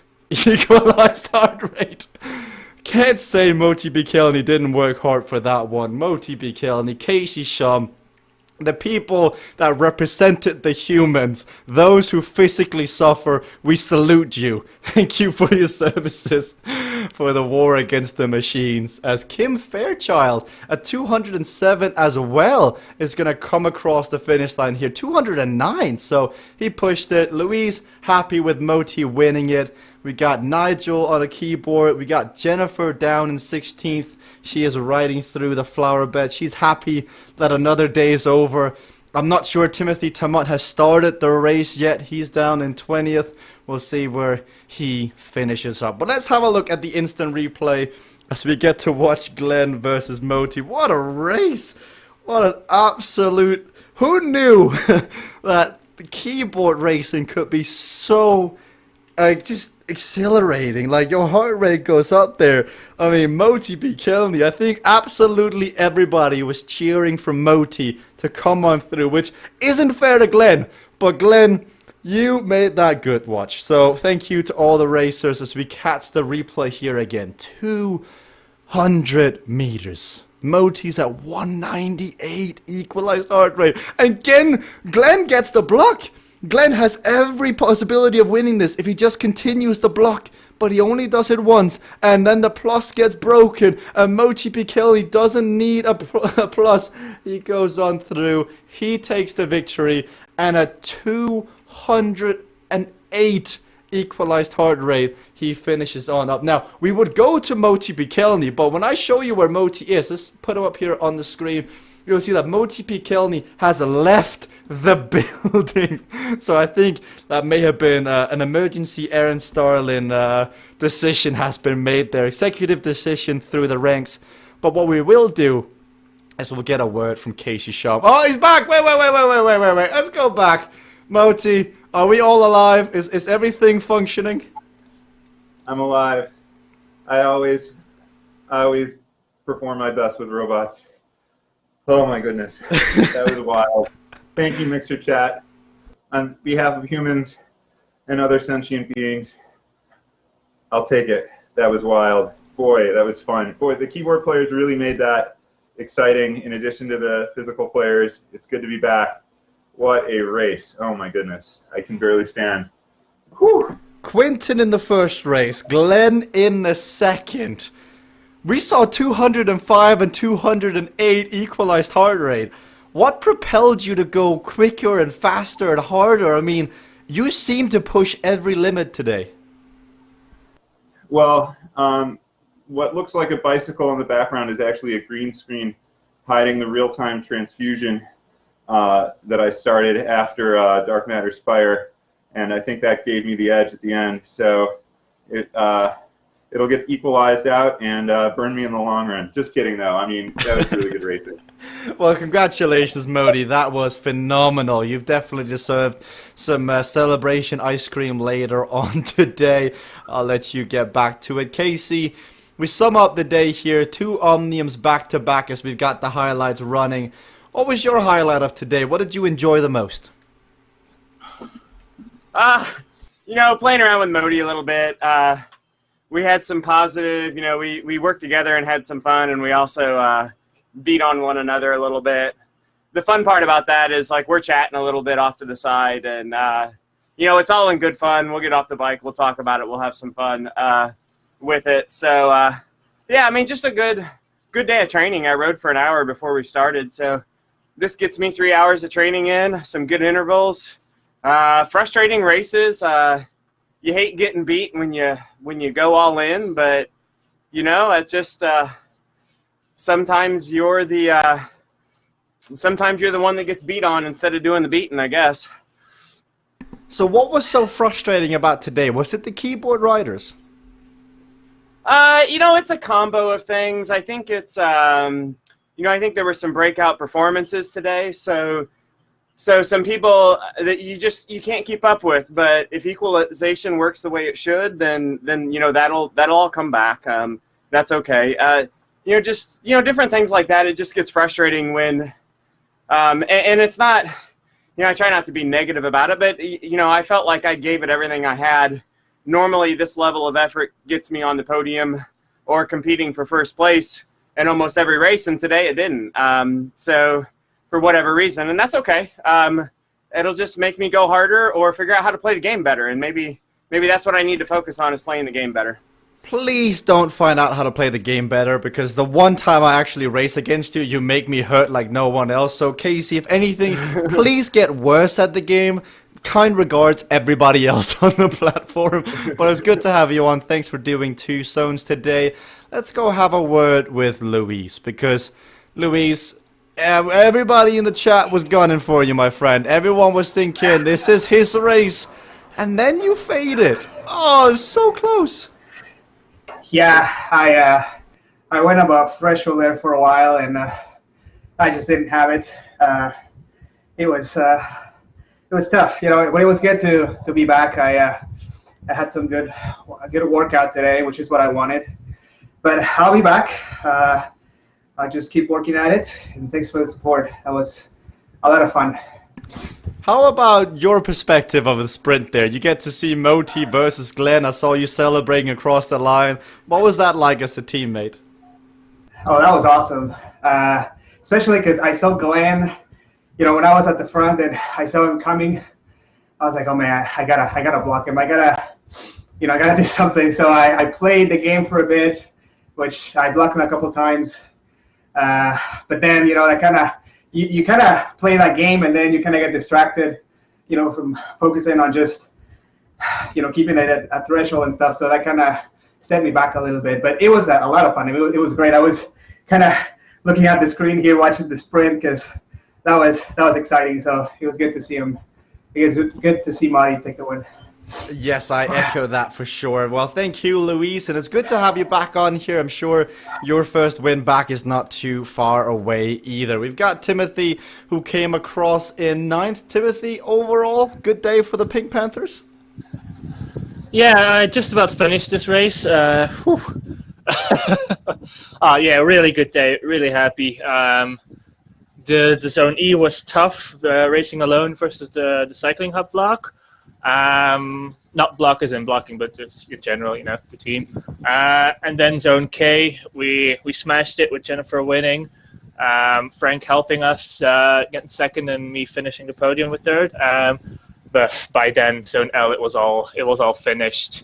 Equalized heart rate. Can't say Moti B. Kilney didn't work hard for that one. Moti B. Kilney, Casey Shum, the people that represented the humans, those who physically suffer, we salute you. Thank you for your services for the war against the machines. As Kim Fairchild at 207 as well is going to come across the finish line here. 209, so he pushed it. Louise happy with Moti winning it. We got Nigel on a keyboard. We got Jennifer down in 16th. She is riding through the flower bed. She's happy that another day is over. I'm not sure Timothy Tamot has started the race yet. He's down in 20th. We'll see where he finishes up. But let's have a look at the instant replay as we get to watch Glenn versus Moti. What a race! What an absolute... Who knew that the keyboard racing could be so... just exhilarating, like your heart rate goes up there. I mean, Moti B. Kilney, I think absolutely everybody was cheering for Moti to come on through, which isn't fair to Glenn, but Glenn, you made that good watch. So thank you to all the racers as we catch the replay here again. 200 meters. Moti's at 198 equalized heart rate. And again, Glenn gets the block. Glenn has every possibility of winning this if he just continues the block, but he only does it once, and then the plus gets broken, and Moti P. Kilney doesn't need a plus. He goes on through, he takes the victory, and at 208 equalized heart rate he finishes on up. Now, we would go to Moti Pikelny, but when I show you where Moti is, let's put him up here on the screen, you'll see that Moti Pikelny has left the building. So I think that may have been an emergency Aaron Starlin decision has been made there. Executive decision through the ranks. But what we will do is we'll get a word from Casey Sharp. Oh, he's back! Wait. Let's go back. Moti, are we all alive? Is everything functioning? I'm alive. I always perform my best with robots. Oh my goodness, that was wild. Thank you, Mixer Chat. On behalf of humans and other sentient beings, I'll take it. That was wild. Boy, that was fun. Boy, the keyboard players really made that exciting in addition to the physical players. It's good to be back. What a race. Oh my goodness. I can barely stand. Whew. Quinton in the first race, Glenn in the second. We saw 205 and 208 equalized heart rate. What propelled you to go quicker and faster and harder? I mean, you seem to push every limit today. Well, what looks like a bicycle in the background is actually a green screen hiding the real-time transfusion that I started after Dark Matter Spire, and I think that gave me the edge at the end. So it'll get equalized out and burn me in the long run. Just kidding, though. I mean, that was really good racing. Well, congratulations, Moti. That was phenomenal. You've definitely deserved some celebration ice cream later on today. I'll let you get back to it. Casey, we sum up the day here. 2 Omniums back-to-back as we've got the highlights running. What was your highlight of today? What did you enjoy the most? You know, playing around with Moti a little bit. We had some positive, you know, we worked together and had some fun, and we also beat on one another a little bit. The fun part about that is, like, we're chatting a little bit off to the side, and, you know, it's all in good fun. We'll get off the bike. We'll talk about it. We'll have some fun with it. So, yeah, I mean, just a good day of training. I rode for an hour before we started, so this gets me 3 hours of training in, some good intervals. Frustrating races. You hate getting beat when you go all in, but you know, it just sometimes you're the one that gets beat on instead of doing the beating, I guess. So what was so frustrating about today? Was it the keyboard riders? You know, it's a combo of things. I think it's you know, I think there were some breakout performances today, so some people that you can't keep up with, but if equalization works the way it should, then you know, that'll all come back. That's okay. You know, just, you know, different things like that. It just gets frustrating when, and it's not, you know, I try not to be negative about it, but you know, I felt like I gave it everything I had. Normally, this level of effort gets me on the podium or competing for first place in almost every race, and today it didn't. So, for whatever reason, and that's okay. It'll just make me go harder or figure out how to play the game better, and maybe that's what I need to focus on, is playing the game better. Please don't find out how to play the game better, because the one time I actually race against you, you make me hurt like no one else. So Casey, if anything, please get worse at the game. Kind regards, everybody else on the platform. But it's good to have you on. Thanks for doing 2 zones today. Let's go have a word with Luis, because Luis, everybody in the chat was gunning for you, my friend. Everyone was thinking this is his race, and then you faded. Oh, it's so close. Yeah, I went above threshold there for a while, and I just didn't have it. It was tough, you know. But it was good to be back. I had some good workout today, which is what I wanted. But I'll be back. I just keep working at it, and thanks for the support. That was a lot of fun. How about your perspective of the sprint there? You get to see Moti versus Glenn. I saw you celebrating across the line. What was that like as a teammate? Oh, that was awesome. Especially because I saw Glenn, you know, when I was at the front and I saw him coming. I was like, oh man, I gotta block him. I gotta do something. So I played the game for a bit, which I blocked him a couple times. But then, you know, that kind of, you kind of play that game, and then you kind of get distracted, you know, from focusing on just keeping it at threshold and stuff. So that kind of set me back a little bit. But it was a lot of fun. It was great. I was kind of looking at the screen here, watching the sprint, because that was exciting. So it was good to see him. It was good to see Marty take the win. Yes, I echo that for sure. Well, thank you, Luis, and it's good to have you back on here. I'm sure your first win back is not too far away either. We've got Timothy, who came across in 9th. Timothy, overall, good day for the Pink Panthers? Yeah, I just about finished this race. Yeah, really good day. Really happy. The Zone E was tough, racing alone versus the Cycling Hub block. Not block as in blocking, but just in general, the team. And then Zone K, we smashed it with Jennifer winning, Frank helping us getting second, and me finishing the podium with third. But by then, Zone L, it was all finished.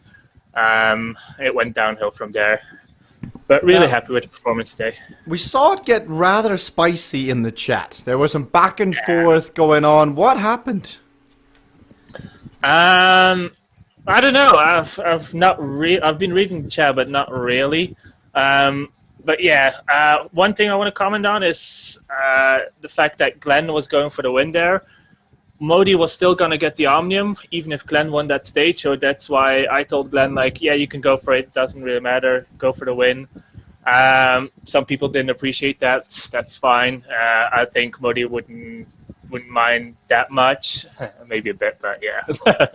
It went downhill from there. But really happy with the performance today. We saw it get rather spicy in the chat. There was some back and forth going on. What happened? I don't know. I've been reading the chat, but not really. But yeah, one thing I want to comment on is the fact that Glenn was going for the win there. Modi was still going to get the Omnium, even if Glenn won that stage, so that's why I told Glenn, like, yeah, you can go for it, doesn't really matter, go for the win. Some people didn't appreciate that, that's fine. I think Modi wouldn't mind that much, maybe a bit, but yeah.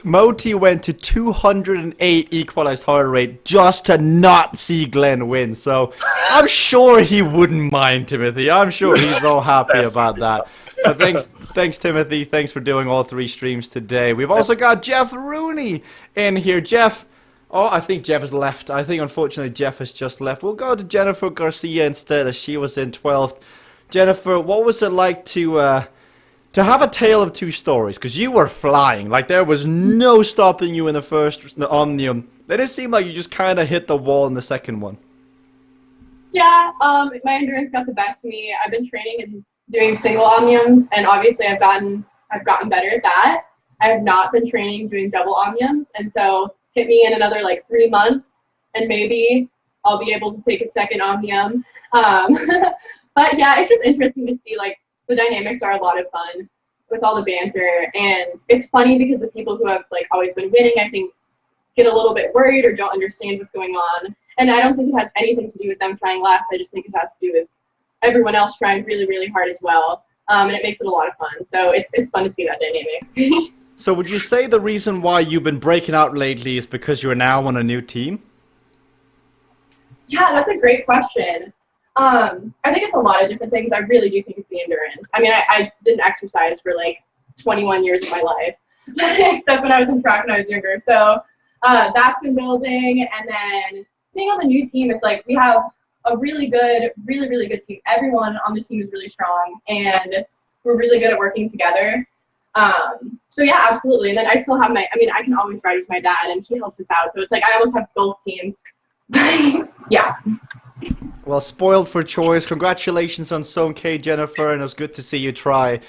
Moti went to 208 equalized heart rate just to not see Glenn win, so I'm sure he wouldn't mind, Timothy. I'm sure he's all happy about that. But thanks, Timothy. Thanks for doing all 3 streams today. We've also got Jeff Rooney in here. Jeff, I think Jeff has left. I think, unfortunately, Jeff has just left. We'll go to Jennifer Garcia instead, as she was in 12th. Jennifer, what was it like to have a tale of 2 stories? Because you were flying. Like, there was no stopping you in the first Omnium. Then it seemed like you just kind of hit the wall in the second one. Yeah, my endurance got the best of me. I've been training and doing single omniums, and obviously I've gotten better at that. I have not been training doing double omniums, and so hit me in another like 3 months, and maybe I'll be able to take a second omnium. But yeah, it's just interesting to see, like, the dynamics are a lot of fun with all the banter, and it's funny because the people who have like always been winning, I think, get a little bit worried or don't understand what's going on. And I don't think it has anything to do with them trying last. I just think it has to do with everyone else trying really, really hard as well. And it makes it a lot of fun. So it's fun to see that dynamic. So would you say the reason why you've been breaking out lately is because you're now on a new team? Yeah, that's a great question. I think it's a lot of different things. I really do think it's the endurance. I mean, I didn't exercise for like 21 years of my life, except when I was in track when I was younger. So that's been building. And then being on the new team, it's like we have a really good, really, really good team. Everyone on the team is really strong, and we're really good at working together. So yeah, absolutely. And then I still have I can always ride with my dad, and he helps us out. So it's like I almost have both teams. Yeah. Well, spoiled for choice. Congratulations on Zone K, Jennifer, and it was good to see you try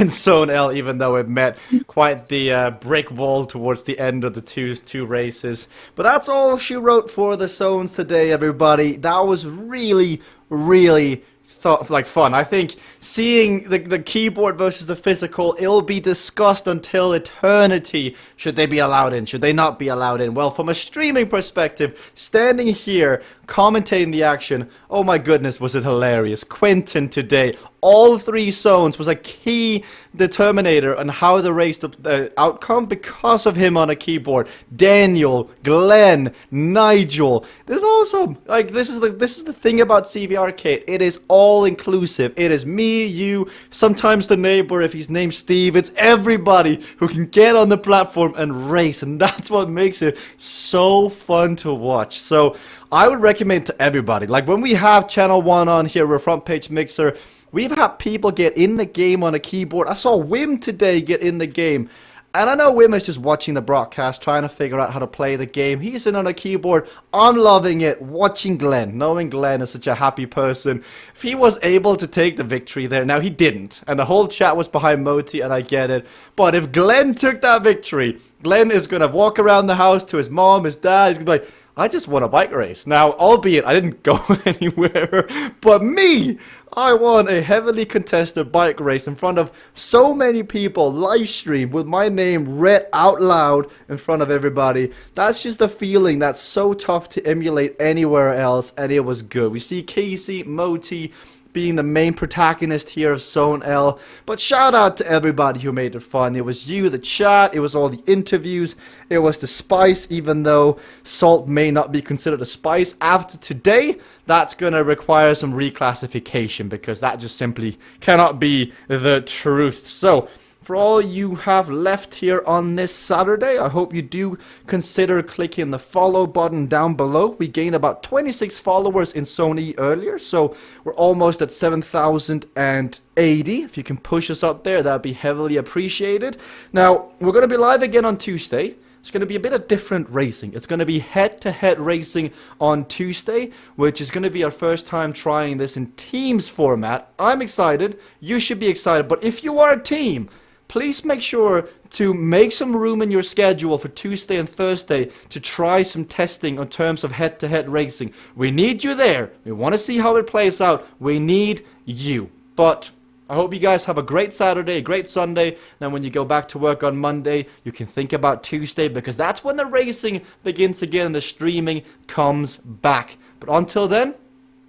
in Zone L, even though it met quite the brick wall towards the end of the two races. But that's all she wrote for the zones today, everybody. That was really, really fun. I think seeing the keyboard versus the physical, it'll be discussed until eternity. Should they be allowed in? Should they not be allowed in? Well, from a streaming perspective, standing here, commentating the action, oh my goodness, was it hilarious. Quentin today, all 3 zones was a key determinator on how the race the outcome because of him on a keyboard. Daniel, Glenn, Nigel. There's also this is the thing about CVRcade. It is all inclusive. It is me, you, sometimes the neighbor if he's named Steve. It's everybody who can get on the platform and race, and that's what makes it so fun to watch. So I would recommend to everybody, like when we have Channel 1 on here, we're Front Page Mixer, we've had people get in the game on a keyboard. I saw Wim today get in the game. And I know Wim is just watching the broadcast, trying to figure out how to play the game. He's in on a keyboard. I'm loving it, watching Glenn, knowing Glenn is such a happy person. If he was able to take the victory there, now he didn't. And the whole chat was behind Moti, and I get it. But if Glenn took that victory, Glenn is going to walk around the house to his mom, his dad. He's going to be like, I just won a bike race. Now, albeit I didn't go anywhere, but me, I won a heavily contested bike race in front of so many people, live stream with my name read out loud in front of everybody. That's just a feeling that's so tough to emulate anywhere else, and it was good. We see Casey, Moti being the main protagonist here of Zone L. But shout out to everybody who made it fun. It was you, the chat, it was all the interviews, it was the spice, even though salt may not be considered a spice. After today, that's going to require some reclassification, because that just simply cannot be the truth. So, for all you have left here on this Saturday, I hope you do consider clicking the follow button down below. We gained about 26 followers in Zone E earlier, so we're almost at 7,080. If you can push us up there, that'd be heavily appreciated. Now, we're going to be live again on Tuesday. It's going to be a bit of different racing. It's going to be head-to-head racing on Tuesday, which is going to be our first time trying this in teams format. I'm excited. You should be excited. But if you are a team, please make sure to make some room in your schedule for Tuesday and Thursday to try some testing in terms of head-to-head racing. We need you there. We want to see how it plays out. We need you. But I hope you guys have a great Saturday, a great Sunday. Now when you go back to work on Monday, you can think about Tuesday, because that's when the racing begins again and the streaming comes back. But until then,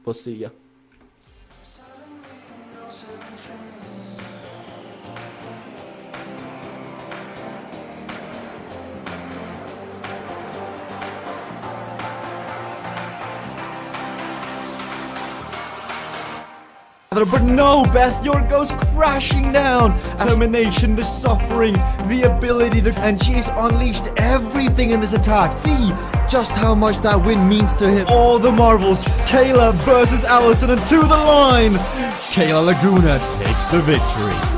we'll see ya. But no, Beth, your goes crashing down. Determination, the suffering, the ability to... And she's unleashed everything in this attack. See just how much that win means to him. All the marvels. Kayla versus Allison, and to the line. Kayla Laguna takes the victory.